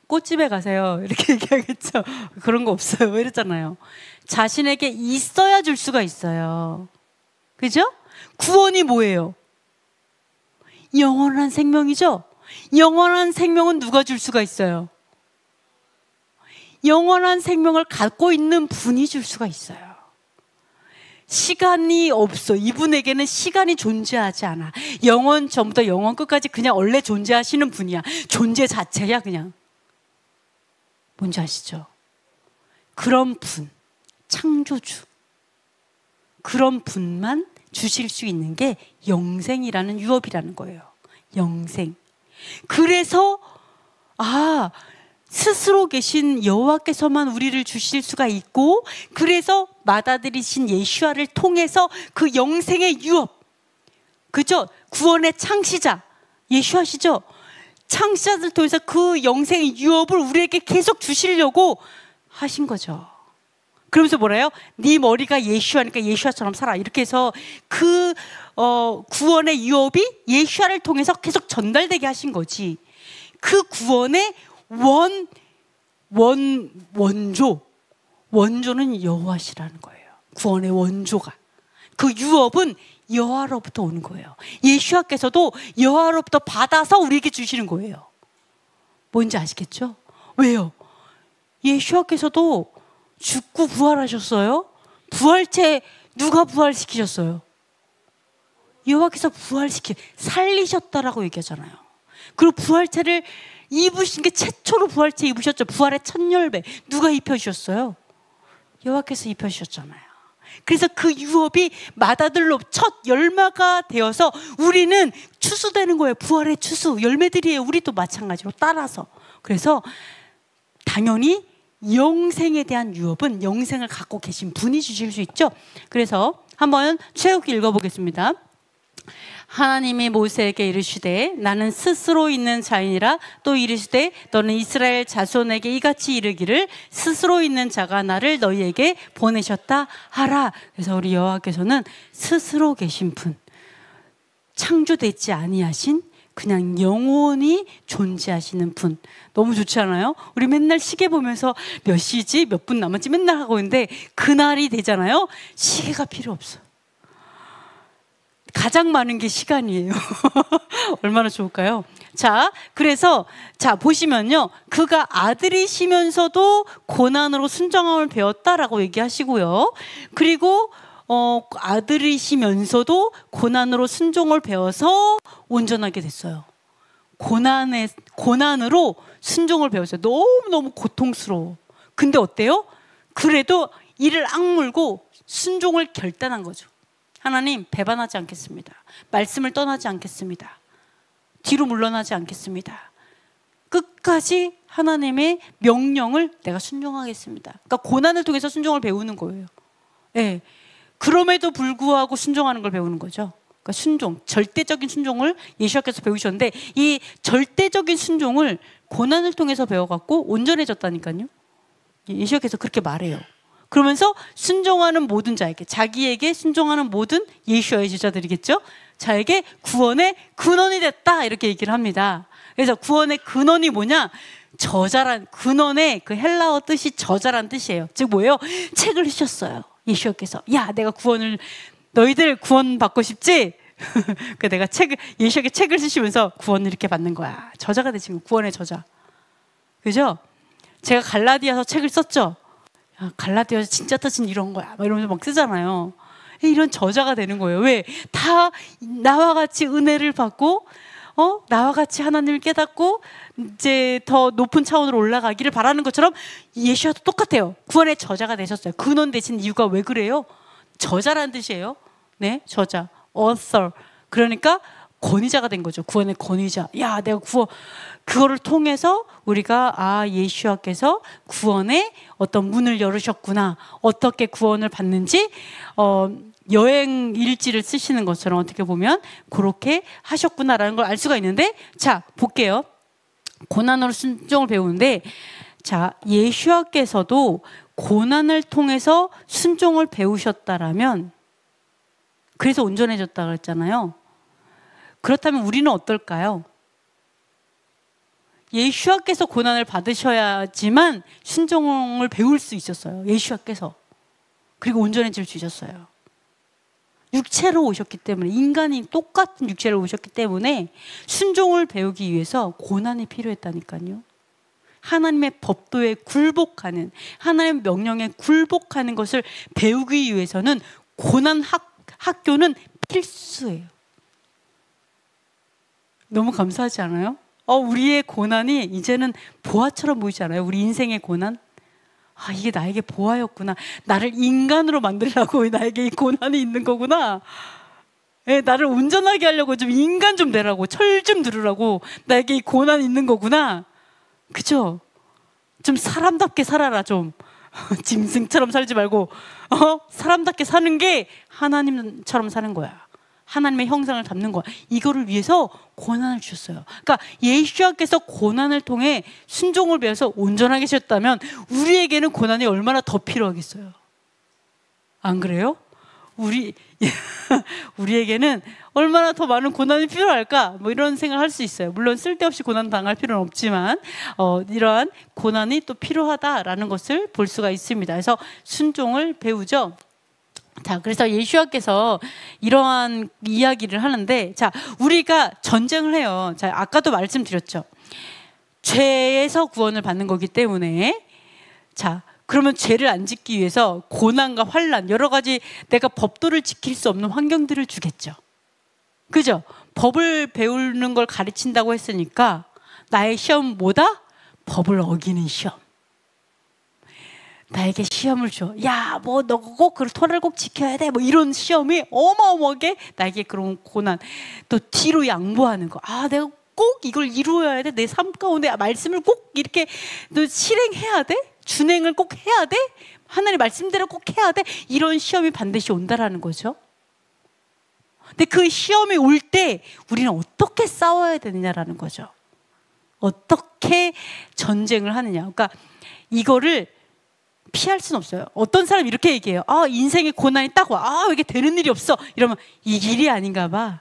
[SPEAKER 1] 꽃집에 가세요. 이렇게 얘기하겠죠. 그런 거 없어요. 이랬잖아요. 자신에게 있어야 줄 수가 있어요. 그죠? 구원이 뭐예요? 영원한 생명이죠? 영원한 생명은 누가 줄 수가 있어요? 영원한 생명을 갖고 있는 분이 줄 수가 있어요. 시간이 없어. 이분에게는 시간이 존재하지 않아. 영원 전부터 영원 끝까지 그냥 원래 존재하시는 분이야. 존재 자체야 그냥. 뭔지 아시죠? 그런 분, 창조주, 그런 분만 주실 수 있는 게 영생이라는 유업이라는 거예요. 영생. 그래서 스스로 계신 여호와께서만 우리를 주실 수가 있고, 그래서 맏아들이신 예수아를 통해서 그 영생의 유업, 그죠? 구원의 창시자 예수아시죠? 창시자를 통해서 그 영생의 유업을 우리에게 계속 주시려고 하신 거죠. 그러면서 뭐래요? 네 머리가 예수아니까 예수아처럼 살아. 이렇게 해서 그 구원의 유업이 예수아를 통해서 계속 전달되게 하신 거지. 그 구원의 원조는 여호와시라는 거예요. 구원의 원조가. 그 유업은 여호와로부터 오는 거예요. 예수아께서도 여호와로부터 받아서 우리에게 주시는 거예요. 뭔지 아시겠죠? 왜요? 예수아께서도 죽고 부활하셨어요. 부활체 누가 부활시키셨어요? 여호와께서 살리셨다라고 얘기하잖아요. 그리고 부활체를 입으신 게 최초로 부활체 입으셨죠. 부활의 첫 열매 누가 입혀주셨어요? 여호와께서 입혀주셨잖아요. 그래서 그 유업이 맏아들로 첫 열매가 되어서 우리는 추수되는 거예요. 부활의 추수 열매들이에요. 우리도 마찬가지로 따라서. 그래서 당연히 영생에 대한 유업은 영생을 갖고 계신 분이 주실 수 있죠. 그래서 한번 최후기 읽어보겠습니다. 하나님이 모세에게 이르시되 나는 스스로 있는 자이니라. 또 이르시되 너는 이스라엘 자손에게 이같이 이르기를 스스로 있는 자가 나를 너희에게 보내셨다 하라. 그래서 우리 여호와께서는 스스로 계신 분, 창조되지 아니하신 그냥 영원히 존재하시는 분. 너무 좋지 않아요? 우리 맨날 시계 보면서 몇 시지 몇 분 남았지 맨날 하고 있는데 그날이 되잖아요. 시계가 필요 없어. 가장 많은 게 시간이에요. 얼마나 좋을까요? 자, 그래서 보시면요, 그가 아들이시면서도 고난으로 순종함을 배웠다라고 얘기하시고요. 그리고 아들이시면서도 고난으로 순종을 배워서 온전하게 됐어요. 고난으로 순종을 배웠어요. 너무너무 고통스러워. 근데 어때요? 그래도 이를 악물고 순종을 결단한 거죠. 하나님, 배반하지 않겠습니다. 말씀을 떠나지 않겠습니다. 뒤로 물러나지 않겠습니다. 끝까지 하나님의 명령을 내가 순종하겠습니다. 그러니까 고난을 통해서 순종을 배우는 거예요. 네. 그럼에도 불구하고 순종하는 걸 배우는 거죠. 그러니까 순종, 절대적인 순종을 예수님께서 배우셨는데 이 절대적인 순종을 고난을 통해서 배워갖고 온전해졌다니까요. 예수님께서 그렇게 말해요. 그러면서 순종하는 모든 자에게, 자기에게 순종하는 모든 예수와의 제자들이겠죠. 자에게 구원의 근원이 됐다 이렇게 얘기를 합니다. 그래서 구원의 근원이 뭐냐? 저자란, 근원의 그 헬라어 뜻이 저자란 뜻이에요. 즉 뭐예요? 책을 쓰셨어요. 예수께서. 야, 내가 구원을, 너희들 구원 받고 싶지? 그 내가 예수에게 책을 쓰시면서 구원을 이렇게 받는 거야. 저자가 되신 거, 구원의 저자. 그죠? 제가 갈라디아서 책을 썼죠. 야, 갈라디아서 진짜 뜻은 이런 거야. 막 이러면서 막 쓰잖아요. 이런 저자가 되는 거예요. 왜? 다 나와 같이 은혜를 받고, 나와 같이 하나님을 깨닫고 이제 더 높은 차원으로 올라가기를 바라는 것처럼 예수와도 똑같아요. 구원의 저자가 되셨어요. 근원 되신 이유가 왜 그래요? 저자라는 뜻이에요. 네, 저자, author. 그러니까 권위자가 된 거죠. 구원의 권위자. 야, 내가 그거를 통해서 우리가 예수와께서 구원의 어떤 문을 열으셨구나. 어떻게 구원을 받는지 여행 일지를 쓰시는 것처럼 어떻게 보면 그렇게 하셨구나라는 걸 알 수가 있는데, 자, 볼게요. 고난으로 순종을 배우는데, 자, 예수와께서도 고난을 통해서 순종을 배우셨다라면, 그래서 온전해졌다고 했잖아요. 그렇다면 우리는 어떨까요? 예수와께서 고난을 받으셔야지만 순종을 배울 수 있었어요. 예수와께서. 그리고 온전해질 수 있었어요. 육체로 오셨기 때문에, 인간이 똑같은 육체로 오셨기 때문에 순종을 배우기 위해서 고난이 필요했다니까요. 하나님의 법도에 굴복하는, 하나님의 명령에 굴복하는 것을 배우기 위해서는 고난 학교는 필수예요. 너무 감사하지 않아요? 우리의 고난이 이제는 보화처럼 보이지 않아요? 우리 인생의 고난? 이게 나에게 보화였구나. 나를 인간으로 만들려고 나에게 이 고난이 있는 거구나. 나를 온전하게 하려고 좀 인간 좀 되라고, 철 좀 들으라고 나에게 이 고난이 있는 거구나. 그죠? 좀 사람답게 살아라, 좀. 짐승처럼 살지 말고 사람답게 사는 게 하나님처럼 사는 거야. 하나님의 형상을 담는 거야. 이거를 위해서 고난을 주셨어요. 그러니까 예수께서 고난을 통해 순종을 배워서 온전하게 하셨다면 우리에게는 고난이 얼마나 더 필요하겠어요. 안 그래요? 우리에게는 얼마나 더 많은 고난이 필요할까? 뭐 이런 생각을 할 수 있어요. 물론 쓸데없이 고난 당할 필요는 없지만 이러한 고난이 또 필요하다라는 것을 볼 수가 있습니다. 그래서 순종을 배우죠. 자, 그래서 예수와께서 이러한 이야기를 하는데, 자, 우리가 전쟁을 해요. 자, 아까도 말씀드렸죠. 죄에서 구원을 받는 거기 때문에, 자, 그러면 죄를 안 짓기 위해서 고난과 환난, 여러 가지 내가 법도를 지킬 수 없는 환경들을 주겠죠. 그죠? 법을 배우는 걸 가르친다고 했으니까 나의 시험 뭐다? 법을 어기는 시험. 나에게 시험을 줘. 야, 뭐 너 꼭 그 토를 꼭 지켜야 돼. 뭐 이런 시험이 어마어마하게 나에게 그런 고난. 또 뒤로 양보하는 거. 내가 꼭 이걸 이루어야 돼. 내 삶 가운데 말씀을 꼭 이렇게 너 실행해야 돼. 준행을 꼭 해야 돼. 하나님 말씀대로 꼭 해야 돼. 이런 시험이 반드시 온다라는 거죠. 근데 그 시험이 올 때 우리는 어떻게 싸워야 되느냐라는 거죠. 어떻게 전쟁을 하느냐. 그러니까 이거를 피할 수는 없어요. 어떤 사람이 이렇게 얘기해요. 인생의 고난이 딱 와. 이게 되는 일이 없어. 이러면 이 길이 아닌가 봐.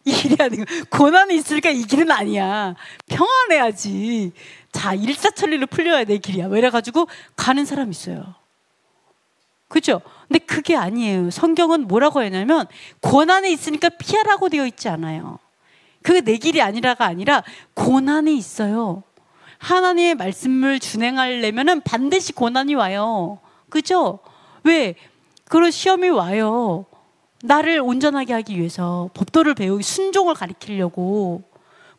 [SPEAKER 1] 이 길이 아닌가. 고난이 있으니까 이 길은 아니야. 평안해야지. 자, 일사천리로 풀려야 내 길이야. 이래가지고 가는 사람이 있어요. 그렇죠? 근데 그게 아니에요. 성경은 뭐라고 하냐면 고난이 있으니까 피하라고 되어 있지 않아요. 그게 내 길이 아니라가 아니라 고난이 있어요. 하나님의 말씀을 준행하려면 반드시 고난이 와요. 그죠? 왜? 그런 시험이 와요. 나를 온전하게 하기 위해서 법도를 배우기, 순종을 가르치려고.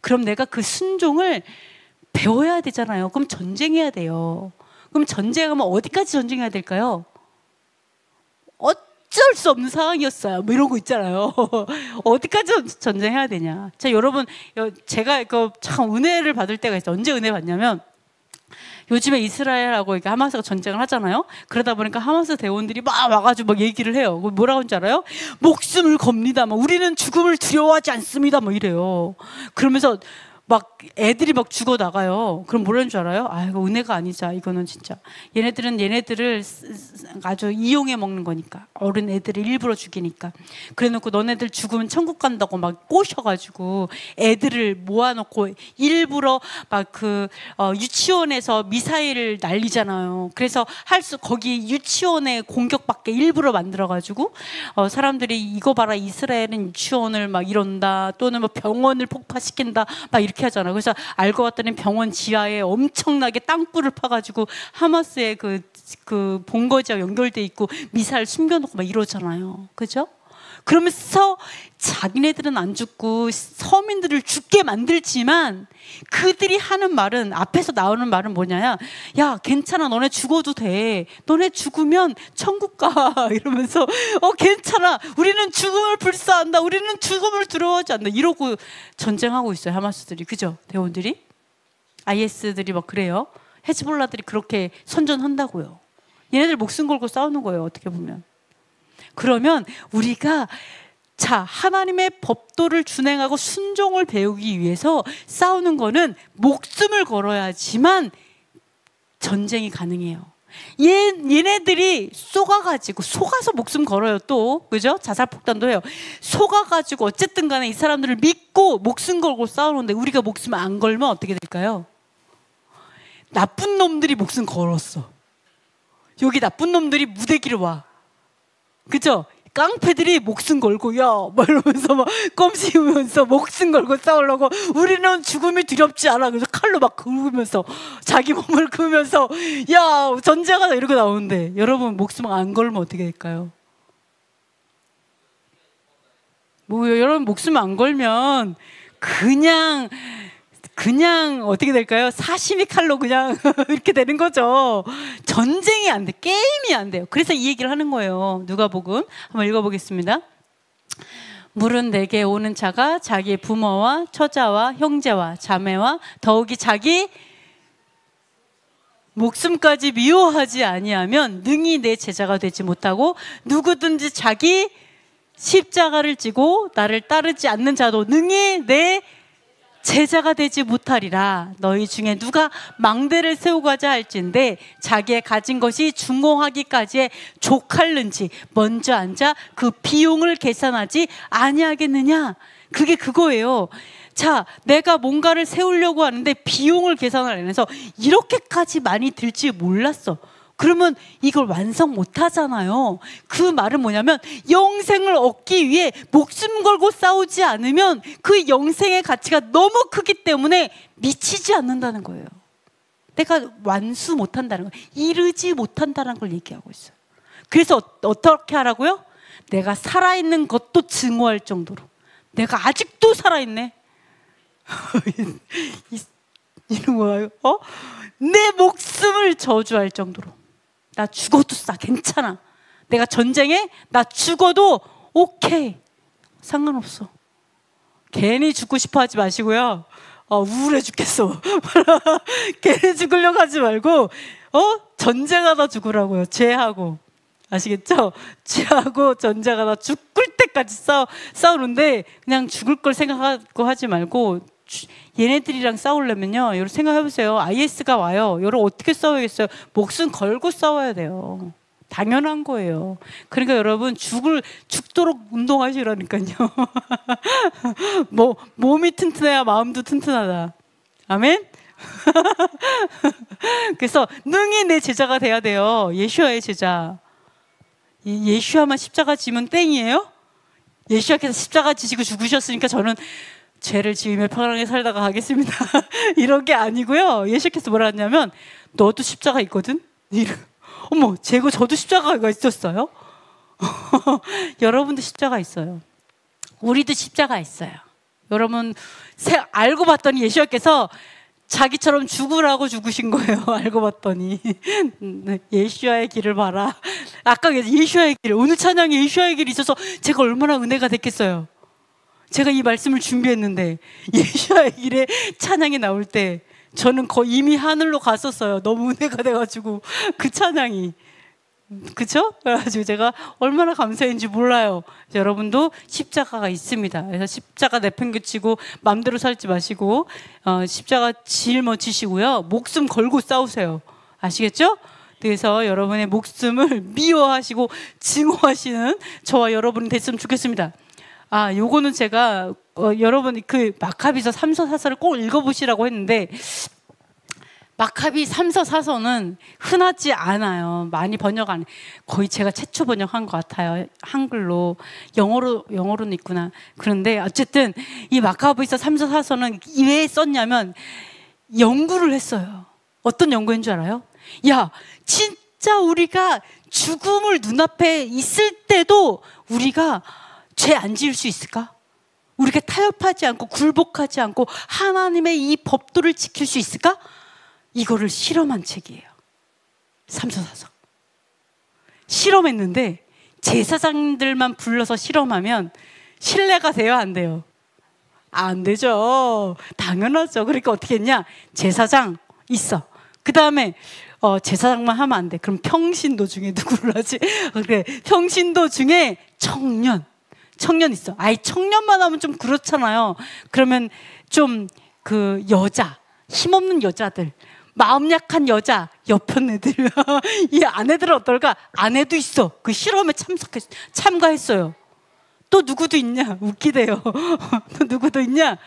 [SPEAKER 1] 그럼 내가 그 순종을 배워야 되잖아요. 그럼 전쟁해야 돼요. 그럼 전쟁하면 어디까지 전쟁해야 될까요? 어쩔 수 없는 상황이었어요. 뭐 이런 거 있잖아요. 어디까지 전쟁해야 되냐. 자, 여러분, 제가 참 은혜를 받을 때가 있어요. 언제 은혜 받냐면, 요즘에 이스라엘하고 이렇게 하마스가 전쟁을 하잖아요. 그러다 보니까 하마스 대원들이 막 와가지고 막 얘기를 해요. 뭐라고 하는 줄 알아요? 목숨을 겁니다. 막 우리는 죽음을 두려워하지 않습니다. 뭐 이래요. 그러면서 막 애들이 막 죽어 나가요. 그럼 뭐라는 줄 알아요? 아, 이거 은혜가 아니자. 이거는 진짜 얘네들은 얘네들을 아주 이용해 먹는 거니까. 어른 애들을 일부러 죽이니까. 그래놓고 너네들 죽으면 천국 간다고 막 꼬셔가지고 애들을 모아놓고 일부러 막 유치원에서 미사일을 날리잖아요. 그래서 거기 유치원에 공격받게 일부러 만들어가지고 사람들이 이거 봐라, 이스라엘은 유치원을 막 이런다, 또는 뭐 병원을 폭파시킨다, 막 이렇게 하잖아요. 그래서 알고 봤더니 병원 지하에 엄청나게 땅굴을 파가지고 하마스의 그 본거지와 연결돼 있고 미사일 숨겨놓고 막 이러잖아요. 그죠? 그러면서 자기네들은 안 죽고 서민들을 죽게 만들지만 그들이 하는 말은, 앞에서 나오는 말은 뭐냐야, 야 괜찮아, 너네 죽어도 돼, 너네 죽으면 천국 가 이러면서 괜찮아, 우리는 죽음을 불사한다, 우리는 죽음을 두려워하지 않는다, 이러고 전쟁하고 있어요. 하마스들이. 그죠? 대원들이, IS들이 막 그래요. 헤즈볼라들이 그렇게 선전한다고요. 얘네들 목숨 걸고 싸우는 거예요, 어떻게 보면. 그러면 우리가 하나님의 법도를 준행하고 순종을 배우기 위해서 싸우는 거는 목숨을 걸어야지만 전쟁이 가능해요. 얘네들이 속아서 목숨 걸어요. 또 그죠? 자살폭탄도 해요. 속아가지고 어쨌든 간에 이 사람들을 믿고 목숨 걸고 싸우는데, 우리가 목숨 안 걸면 어떻게 될까요? 나쁜 놈들이 목숨 걸었어. 여기 나쁜 놈들이 무대기를 와. 그죠? 깡패들이 목숨 걸고 막 이러면서 막 껌 씌우면서 목숨 걸고 싸우려고, 우리는 죽음이 두렵지 않아. 그래서 칼로 막 긁으면서 자기 몸을 긁으면서 야 전쟁하자 이러고 나오는데, 여러분 목숨 안 걸면 어떻게 될까요? 여러분 목숨 안 걸면 그냥 어떻게 될까요? 사시미 칼로 그냥 이렇게 되는 거죠. 전쟁이 안 돼. 게임이 안 돼요. 그래서 이 얘기를 하는 거예요. 누가복음 한번 읽어보겠습니다. 물은 내게 오는 자가 자기의 부모와 처자와 형제와 자매와 더욱이 자기 목숨까지 미워하지 아니하면 능히 내 제자가 되지 못하고, 누구든지 자기 십자가를 지고 나를 따르지 않는 자도 능히 내 제자가 되지 못하리라. 너희 중에 누가 망대를 세우고자 할진대 자기의 가진 것이 중공하기까지에 족할는지 먼저 앉아 그 비용을 계산하지 아니하겠느냐. 그게 그거예요. 내가 뭔가를 세우려고 하는데 비용을 계산을 안 해서 이렇게까지 많이 들지 몰랐어. 그러면 이걸 완성 못 하잖아요. 그 말은 뭐냐면, 영생을 얻기 위해 목숨 걸고 싸우지 않으면 그 영생의 가치가 너무 크기 때문에 미치지 않는다는 거예요. 내가 완수 못 한다는 거예요. 이르지 못한다는 걸 얘기하고 있어요. 그래서 어떻게 하라고요? 내가 살아있는 것도 증오할 정도로. 내가 아직도 살아있네. 이런 거예요. 내 목숨을 저주할 정도로. 나 죽어도 괜찮아. 내가 전쟁에 나 죽어도 오케이, 상관없어. 괜히 죽고 싶어 하지 마시고요. 우울해 죽겠어. 괜히 죽으려고 하지 말고 전쟁하다 죽으라고요. 죄하고. 아시겠죠? 죄하고 전쟁하다 죽을 때까지 싸우는데, 그냥 죽을 걸 생각하고 하지 말고, 얘네들이랑 싸우려면요, 여러분 생각해보세요. IS가 와요. 여러분 어떻게 싸워야겠어요? 목숨 걸고 싸워야 돼요. 당연한 거예요. 그러니까 여러분 죽도록 운동하시라니까요. 몸이 튼튼해야 마음도 튼튼하다. 아멘? 그래서 능히 내 제자가 돼야 돼요. 예수와의 제자. 예수와만 십자가 지면 땡이에요? 예수와께서 십자가 지시고 죽으셨으니까 저는 죄를 지으며 편하게 살다가 가겠습니다. 이런 게 아니고요. 예수께서 뭐라 하냐면, 너도 십자가 있거든? 어머, 저도 십자가가 있었어요? 여러분도 십자가 있어요. 우리도 십자가 있어요. 여러분 알고 봤더니 예수께서 자기처럼 죽으라고 죽으신 거예요. 알고 봤더니 예수와의 길을 봐라. 아까 예수와의 길, 오늘 찬양에 예수와의 길이 있어서 제가 얼마나 은혜가 됐겠어요. 제가 이 말씀을 준비했는데 예수와의 길에 찬양이 나올 때 저는 거의 이미 하늘로 갔었어요. 너무 은혜가 돼가지고 그 찬양이, 그쵸? 그래가지고 제가 얼마나 감사했는지 몰라요. 여러분도 십자가가 있습니다. 그래서 십자가 내팽개치고 마음대로 살지 마시고 십자가 짊어지시고요, 목숨 걸고 싸우세요. 아시겠죠? 그래서 여러분의 목숨을 미워하시고 증오하시는 저와 여러분이 됐으면 좋겠습니다. 요거는 제가 여러분 그 마카비서 3서 4서를 꼭 읽어보시라고 했는데, 마카비 3서 4서는 흔하지 않아요. 많이 번역 안 해. 거의 제가 최초 번역한 것 같아요. 한글로. 영어로는 있구나. 그런데 어쨌든 이 마카비서 3서 4서는 왜 썼냐면 연구를 했어요. 어떤 연구인 줄 알아요? 야, 진짜 우리가 죽음을 눈앞에 있을 때도 우리가 죄 안 지을 수 있을까? 우리가 타협하지 않고 굴복하지 않고 하나님의 이 법도를 지킬 수 있을까? 이거를 실험한 책이에요. 3서 4서. 실험했는데 제사장들만 불러서 실험하면 신뢰가 돼요, 안 돼요? 안 되죠. 당연하죠. 그러니까 어떻게 했냐? 제사장 있어. 그 다음에 제사장만 하면 안 돼. 그럼 평신도 중에 누구를 하지? 그래, 평신도 중에 청년 있어. 청년만 하면 좀 그렇잖아요. 그러면 좀 그 여자, 힘없는 여자들, 마음 약한 여자, 옆편 애들, 이 아내들은 어떨까? 아내도 있어. 그 실험에 참가했어요. 또 누구도 있냐? 웃기대요. 또 누구도 있냐?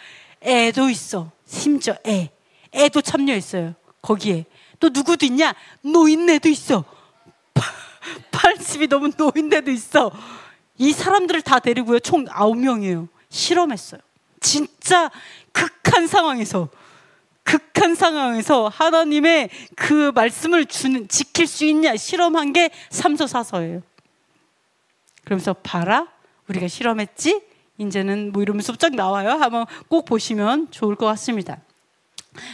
[SPEAKER 1] 애도 있어. 심지어 애도 참여했어요. 거기에. 또 누구도 있냐? 노인네도 있어. 80이 넘은 노인네도 있어. 이 사람들을 다 데리고요, 총 9명이에요. 실험했어요. 진짜 극한 상황에서 하나님의 그 말씀을 지킬 수 있냐 실험한 게 3서 4서예요. 그러면서 봐라, 우리가 실험했지? 이제는 뭐 이러면서 쫙 나와요. 한번 꼭 보시면 좋을 것 같습니다.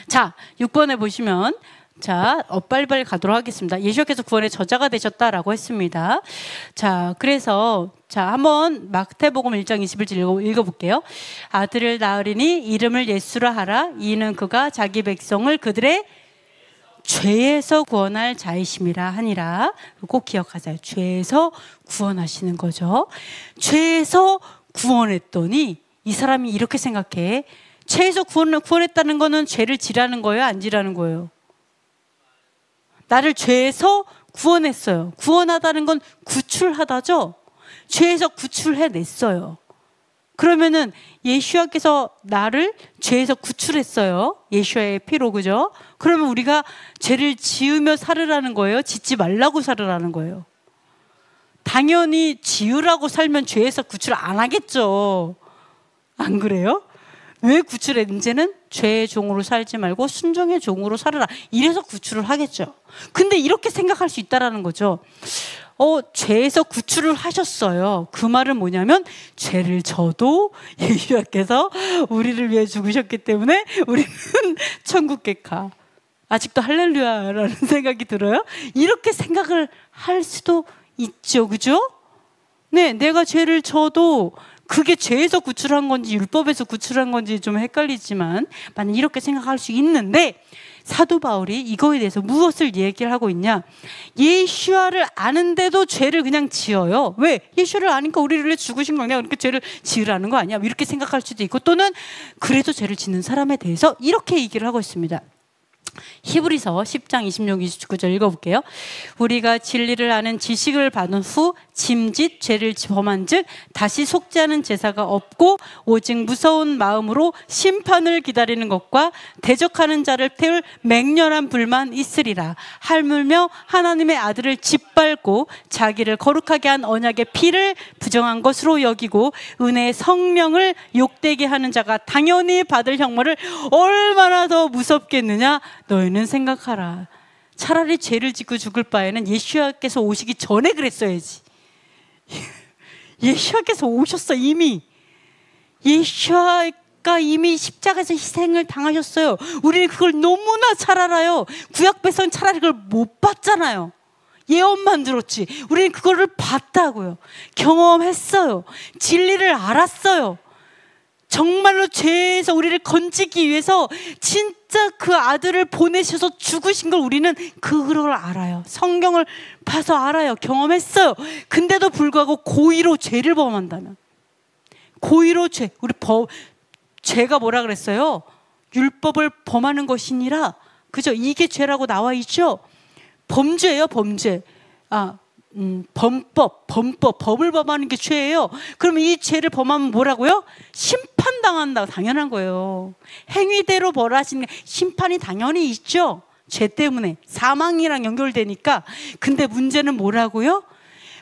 [SPEAKER 1] 자, 6번에 보시면, 자, 빨리빨리 가도록 하겠습니다. 예수께서 구원의 저자가 되셨다라고 했습니다. 자, 그래서 한번 마태복음 1장 21절 읽어볼게요. 아들을 낳으리니 이름을 예수라 하라. 이는 그가 자기 백성을 그들의 죄에서 구원할 자이심이라 하니라. 꼭 기억하세요. 죄에서 구원하시는 거죠. 죄에서 구원했더니 이 사람이 이렇게 생각해. 죄에서 구원했다는 거는 죄를 지라는 거예요? 안 지라는 거예요? 나를 죄에서 구원했어요. 구원하다는 건 구출하다죠? 죄에서 구출해냈어요. 그러면은 예수와께서 나를 죄에서 구출했어요. 예수의 피로, 그죠? 그러면 우리가 죄를 지으며 살으라는 거예요? 짓지 말라고 살으라는 거예요? 당연히 지으라고 살면 죄에서 구출 안 하겠죠. 안 그래요? 왜 구출해? 이제는 죄의 종으로 살지 말고 순종의 종으로 살아라. 이래서 구출을 하겠죠. 근데 이렇게 생각할 수 있다라는 거죠. 죄에서 구출을 하셨어요. 그 말은 뭐냐면 죄를 져도 예수께서 우리를 위해 죽으셨기 때문에 우리는 천국에 가. 아직도 할렐루야라는 생각이 들어요. 이렇게 생각을 할 수도 있죠. 그죠? 네, 내가 죄를 져도 그게 죄에서 구출한 건지 율법에서 구출한 건지 좀 헷갈리지만 만약 이렇게 생각할 수 있는데, 사도 바울이 이거에 대해서 무엇을 얘기를 하고 있냐? 예수와를 아는데도 죄를 그냥 지어요. 왜? 예수를 아니까 우리를 위해 죽으신 거냐? 그러니까 죄를 지으라는 거 아니야? 이렇게 생각할 수도 있고, 또는 그래도 죄를 짓는 사람에 대해서 이렇게 얘기를 하고 있습니다. 히브리서 10장 26, 29절 읽어볼게요. 우리가 진리를 아는 지식을 받은 후 짐짓 죄를 범한 즉 다시 속지 않은 제사가 없고 오직 무서운 마음으로 심판을 기다리는 것과 대적하는 자를 태울 맹렬한 불만 있으리라. 하물며 하나님의 아들을 짓밟고 자기를 거룩하게 한 언약의 피를 부정한 것으로 여기고 은혜의 성령을 욕되게 하는 자가 당연히 받을 형벌을 얼마나 더 무섭겠느냐? 너희는 생각하라. 차라리 죄를 짓고 죽을 바에는 예수께서 오시기 전에 그랬어야지. 예수께서 오셨어. 이미 예수와 이미 십자가에서 희생을 당하셨어요. 우리는 그걸 너무나 잘 알아요. 구약배선 차라리 그걸 못 봤잖아요. 예언만 들었지. 우리는 그거를 봤다고요. 경험했어요. 진리를 알았어요. 정말로 죄에서 우리를 건지기 위해서 진짜 그 아들을 보내셔서 죽으신 걸 우리는 그걸 알아요. 성경을 봐서 알아요. 경험했어요. 근데도 불구하고 고의로 죄를 범한다면, 고의로 죄가 뭐라 그랬어요? 율법을 범하는 것이니라. 그죠? 이게 죄라고 나와 있죠? 범죄예요, 범죄. 범을 범하는 게 죄예요. 그러면 이 죄를 범하면 뭐라고요? 심판당한다. 당연한 거예요. 행위대로 벌어지는 심판이 당연히 있죠. 죄 때문에 사망이랑 연결되니까. 근데 문제는 뭐라고요?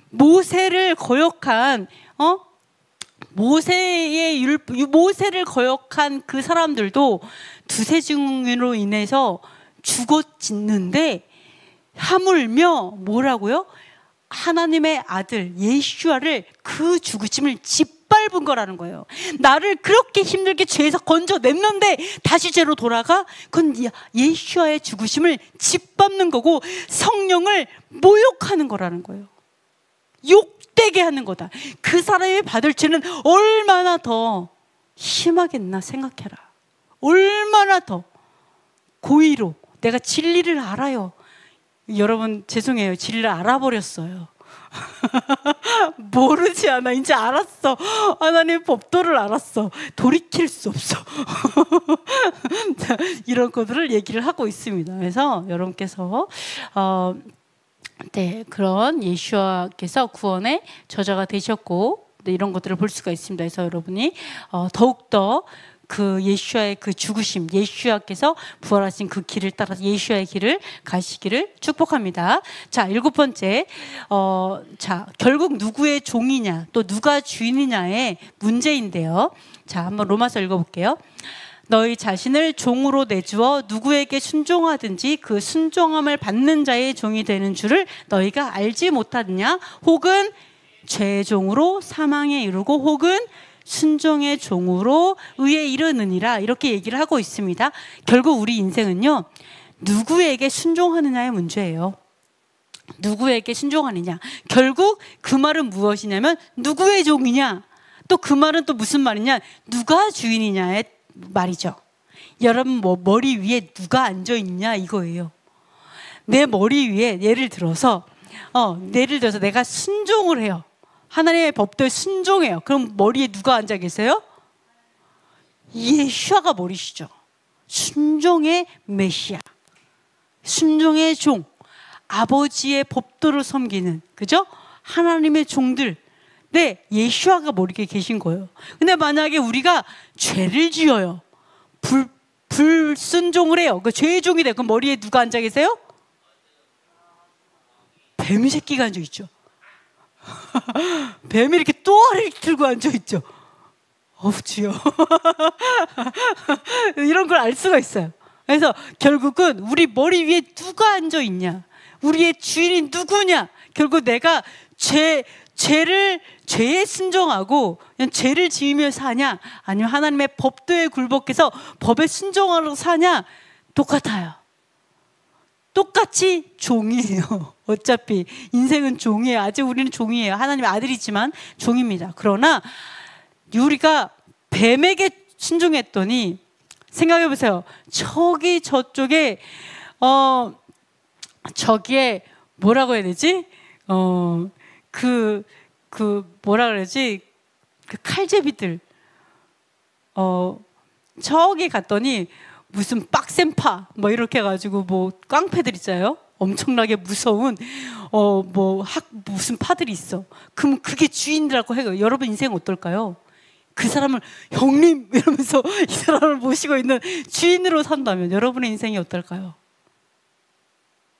[SPEAKER 1] 모세를 거역한 모세를 거역한 그 사람들도 두세 증인으로 인해서 죽었는데, 하물며 뭐라고요? 하나님의 아들 예수아를 그 죽으심을 짓밟은 거라는 거예요. 나를 그렇게 힘들게 죄에서 건져냈는데 다시 죄로 돌아가? 그건 예수아의 죽으심을 짓밟는 거고 성령을 모욕하는 거라는 거예요. 욕되게 하는 거다. 그 사람이 받을 죄는 얼마나 더 심하겠나 생각해라. 얼마나 더 고의로. 내가 진리를 알아요. 여러분 죄송해요. 진리를 알아버렸어요. 모르지 않아. 이제 알았어. 하나님의 법도를 알았어. 돌이킬 수 없어. 이런 것들을 얘기를 하고 있습니다. 그래서 여러분께서 그런 예수와께서 구원의 저자가 되셨고 이런 것들을 볼 수가 있습니다. 그래서 여러분이 더욱더 그 예수와의 그 죽으심, 예수와께서 부활하신 그 길을 따라서 예수와의 길을 가시기를 축복합니다. 자, 7번째, 결국 누구의 종이냐, 또 누가 주인이냐의 문제인데요. 자, 한번 로마서 읽어볼게요. 너희 자신을 종으로 내주어 누구에게 순종하든지 그 순종함을 받는 자의 종이 되는 줄을 너희가 알지 못하느냐? 혹은 죄의 종으로 사망에 이르고 혹은 순종의 종으로 의에 이르느니라. 이렇게 얘기를 하고 있습니다. 결국 우리 인생은요, 누구에게 순종하느냐의 문제예요. 누구에게 순종하느냐. 결국 그 말은 무엇이냐면 누구의 종이냐. 또 그 말은 또 무슨 말이냐. 누가 주인이냐의 말이죠. 여러분 머리 위에 누가 앉아있냐 이거예요. 내 머리 위에 예를 들어서 내가 순종을 해요. 하나님의 법도에 순종해요. 그럼 머리에 누가 앉아 계세요? 예수아가 머리시죠. 순종의 메시아, 순종의 종, 아버지의 법도를 섬기는, 그죠? 하나님의 종들. 네, 예수아가 머리에 계신 거예요. 근데 만약에 우리가 죄를 지어요, 불순종을 해요, 그 죄의 종이 돼. 그럼 머리에 누가 앉아 계세요? 뱀 새끼가 앉아 있죠. 뱀이 이렇게 또아리를 들고 앉아있죠. 주여. 이런 걸 알 수가 있어요. 그래서 결국은 우리 머리 위에 누가 앉아있냐, 우리의 주인이 누구냐. 결국 내가 죄에 순종하고 그냥 죄를 지으며 사냐, 아니면 하나님의 법도에 굴복해서 법에 순종하러 사냐, 똑같아요. 똑같이 종이에요. 어차피 인생은 종이에요. 아직 우리는 종이에요. 하나님의 아들이지만 종입니다. 그러나 우리가 뱀에게 순종했더니 생각해 보세요. 저쪽에 저기에 뭐라고 해야 되지? 뭐라 그러지? 그 칼제비들 저기 갔더니 무슨 빡센파 뭐 이렇게 해가지고 뭐 깡패들 있잖아요. 엄청나게 무서운 무슨 파들이 있어. 그럼 그게 주인들하고 해요. 여러분 인생 어떨까요? 그 사람을 형님 이러면서 이 사람을 모시고 있는 주인으로 산다면 여러분의 인생이 어떨까요?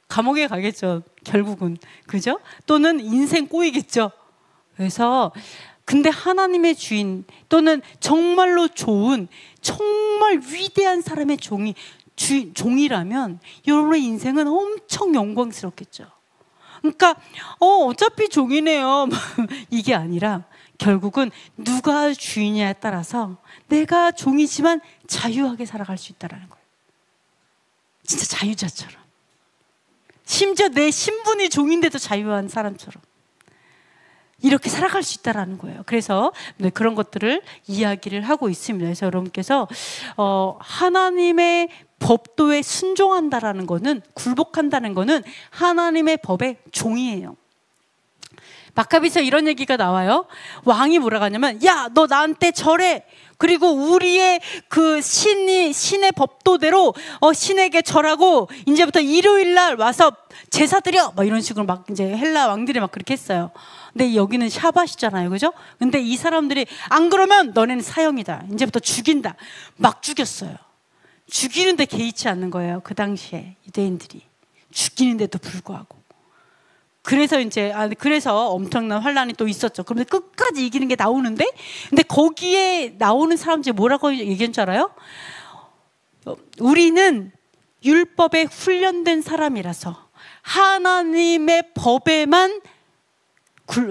[SPEAKER 1] 감옥에 가겠죠. 결국은. 그죠? 또는 인생 꼬이겠죠. 그래서 근데 하나님의 주인 또는 정말로 좋은 정말 위대한 사람의 종이라면 여러분의 인생은 엄청 영광스럽겠죠. 그러니까 어차피 종이네요. 이게 아니라 결국은 누가 주인이냐에 따라서 내가 종이지만 자유하게 살아갈 수 있다는 거예요. 진짜 자유자처럼. 심지어 내 신분이 종인데도 자유한 사람처럼 이렇게 살아갈 수 있다는 거예요. 그래서 그런 것들을 이야기를 하고 있습니다. 그래서 여러분께서 하나님의 법도에 순종한다라는 거는, 굴복한다는 거는 하나님의 법의 종이에요. 마카비서 이런 얘기가 나와요. 왕이 뭐라고 하냐면, 야, 너 나한테 절해. 그리고 우리의 그 신의 법도대로 신에게 절하고 이제부터 일요일 날 와서 제사 드려. 막 이런 식으로 막 이제 헬라 왕들이 막 그렇게 했어요. 근데 여기는 샤밧이잖아요, 그죠? 근데 이 사람들이 안 그러면 너네는 사형이다. 이제부터 죽인다. 막 죽였어요. 죽이는데 개의치 않는 거예요. 그 당시에 유대인들이 죽이는데도 불구하고. 그래서 엄청난 환란이 또 있었죠. 그런데 끝까지 이기는 게 나오는데, 근데 거기에 나오는 사람들이 뭐라고 얘기한 줄 알아요? 우리는 율법에 훈련된 사람이라서 하나님의 법에만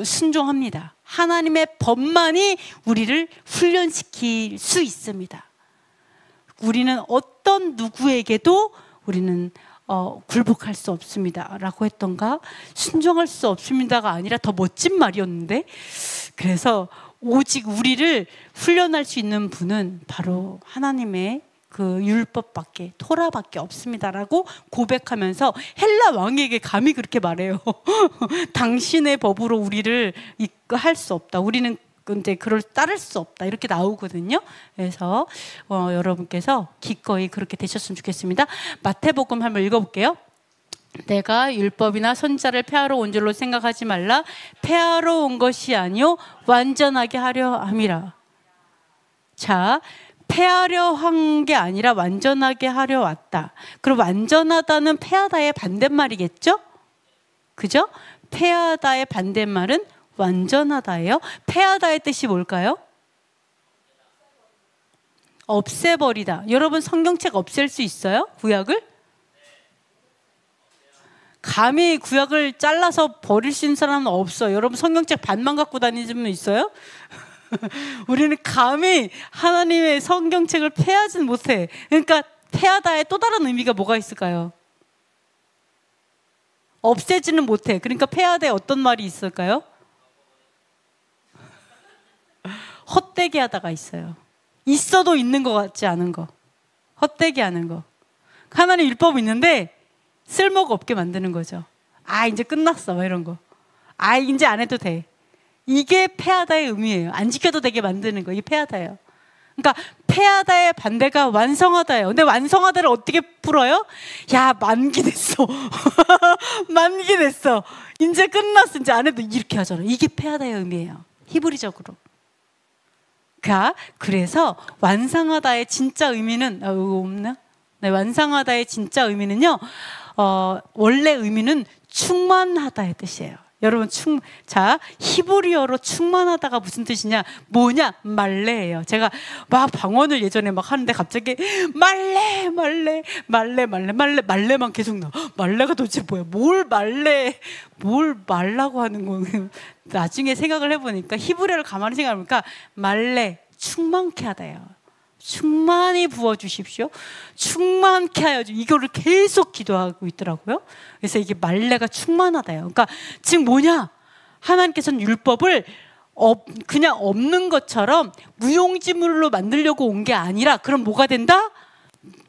[SPEAKER 1] 순종합니다. 하나님의 법만이 우리를 훈련시킬 수 있습니다. 우리는 어떤 누구에게도 우리는 굴복할 수 없습니다 라고 했던가, 순종할 수 없습니다가 아니라 더 멋진 말이었는데, 그래서 오직 우리를 훈련할 수 있는 분은 바로 하나님의 그 율법밖에, 토라밖에 없습니다라고 고백하면서 헬라 왕에게 감히 그렇게 말해요. 당신의 법으로 우리를 할 수 없다. 우리는 근데 그걸 따를 수 없다. 이렇게 나오거든요. 그래서 여러분께서 기꺼이 그렇게 되셨으면 좋겠습니다. 마태복음 한번 읽어볼게요. 내가 율법이나 선지자를 폐하러 온 줄로 생각하지 말라. 폐하러 온 것이 아니요 완전하게 하려 함이라. 자, 폐하려 한 게 아니라 완전하게 하려 왔다. 그럼 완전하다는 폐하다의 반대말이겠죠? 그죠? 폐하다의 반대말은 완전하다예요. 폐하다의 뜻이 뭘까요? 없애버리다. 여러분 성경책 없앨 수 있어요? 구약을? 감히 구약을 잘라서 버릴 수 있는 사람은 없어요. 여러분 성경책 반만 갖고 다니는 분 있어요? 우리는 감히 하나님의 성경책을 폐하지는 못해. 그러니까 폐하다의 또 다른 의미가 뭐가 있을까요? 없애지는 못해. 그러니까 폐하다에 어떤 말이 있을까요? 헛되게 하다가 있어요. 있어도 있는 것 같지 않은 거, 헛되게 하는 거. 하나님 율법이 있는데 쓸모가 없게 만드는 거죠. 아, 이제 끝났어, 뭐 이런 거. 아, 이제 안 해도 돼. 이게 폐하다의 의미예요. 안 지켜도 되게 만드는 거, 이게 폐하다예요. 그러니까 폐하다의 반대가 완성하다예요. 근데 완성하다를 어떻게 풀어요? 야, 만기됐어. 만기됐어. 이제 끝났어. 이제 안 해도 이렇게 하잖아. 이게 폐하다의 의미예요. 히브리적으로. 그래서 완성하다의 진짜 의미는 없나? 네, 완성하다의 진짜 의미는요. 원래 의미는 충만하다의 뜻이에요. 여러분 히브리어로 충만하다가 무슨 뜻이냐? 뭐냐? 말레예요. 제가 막 방언을 예전에 막 하는데 갑자기 말레만 계속 나와. 말레가 도대체 뭐야? 뭘 말라고 하는 거예요? 나중에 생각을 해보니까, 히브리어를 가만히 생각해보니까 말레, 충만케 하다예요. 충만히 부어주십시오. 충만케 하여 주. 이거를 계속 기도하고 있더라고요. 그래서 이게 말레가 충만하다예요. 그러니까 지금 뭐냐? 하나님께서는 율법을 그냥 없는 것처럼 무용지물로 만들려고 온 게 아니라, 그럼 뭐가 된다?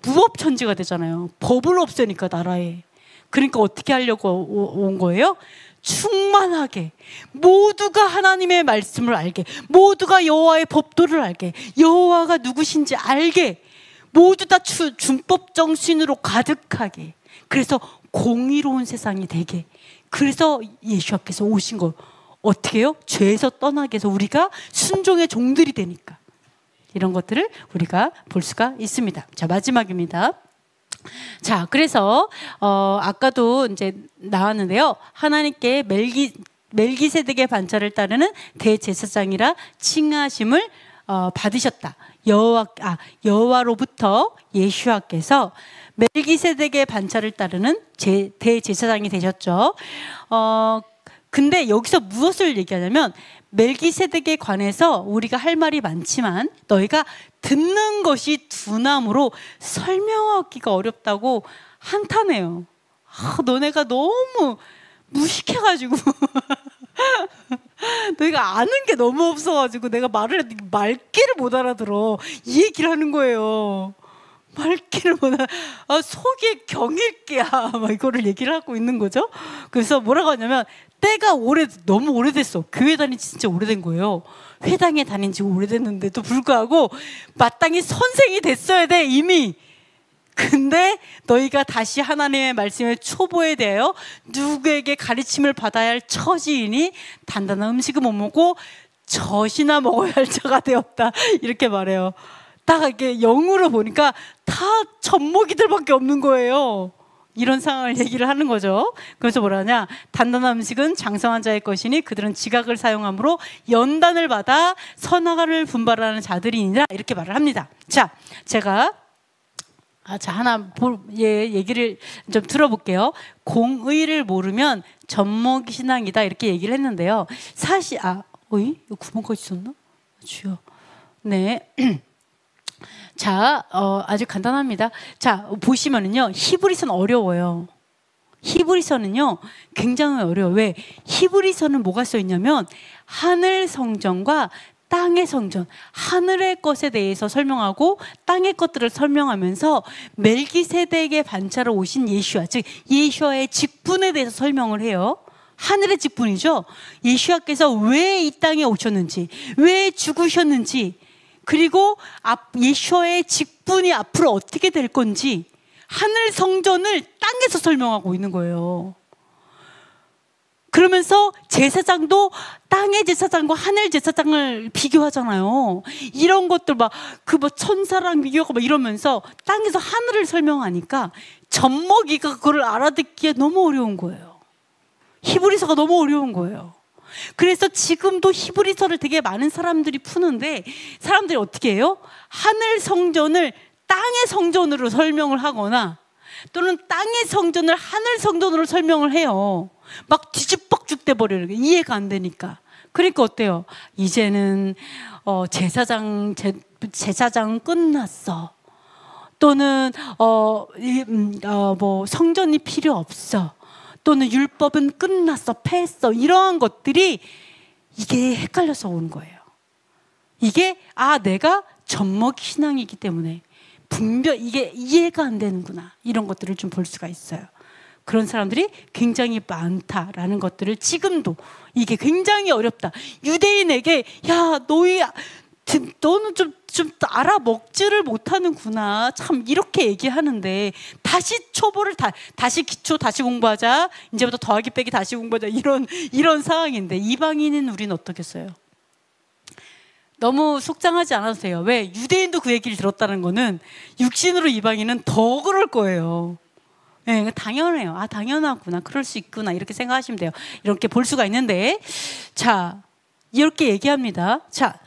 [SPEAKER 1] 무법천지가 되잖아요. 법을 없애니까 나라에. 그러니까 어떻게 하려고 온 거예요? 충만하게, 모두가 하나님의 말씀을 알게, 모두가 여호와의 법도를 알게, 여호와가 누구신지 알게, 모두 다 준법 정신으로 가득하게, 그래서 공의로운 세상이 되게. 그래서 예수께서 오신 거 어떻게 해요? 죄에서 떠나게 해서 우리가 순종의 종들이 되니까. 이런 것들을 우리가 볼 수가 있습니다. 자, 마지막입니다. 자, 그래서 아까도 이제 나왔는데요. 하나님께 멜기세덱의 반차를 따르는 대제사장이라 칭하심을 받으셨다. 여호와로부터 예수와께서 멜기세덱의 반차를 따르는 대제사장이 되셨죠. 근데 여기서 무엇을 얘기하냐면, 멜기세덱에 관해서 우리가 할 말이 많지만 너희가 듣는 것이 둔함으로 설명하기가 어렵다고 한탄해요. 너네가 너무 무식해가지고 너희가 아는 게 너무 없어가지고 내가 말을 해도 말귀를 못 알아들어. 이 얘기를 하는 거예요. 말귀를 못 알아. 속이 경일게야. 막 이거를 얘기를 하고 있는 거죠. 그래서 뭐라고 하냐면 때가 너무 오래됐어. 교회 다닌 지 진짜 오래된 거예요. 회당에 다닌 지 오래됐는데도 불구하고 마땅히 선생이 됐어야 돼 이미. 근데 너희가 다시 하나님의 말씀의 초보에 대하여 누구에게 가르침을 받아야 할 처지이니 단단한 음식은 못 먹고 젖이나 먹어야 할 자가 되었다. 이렇게 말해요. 딱 이렇게 영으로 보니까 다 젖먹이들밖에 없는 거예요. 이런 상황을 얘기를 하는 거죠. 그래서 뭐라냐? 단단한 음식은 장성한 자의 것이니 그들은 지각을 사용함으로 연단을 받아 선악을 분발하는 자들이니라. 이렇게 말을 합니다. 자, 제가 얘기를 좀 들어볼게요. 공의를 모르면 젖먹이 신앙이다. 이렇게 얘기를 했는데요. 사실, 이거 9번까지 있었나? 주여. 네. 자, 아주 간단합니다. 자, 보시면은요, 히브리서는 어려워요. 히브리서는요, 굉장히 어려워요. 왜? 히브리서는 뭐가 써 있냐면, 하늘 성전과 땅의 성전, 하늘의 것에 대해서 설명하고 땅의 것들을 설명하면서 멜기세덱의 반차로 오신 예수와, 즉 예수와의 직분에 대해서 설명을 해요. 하늘의 직분이죠. 예수와께서 왜 이 땅에 오셨는지, 왜 죽으셨는지, 그리고 예수와의 직분이 앞으로 어떻게 될 건지 하늘 성전을 땅에서 설명하고 있는 거예요. 그러면서 제사장도 땅의 제사장과 하늘 제사장을 비교하잖아요. 이런 것들 천사랑 비교하고 이러면서 땅에서 하늘을 설명하니까 젖먹이가 그걸 알아듣기에 너무 어려운 거예요. 히브리서가 너무 어려운 거예요. 그래서 지금도 히브리서를 되게 많은 사람들이 푸는데 사람들이 어떻게 해요? 하늘 성전을 땅의 성전으로 설명을 하거나 또는 땅의 성전을 하늘 성전으로 설명을 해요. 막 뒤집박죽 돼버려요. 이해가 안 되니까. 그러니까 어때요? 이제는 제사장 끝났어. 또는 성전이 필요 없어. 또는 율법은 끝났어, 패했어. 이러한 것들이 이게 헷갈려서 오는 거예요. 이게 내가 젖먹이 신앙이기 때문에 이게 이해가 안 되는구나. 이런 것들을 좀 볼 수가 있어요. 그런 사람들이 굉장히 많다라는 것들을 지금도 이게 굉장히 어렵다. 유대인에게 너는 좀 알아먹지를 못하는구나. 참 이렇게 얘기하는데 다시 초보를 다시 기초 다시 공부하자. 이제부터 더하기 빼기 다시 공부하자. 이런 상황인데 이방인은 우리는 어떻겠어요? 너무 속상하지 않아도 돼요. 왜? 유대인도 그 얘기를 들었다는 거는 육신으로 이방인은 더 그럴 거예요. 네, 당연해요. 당연하구나. 그럴 수 있구나. 이렇게 생각하시면 돼요. 이렇게 볼 수가 있는데, 자, 이렇게 얘기합니다. 자,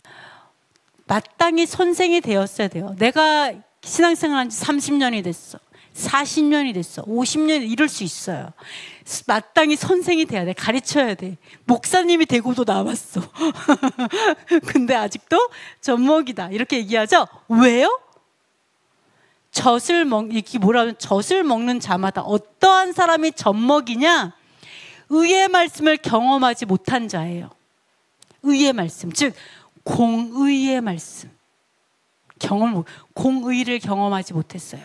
[SPEAKER 1] 마땅히 선생이 되었어야 돼요. 내가 신앙생활한 지 30년이 됐어. 40년이 됐어. 50년 이럴 수 있어요. 마땅히 선생이 돼야 돼. 가르쳐야 돼. 목사님이 되고도 남았어. 근데 아직도 젖먹이다. 이렇게 얘기하죠. 왜요? 젖을 먹는 자마다 어떠한 사람이 젖먹이냐? 의의 말씀을 경험하지 못한 자예요. 의의 말씀, 즉 공의의 말씀. 공의를 경험하지 못했어요.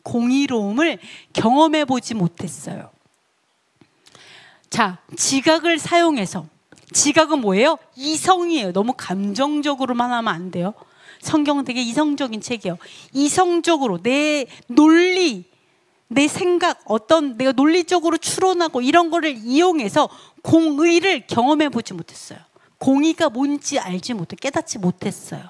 [SPEAKER 1] 공의로움을 경험해 보지 못했어요. 자, 지각을 사용해서, 지각은 뭐예요? 이성이에요. 너무 감정적으로만 하면 안 돼요. 성경은 되게 이성적인 책이에요. 이성적으로 내 논리, 내 생각, 내가 논리적으로 추론하고 이런 거를 이용해서 공의를 경험해 보지 못했어요. 공의가 뭔지 알지 못해, 깨닫지 못했어요.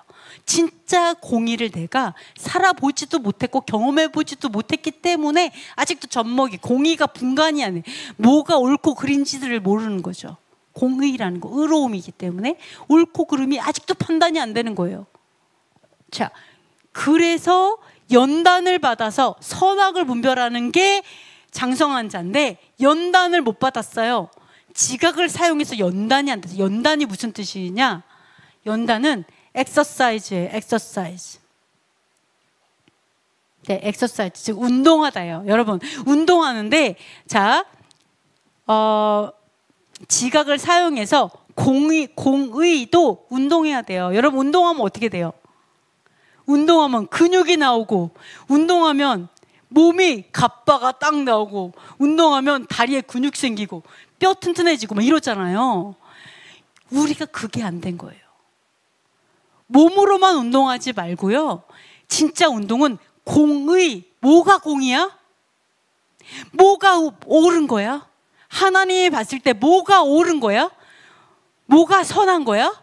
[SPEAKER 1] 진짜 공의를 내가 살아보지도 못했고 경험해보지도 못했기 때문에 아직도 젖먹이, 공의가 분간이 안 해. 뭐가 옳고 그른지를 모르는 거죠. 공의라는 거, 의로움이기 때문에 옳고 그름이 아직도 판단이 안 되는 거예요. 자, 그래서 연단을 받아서 선악을 분별하는 게 장성한 자인데 연단을 못 받았어요. 지각을 사용해서 연단이 안 돼서. 연단이 무슨 뜻이냐? 연단은 exercise예요. exercise. 네, exercise. 즉 운동하다예요. 여러분, 운동하는데 자, 지각을 사용해서 공의도 운동해야 돼요. 여러분, 운동하면 어떻게 돼요? 운동하면 근육이 나오고, 운동하면 몸이 갑바가 딱 나오고, 운동하면 다리에 근육 생기고 뼈 튼튼해지고 막 이러잖아요. 우리가 그게 안 된 거예요. 몸으로만 운동하지 말고요, 진짜 운동은 공의. 뭐가 공이야? 뭐가 옳은 거야? 하나님이 봤을 때 뭐가 옳은 거야? 뭐가 선한 거야?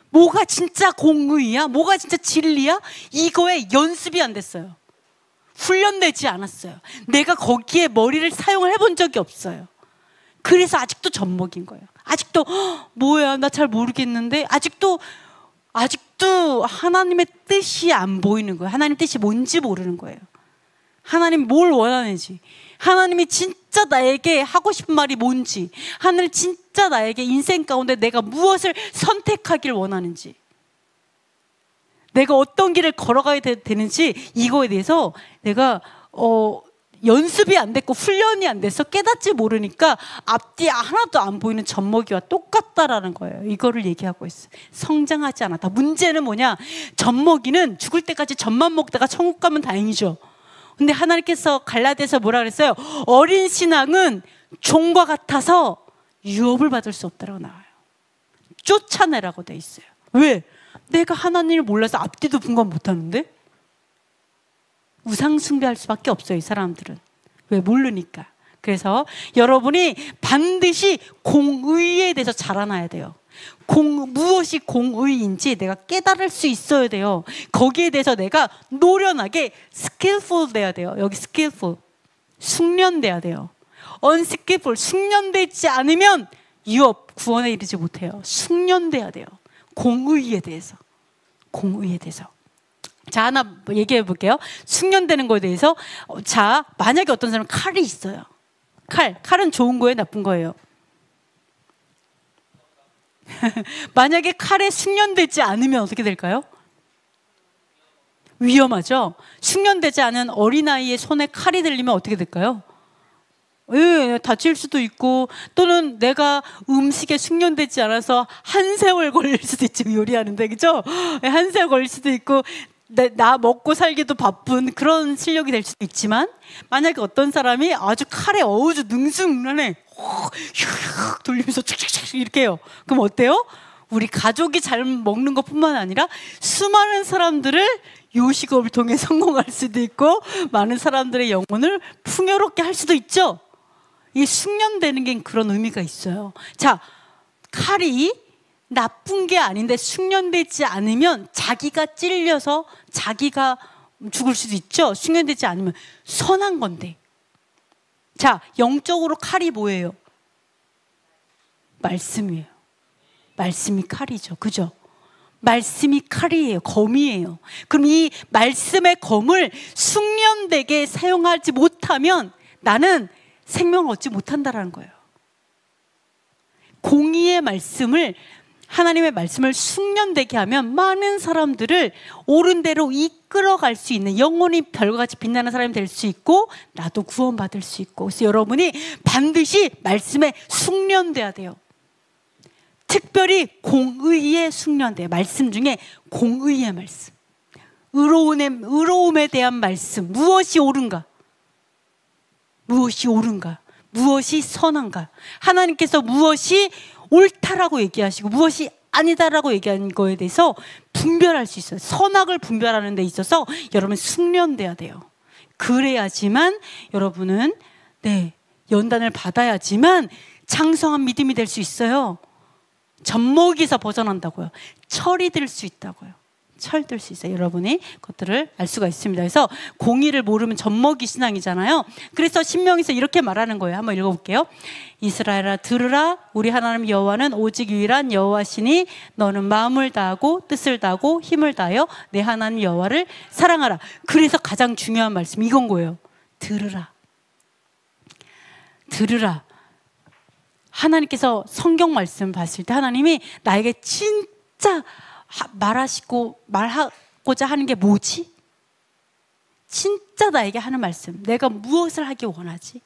[SPEAKER 1] 뭐가 진짜 공의야? 뭐가 진짜 진리야? 이거에 연습이 안 됐어요. 훈련되지 않았어요. 내가 거기에 머리를 사용을 해본 적이 없어요. 그래서 아직도 젖먹인 거예요. 아직도 뭐야, 나 잘 모르겠는데. 아직도 하나님의 뜻이 안 보이는 거예요. 하나님 뜻이 뭔지 모르는 거예요. 하나님 뭘 원하는지, 하나님이 진짜 나에게 하고 싶은 말이 뭔지, 하나님 진짜 나에게 인생 가운데 내가 무엇을 선택하길 원하는지, 내가 어떤 길을 걸어가야 되는지, 이거에 대해서 내가 연습이 안 됐고 훈련이 안 돼서 깨닫지 모르니까 앞뒤 하나도 안 보이는 젖먹이와 똑같다라는 거예요. 이거를 얘기하고 있어요. 성장하지 않았다. 문제는 뭐냐? 젖먹이는 죽을 때까지 젖만 먹다가 천국 가면 다행이죠. 근데 하나님께서 갈라디아서 뭐라 그랬어요? 어린 신앙은 종과 같아서 유업을 받을 수 없다라고 나와요. 쫓아내라고 돼 있어요. 왜? 내가 하나님을 몰라서 앞뒤도 분간 못하는데? 우상 숭배할 수밖에 없어요, 이 사람들은. 왜? 모르니까. 그래서 여러분이 반드시 공의에 대해서 자라나야 돼요. 무엇이 공의인지 내가 깨달을 수 있어야 돼요. 거기에 대해서 내가 노련하게 skillful 돼야 돼요. 여기 skillful, 숙련돼야 돼요. unskillful, 숙련되지 않으면 유업, 구원에 이르지 못해요. 숙련돼야 돼요. 공의에 대해서. 자, 하나 얘기해 볼게요. 숙련되는 거에 대해서. 자, 만약에 어떤 사람은 칼이 있어요. 칼은 좋은 거예요, 나쁜 거예요? 만약에 칼에 숙련되지 않으면 어떻게 될까요? 위험하죠. 숙련되지 않은 어린아이의 손에 칼이 들리면 어떻게 될까요? 예, 다칠 수도 있고, 또는 내가 음식에 숙련되지 않아서 한 세월 걸릴 수도 있죠. 요리하는데, 그죠? 한 세월 걸릴 수도 있고, 나 먹고 살기도 바쁜 그런 실력이 될 수도 있지만, 만약에 어떤 사람이 아주 칼에 어우주 능수능란해 휙 돌리면서 촥촥촥 이렇게 해요. 그럼 어때요? 우리 가족이 잘 먹는 것뿐만 아니라 수많은 사람들을 요식업을 통해 성공할 수도 있고, 많은 사람들의 영혼을 풍요롭게 할 수도 있죠. 이 숙련되는 게 그런 의미가 있어요. 자, 칼이 나쁜 게 아닌데 숙련되지 않으면 자기가 찔려서 자기가 죽을 수도 있죠. 숙련되지 않으면. 선한 건데. 자, 영적으로 칼이 뭐예요? 말씀이에요. 말씀이 칼이죠. 그죠? 말씀이 칼이에요. 검이에요. 그럼 이 말씀의 검을 숙련되게 사용하지 못하면 나는 생명을 얻지 못한다라는 거예요. 공의의 말씀을, 하나님의 말씀을 숙련되게 하면 많은 사람들을 옳은 대로 이끌어갈 수 있는, 영혼이 별과 같이 빛나는 사람이 될 수 있고, 나도 구원받을 수 있고. 그래서 여러분이 반드시 말씀에 숙련돼야 돼요. 특별히 공의에 숙련돼요. 말씀 중에 공의의 말씀, 의로움에 대한 말씀. 무엇이 옳은가? 무엇이 옳은가? 무엇이 선한가? 하나님께서 무엇이 옳다라고 얘기하시고 무엇이 아니다라고 얘기하는 거에 대해서 분별할 수 있어요. 선악을 분별하는 데 있어서 여러분 숙련돼야 돼요. 그래야지만 여러분은 연단을 받아야지만 장성한 믿음이 될 수 있어요. 젖먹이에서 벗어난다고요. 철이 들 수 있다고요. 철들 수 있어요. 여러분이 그것들을 알 수가 있습니다. 그래서 공의를 모르면 젖먹이 신앙이잖아요. 그래서 신명에서 이렇게 말하는 거예요. 한번 읽어볼게요. 이스라엘아 들으라. 우리 하나님 여호와는 오직 유일한 여호와시니 너는 마음을 다하고 뜻을 다하고 힘을 다하여 내 하나님 여호와를 사랑하라. 그래서 가장 중요한 말씀이 이건 거예요. 들으라. 들으라. 하나님께서 성경 말씀 봤을 때 하나님이 나에게 진짜 말하고자 하는 게 뭐지? 진짜 나에게 하는 말씀, 내가 무엇을 하기 원하지?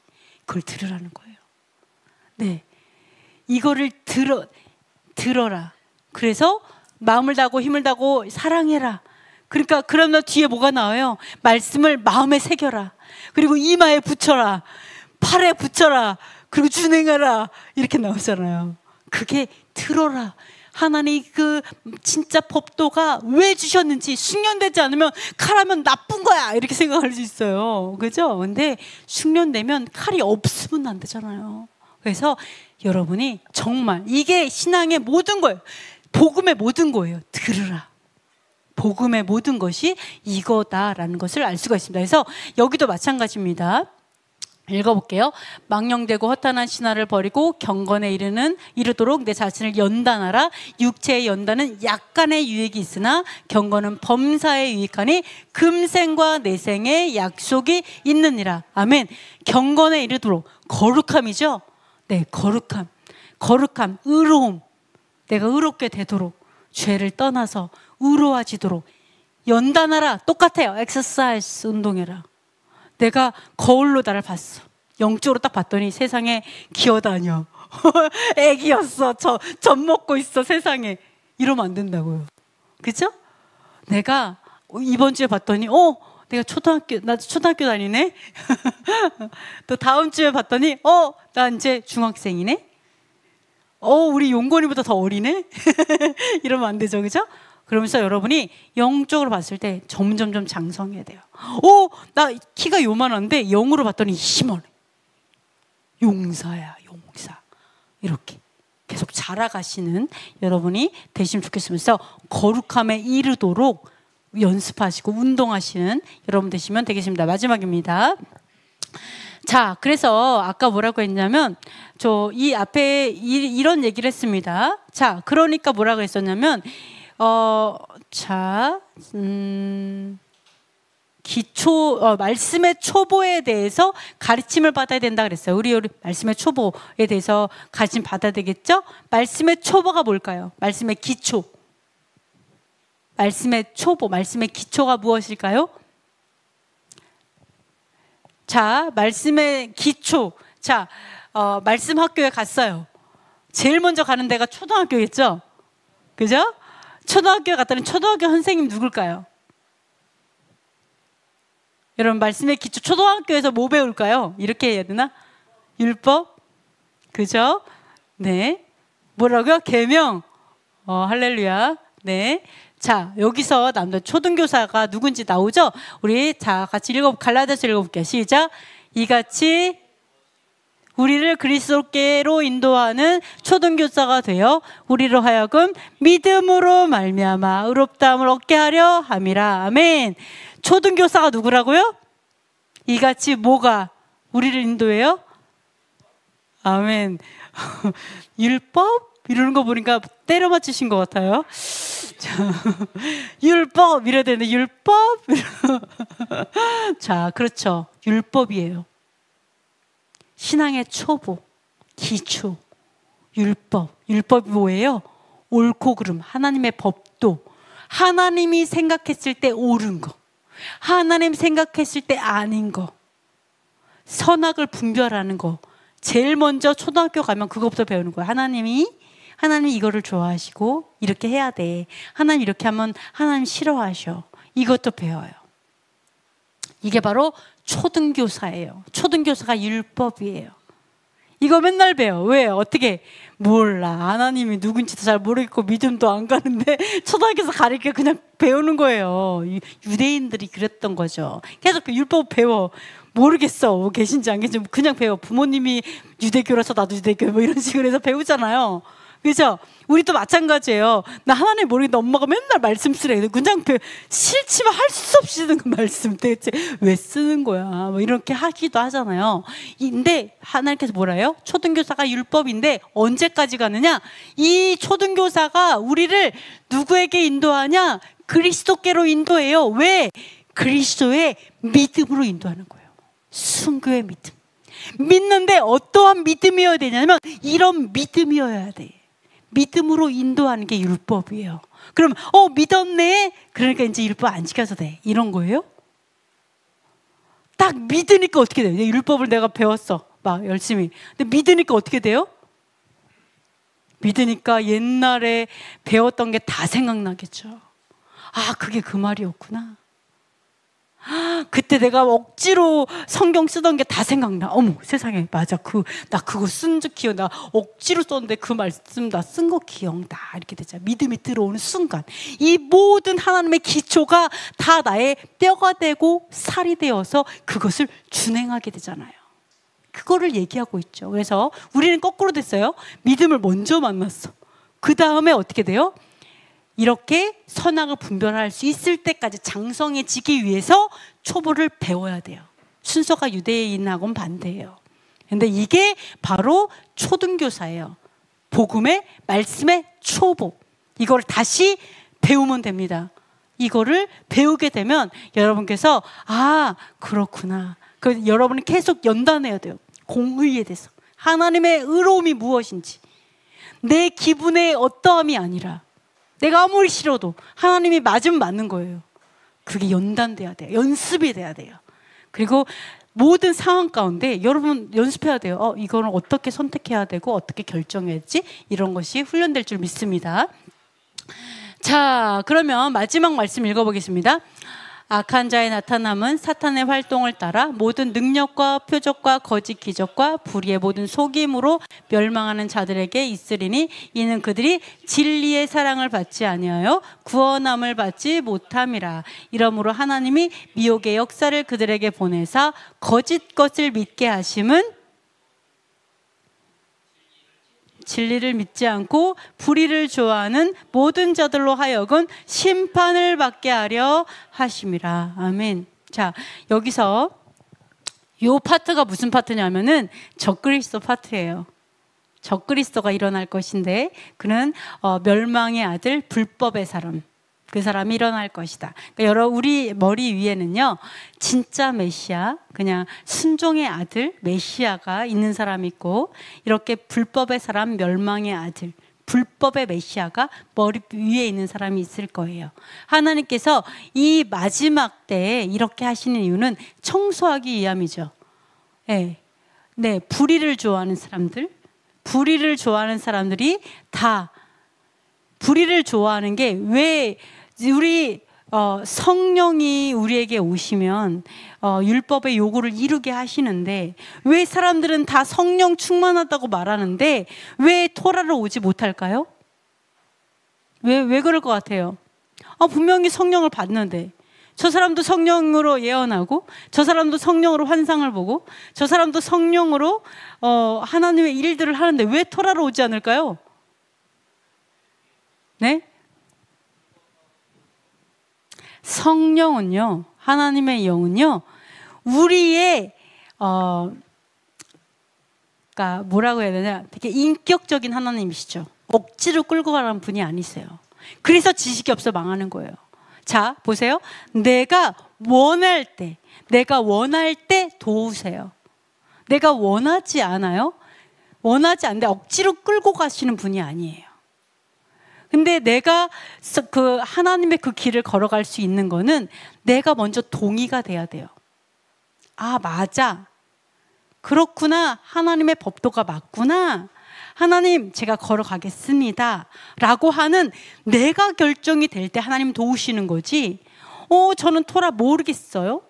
[SPEAKER 1] 그걸 들으라는 거예요. 네, 이거를 들어라. 그래서 마음을 다하고 힘을 다하고 사랑해라. 그러니까 그러면 뒤에 뭐가 나와요? 말씀을 마음에 새겨라. 그리고 이마에 붙여라. 팔에 붙여라. 그리고 준행하라. 이렇게 나오잖아요. 그게 들어라. 하나님 그 진짜 법도가 왜 주셨는지, 숙련되지 않으면 칼하면 나쁜 거야 이렇게 생각할 수 있어요. 그죠? 근데 숙련되면 칼이 없으면 안 되잖아요. 그래서 여러분이 정말 이게 신앙의 모든 거예요. 복음의 모든 거예요. 들으라. 복음의 모든 것이 이거다라는 것을 알 수가 있습니다. 그래서 여기도 마찬가지입니다. 읽어볼게요. 망령되고 허탄한 신화를 버리고 경건에 이르도록 내 자신을 연단하라. 육체의 연단은 약간의 유익이 있으나 경건은 범사에 유익하니 금생과 내생의 약속이 있느니라. 아멘. 경건에 이르도록, 거룩함이죠. 네, 거룩함, 의로움. 내가 의롭게 되도록, 죄를 떠나서 의로워지도록 연단하라. 똑같아요. 엑서사이즈, 운동해라. 내가 거울로 나를 봤어. 영적으로 딱 봤더니 세상에 기어다녀. 애기였어. 젖 먹고 있어 세상에. 이러면 안 된다고요. 그죠? 내가 이번 주에 봤더니 내가 나 초등학교 다니네. 또 다음 주에 봤더니 나 이제 중학생이네. 우리 용건이보다 더 어리네. 이러면 안 되죠. 그죠? 그러면서 여러분이 영적으로 봤을 때 점점점 장성해야 돼요. 나 키가 요만한데 영으로 봤더니 힘원해. 용사야, 용사. 이렇게 계속 자라가시는 여러분이 되시면 좋겠으면서 거룩함에 이르도록 연습하시고 운동하시는 여러분 되시면 되겠습니다. 마지막입니다. 자, 그래서 아까 뭐라고 했냐면 이 앞에 이런 얘기를 했습니다. 자, 그러니까 뭐라고 했었냐면 말씀의 초보에 대해서 가르침을 받아야 된다 그랬어요. 우리 말씀의 초보에 대해서 가르침 받아야 되겠죠? 말씀의 초보가 뭘까요? 말씀의 기초. 말씀의 기초가 무엇일까요? 자, 말씀의 기초. 자, 말씀 학교에 갔어요. 제일 먼저 가는 데가 초등학교겠죠? 그죠? 초등학교에 갔더니 초등학교 선생님 누굴까요? 여러분, 말씀의 기초, 초등학교에서 뭐 배울까요? 이렇게 해야 되나? 율법? 그죠? 네. 뭐라고요? 계명. 할렐루야. 네. 자, 여기서 남자 초등교사가 누군지 나오죠? 우리 같이 갈라디아서 읽어볼게요. 시작. 이같이 우리를 그리스도께로 인도하는 초등교사가 되어 우리로 하여금 믿음으로 말미암아 의롭다함을 얻게 하려 함이라. 아멘. 초등교사가 누구라고요? 이같이 뭐가 우리를 인도해요? 아멘. 율법? 이러는 거 보니까 때려 맞추신 것 같아요. 율법 이래야 되는데 율법? 자, 그렇죠. 율법이에요. 신앙의 초보, 기초, 율법. 율법이 뭐예요? 옳고 그름, 하나님의 법도. 하나님이 생각했을 때 옳은 거, 하나님 생각했을 때 아닌 거, 선악을 분별하는 거. 제일 먼저 초등학교 가면 그것부터 배우는 거예요. 하나님 이거를 좋아하시고 이렇게 해야 돼. 하나님 이렇게 하면 하나님 싫어하셔. 이것도 배워요. 이게 바로 초등교사예요. 초등교사가 율법이에요. 이거 맨날 배워. 왜? 어떻게? 몰라. 하나님이 누군지도 잘 모르겠고 믿음도 안 가는데 초등학교에서 가르쳐 그냥 배우는 거예요. 유대인들이 그랬던 거죠. 계속 그 율법 배워. 모르겠어. 뭐 계신지 안 계신지 그냥 배워. 부모님이 유대교라서 나도 유대교 뭐 이런 식으로 해서 배우잖아요. 그죠? 우리도 마찬가지예요. 나 하나님 모르겠는데 엄마가 맨날 말씀 쓰래. 그냥 싫지만 할 수 없이 쓰는 그 말씀 대체 왜 쓰는 거야? 뭐 이렇게 하기도 하잖아요. 근데 하나님께서 뭐라 해요? 초등교사가 율법인데 언제까지 가느냐? 이 초등교사가 우리를 누구에게 인도하냐? 그리스도께로 인도해요. 왜? 그리스도의 믿음으로 인도하는 거예요. 순교의 믿음. 믿는데 어떠한 믿음이어야 되냐면 이런 믿음이어야 돼. 믿음으로 인도하는 게 율법이에요. 그럼 믿었네? 그러니까 이제 율법 안 지켜서 돼. 이런 거예요? 딱 믿으니까 어떻게 돼요? 율법을 내가 배웠어. 막 열심히. 근데 믿으니까 어떻게 돼요? 믿으니까 옛날에 배웠던 게 다 생각나겠죠. 아, 그게 그 말이었구나. 그때 내가 억지로 성경 쓰던 게 다 생각나. 어머 세상에, 맞아. 나 그거 쓴 적 기억. 나 억지로 썼는데 그 말씀 나 쓴 거 기억나. 이렇게 되잖아. 믿음이 들어오는 순간 이 모든 하나님의 기초가 다 나의 뼈가 되고 살이 되어서 그것을 준행하게 되잖아요. 그거를 얘기하고 있죠. 그래서 우리는 거꾸로 됐어요. 믿음을 먼저 만났어. 그 다음에 어떻게 돼요? 이렇게 선악을 분별할 수 있을 때까지 장성해지기 위해서 초보를 배워야 돼요. 순서가 유대인하고는 반대예요. 근데 이게 바로 초등교사예요. 복음의 말씀의 초보. 이걸 다시 배우면 됩니다. 이거를 배우게 되면 여러분께서 그렇구나. 여러분은 계속 연단해야 돼요. 공의에 대해서. 하나님의 의로움이 무엇인지. 내 기분의 어떠함이 아니라 내가 아무리 싫어도 하나님이 맞으면 맞는 거예요. 그게 연단돼야 돼요. 연습이 돼야 돼요. 그리고 모든 상황 가운데 여러분 연습해야 돼요. 이거는 어떻게 선택해야 되고 어떻게 결정해야지, 이런 것이 훈련될 줄 믿습니다. 자, 그러면 마지막 말씀 읽어보겠습니다. 악한 자의 나타남은 사탄의 활동을 따라 모든 능력과 표적과 거짓 기적과 불의의 모든 속임으로 멸망하는 자들에게 있으리니 이는 그들이 진리의 사랑을 받지 아니하여 구원함을 받지 못함이라. 이러므로 하나님이 미혹의 역사를 그들에게 보내사 거짓 것을 믿게 하심은 진리를 믿지 않고 불의를 좋아하는 모든 자들로 하여금 심판을 받게 하려 하심이라. 아멘. 자, 여기서 요 파트가 무슨 파트냐면은 적그리스도 파트예요. 적그리스도가 일어날 것인데 그는 멸망의 아들, 불법의 사람, 그 사람이 일어날 것이다. 그러니까 우리 머리 위에는요, 진짜 메시아, 그냥 순종의 아들 메시아가 있는 사람이 있고, 이렇게 불법의 사람, 멸망의 아들, 불법의 메시아가 머리 위에 있는 사람이 있을 거예요. 하나님께서 이 마지막 때에 이렇게 하시는 이유는 청소하기 위함이죠. 네, 불의를 좋아하는 사람들, 불의를 좋아하는 사람들이 다 불의를 좋아하는 게 왜 우리 성령이 우리에게 오시면 율법의 요구를 이루게 하시는데 왜 사람들은 다 성령 충만하다고 말하는데 왜 토라를 오지 못할까요? 왜 그럴 것 같아요? 분명히 성령을 받는데 저 사람도 성령으로 예언하고 저 사람도 성령으로 환상을 보고 저 사람도 성령으로 하나님의 일들을 하는데 왜 토라를 오지 않을까요? 네? 성령은요, 하나님의 영은요, 우리의 그러니까 뭐라고 해야 되냐, 되게 인격적인 하나님이시죠. 억지로 끌고 가라는 분이 아니세요. 그래서 지식이 없어 망하는 거예요. 자, 보세요. 내가 원할 때 도우세요. 내가 원하지 않아요? 원하지 않는데 억지로 끌고 가시는 분이 아니에요. 근데 내가 그 하나님의 그 길을 걸어갈 수 있는 거는 내가 먼저 동의가 돼야 돼요. 맞아. 그렇구나. 하나님의 법도가 맞구나. 하나님, 제가 걸어가겠습니다. 라고 하는 내가 결정이 될 때 하나님 도우시는 거지. 저는 토라 모르겠어요.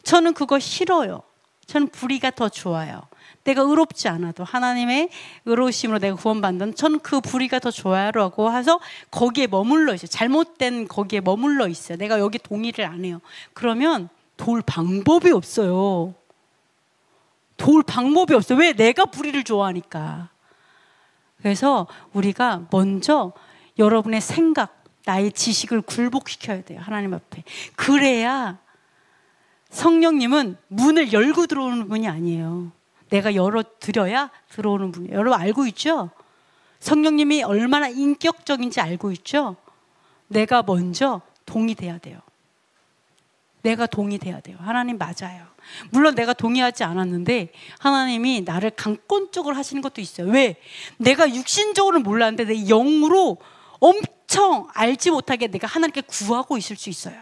[SPEAKER 1] 저는 그거 싫어요. 저는 불의가 더 좋아요. 내가 의롭지 않아도 하나님의 의로우심으로 내가 구원받는, 저는 그 불의가 더 좋아요라고 해서 거기에 머물러 있어요. 잘못된 거기에 머물러 있어요. 내가 여기 동의를 안 해요. 그러면 도울 방법이 없어요. 도울 방법이 없어요. 왜? 내가 불의를 좋아하니까. 그래서 우리가 먼저 여러분의 생각, 나의 지식을 굴복시켜야 돼요. 하나님 앞에. 그래야 성령님은 문을 열고 들어오는 분이 아니에요. 내가 열어드려야 들어오는 분이에요. 여러분 알고 있죠? 성령님이 얼마나 인격적인지 알고 있죠? 내가 먼저 동의돼야 돼요. 내가 동의돼야 돼요. 하나님 맞아요. 물론 내가 동의하지 않았는데 하나님이 나를 강권적으로 하시는 것도 있어요. 왜? 내가 육신적으로는 몰랐는데 내 영으로 엄청 알지 못하게 내가 하나님께 구하고 있을 수 있어요.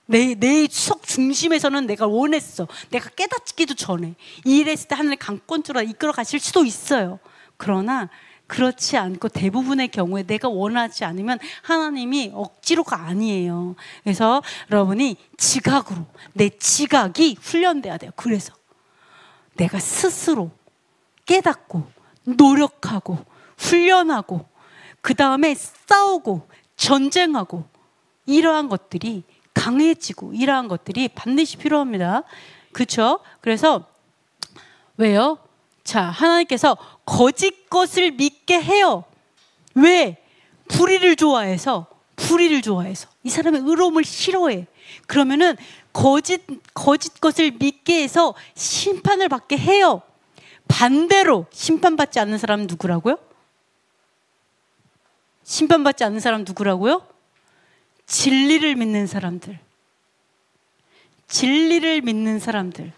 [SPEAKER 1] 내 속 중심에서는 내가 원했어. 내가 깨닫기도 전에 이랬을 때 하나님 강권적으로 이끌어 가실 수도 있어요. 그러나 그렇지 않고 대부분의 경우에 내가 원하지 않으면 하나님이 억지로가 아니에요. 그래서 여러분이 지각으로, 내 지각이 훈련돼야 돼요. 그래서 내가 스스로 깨닫고 노력하고 훈련하고 그 다음에 싸우고 전쟁하고 이러한 것들이 강해지고 이러한 것들이 반드시 필요합니다. 그렇죠? 그래서 왜요? 자, 하나님께서 거짓 것을 믿게 해요. 왜? 불의를 좋아해서 이 사람의 의로움을 싫어해. 그러면은 거짓 것을 믿게 해서 심판을 받게 해요. 반대로 심판받지 않는 사람은 누구라고요? 심판받지 않는 사람 누구라고요? 진리를 믿는 사람들. 진리를 믿는 사람들.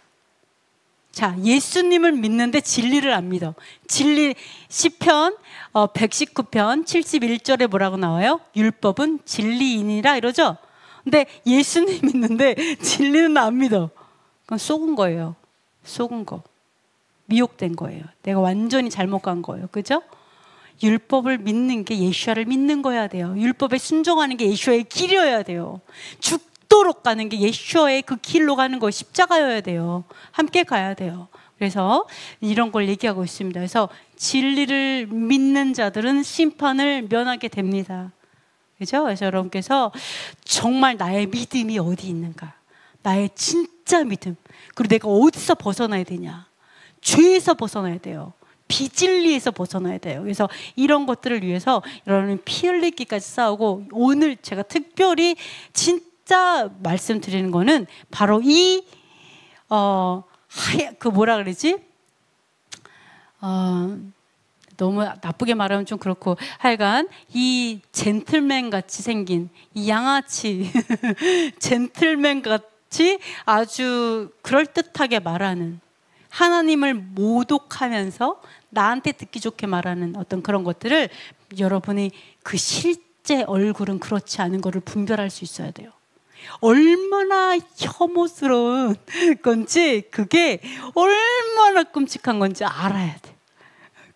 [SPEAKER 1] 자, 예수님을 믿는데 진리를 안 믿어. 진리, 시편 119편 71절에 뭐라고 나와요? 율법은 진리이니라 이러죠? 근데 예수님 믿는데 진리는 안 믿어. 그건 속은 거예요. 속은 거. 미혹된 거예요. 내가 완전히 잘못 간 거예요. 그죠? 율법을 믿는 게 예수와를 믿는 거여야 돼요. 율법에 순종하는 게 예수와의 길이어야 돼요. 죽도록 가는 게 예수와의 그 길로 가는 거 십자가여야 돼요. 함께 가야 돼요. 그래서 이런 걸 얘기하고 있습니다. 그래서 진리를 믿는 자들은 심판을 면하게 됩니다. 그죠? 그래서 여러분께서 정말 나의 믿음이 어디 있는가? 나의 진짜 믿음. 그리고 내가 어디서 벗어나야 되냐? 죄에서 벗어나야 돼요. 비진리에서 벗어나야 돼요. 그래서 이런 것들을 위해서 여러분 피 흘리기까지 싸우고, 오늘 제가 특별히 진짜 말씀드리는 거는 바로 이 그 뭐라 그러지? 너무 나쁘게 말하면 좀 그렇고, 하여간 이 젠틀맨 같이 생긴 이 양아치 젠틀맨 같이 아주 그럴듯하게 말하는, 하나님을 모독하면서 나한테 듣기 좋게 말하는 어떤 그런 것들을, 여러분이 그 실제 얼굴은 그렇지 않은 것을 분별할 수 있어야 돼요. 얼마나 혐오스러운 건지, 그게 얼마나 끔찍한 건지 알아야 돼.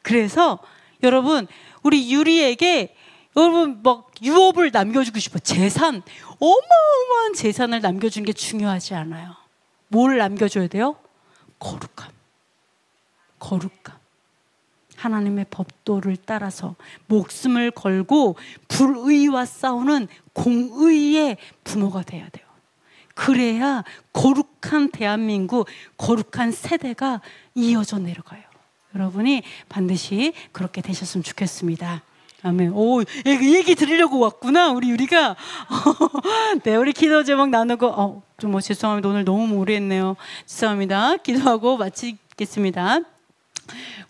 [SPEAKER 1] 그래서 여러분, 우리 유리에게 여러분 막 유업을 남겨주고 싶어. 재산, 어마어마한 재산을 남겨주는 게 중요하지 않아요. 뭘 남겨줘야 돼요? 거룩함. 하나님의 법도를 따라서 목숨을 걸고 불의와 싸우는 공의의 부모가 돼야 돼요. 그래야 거룩한 대한민국, 거룩한 세대가 이어져 내려가요. 여러분이 반드시 그렇게 되셨으면 좋겠습니다. 아멘. 오, 얘기 드리려고 왔구나, 우리 유리가. 네, 우리 기도 제목 나누고, 좀 죄송합니다. 오늘 너무 무리했네요. 죄송합니다. 기도하고 마치겠습니다.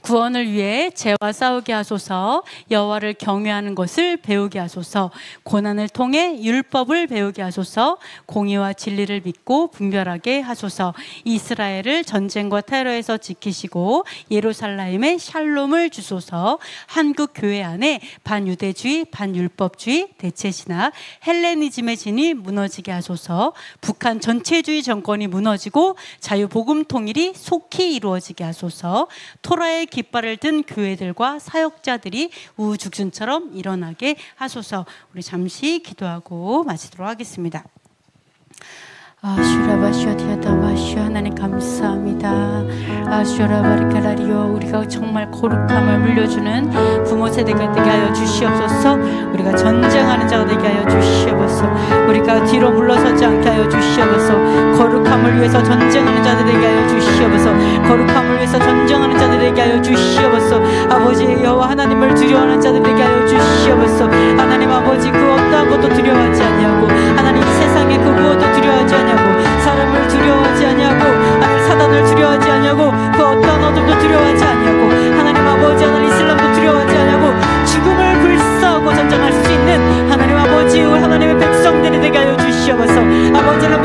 [SPEAKER 1] 구원을 위해 죄와 싸우게 하소서. 여호와를 경외하는 것을 배우게 하소서. 고난을 통해 율법을 배우게 하소서. 공의와 진리를 믿고 분별하게 하소서. 이스라엘을 전쟁과 테러에서 지키시고 예루살렘에 샬롬을 주소서. 한국 교회 안에 반유대주의, 반율법주의, 대체신학, 헬레니즘의 진이 무너지게 하소서. 북한 전체주의 정권이 무너지고 자유복음 통일이 속히 이루어지게 하소서. 토라의 깃발을 든 교회들과 사역자들이 우후죽순처럼 일어나게 하소서. 우리 잠시 기도하고 마치도록 하겠습니다. 하나님 감사합니다. 우리가 정말 거룩함을 물려주는 부모 세대가 되게 하여 주시옵소서. 우리가 전쟁하는 자가 되게 하여 주시옵소서. 우리가 뒤로 물러서지 않게 하여 주시옵소서. 거룩함을 위해서 전쟁하는 자들 되게 하여 주시옵소서. 거룩함을 위해서 전쟁하는 자들 되게 하여 주시옵소서. 아버지 여호와 하나님을 두려워하는 자들 되게 하여 주시옵소서. 하나님 아버지, 그 어떠한 것도 두려워하지 아니하고, 하나님 세상에 그 무엇도 두려워하지 아니하고, 사람을 두려워하지 아니하고, 하나님 사단을 두려워하지 아니하고, 그 어떠한 어둠도 두려워하지 아니하고, 하나님 아버지 하나님 이슬람도 두려워하지 아니하고, 죽음을 불사하고 전쟁할 수 있는 하나님 아버지 하나님의 백성들이 되게 하여 주시옵소서. 아버지는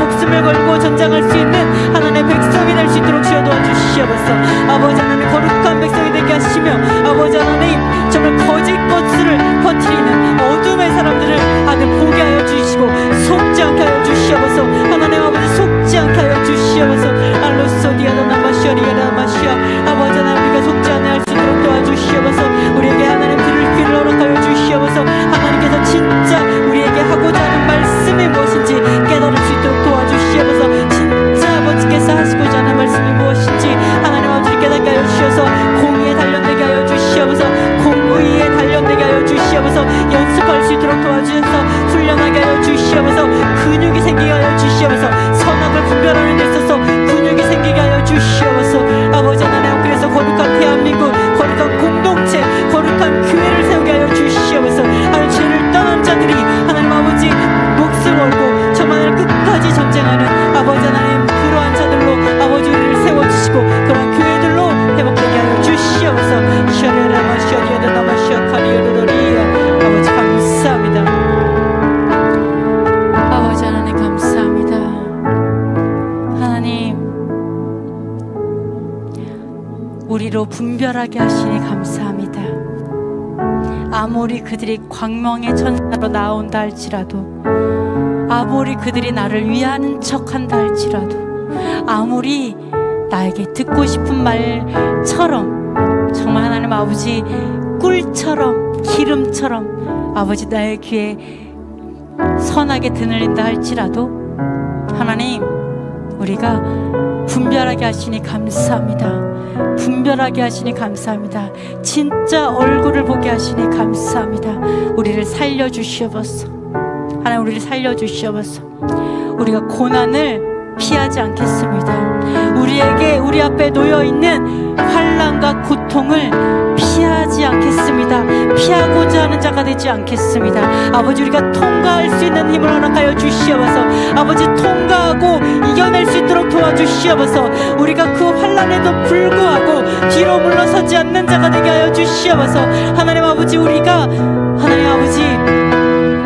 [SPEAKER 1] 아버지 하나님 거룩한 백성이 되게 하시며 아버지 하나님 정말 거짓 것을 퍼뜨리는 어둠의 사람들을 하나님 보게 하여 주시고 속지 않게 하여 주시옵소서. 하나님 아버지 속지 않게 하여 주시옵소서. 알로소디아다나마시아리아다마시아 아버지 하나님 우리가 속지 않게 할 수 있도록 도와주시옵소서. 우리에게 하나님 들을 귀를 허락하여 주시옵소서. 하나님께서 진짜 우리에게 하고자 하는 말씀이 무엇인지 깨달을 수 있도록 도와주시옵소서. 진짜 아버지께서 하시고자 하는 말씀이 무엇인지 하나님 아버지 깨닫게 하여 주셔서 공의에 단련되게 하여 주시옵소서. 공의에 단련되게 하여 주시옵소서. 연습할 수 있도록 도와주셔서 훈련하게 하여 주시옵소서. 근육이 생기게 하여 주시옵소서. 선악을 분별하는 데 있어서 근육이 생기게 하여 주시옵소서. 아버지 하나님 그래서 거룩한 대한민국 거룩한 공동체 거룩한 교회를 세우게 하여 주시옵소서. 하나님 죄를 떠난 자들이 하나님 아버지 몫을 걸고 정말 끝까지 전쟁하는 아버지 하나님 그러한 자들로 아버지 우리를 세워주시고 그런 교회들로 회복되게 하여 주시옵소서. 샤레라마시아리아다나마시아카리오로리아 아버지 감사합니다. 아버지 하나님 감사합니다. 하나님 우리로 분별하게 하시니 감사합니다. 아무리 그들이 광명의 천사로 나온다 할지라도 아무리 그들이 나를 위하는 척한다 할지라도 아무리 나에게 듣고 싶은 말처럼 정말 하나님 아버지 꿀처럼 기름처럼 아버지 나의 귀에 선하게 드늘린다 할지라도 하나님 우리가 분별하게 하시니 감사합니다. 분별하게 하시니 감사합니다. 진짜 얼굴을 보게 하시니 감사합니다. 우리를 살려주시옵소서. 하나님 우리를 살려주시옵소서. 우리가 고난을 피하지 않겠습니다. 우리 앞에 놓여있는 환난과 고통을 피하지 않겠습니다. 피하고자 하는 자가 되지 않겠습니다. 아버지 우리가 통과할 수 있는 힘을 허락하여 주시옵소서. 아버지 통과하고 이겨낼 수 있도록 도와주시옵소서. 우리가 그 환난에도 불구하고 뒤로 물러서지 않는 자가 되게 하여 주시옵소서. 하나님 아버지 우리가 하나님 아버지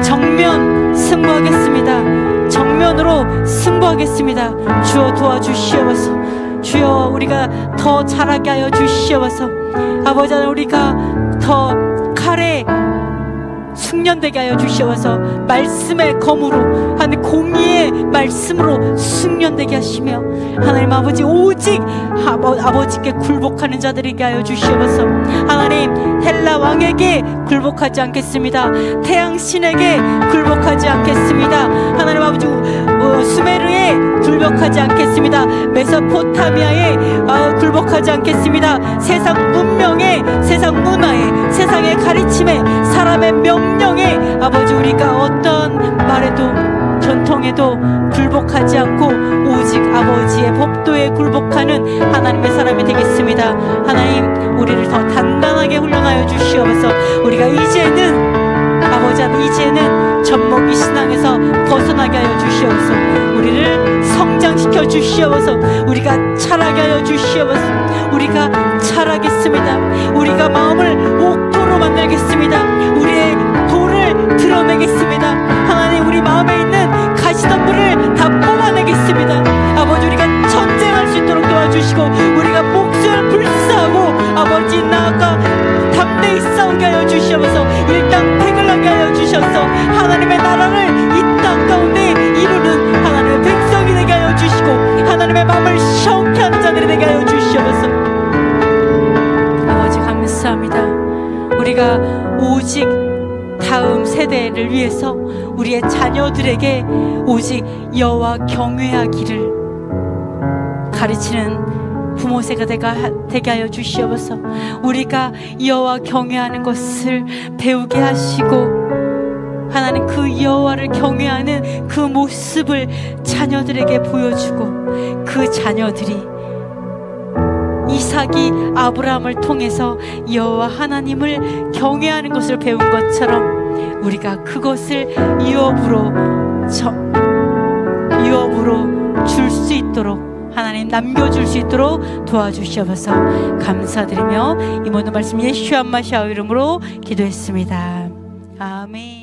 [SPEAKER 1] 정면 승부하겠습니다. 정면으로 승부하겠습니다. 주여 도와주시옵소서. 주여 우리가 더 잘하게 하여 주시옵소서. 아버지 하나님 우리가 더 칼에 숙련되게 하여 주시옵소서. 말씀의 검으로 하나님 공의의 말씀으로 숙련되게 하시며 하나님 아버지 오직 아버지께 굴복하는 자들에게 하여 주시옵소서. 하나님 헬라 왕에게 굴복하지 않겠습니다. 태양신에게 굴복하지 않겠습니다. 하나님 아버지 수메르에 굴복하지 않겠습니다. 메소포타미아에 굴복하지 않겠습니다. 세상 문명에 세상 문화에 세상의 가르침에 사람의 명령에 아버지 우리가 어떤 말에도 전통에도 굴복하지 않고 오직 아버지의 법도에 굴복하는 하나님의 사람이 되겠습니다. 하나님 우리를 더 단단하게 훈련하여 주시옵소서. 우리가 이제는 아버지 하나님 이제는 젖먹이 신앙에서 벗어나게 하여 주시옵소서. 우리를 성장시켜 주시옵소서. 우리가 자라게 하여 주시옵소서. 우리가 자라겠습니다. 우리가 마음을 옥토로 만들겠습니다. 우리의 돌을 드러내겠습니다. 하나님 우리 마음에 있는 가시덤불을 다 뽑아내겠습니다. 아버지 우리가 전쟁할 수 있도록 도와주시고 우리가 목숨을 불사하고 아버지 나아가 담대히 싸우게 하여 주시옵소서. 일당백을하게 하여 주셔서 하나님의 나라를 이 땅 가운데 이루는 하나님의 백성이 되게 하여 주시고 하나님의 마음을 시원케 하는 자들이 되게 하여 주시옵소서. 아버지 감사합니다. 우리가 오직 다음 세대를 위해서 우리의 자녀들에게 오직 여호와 경외하기를 가르치는 부모세가 되게 하여 주시옵소서. 우리가 여호와 경외하는 것을 배우게 하시고 하나님 그 여호와를 경외하는 그 모습을 자녀들에게 보여주고 그 자녀들이 이삭이 아브라함을 통해서 여호와 하나님을 경외하는 것을 배운 것처럼 우리가 그것을 유업으로 줄 수 있도록 하나님 남겨줄 수 있도록 도와주시옵소서. 감사드리며 이 모든 말씀 예수의 안마시아 이름으로 기도했습니다. 아멘.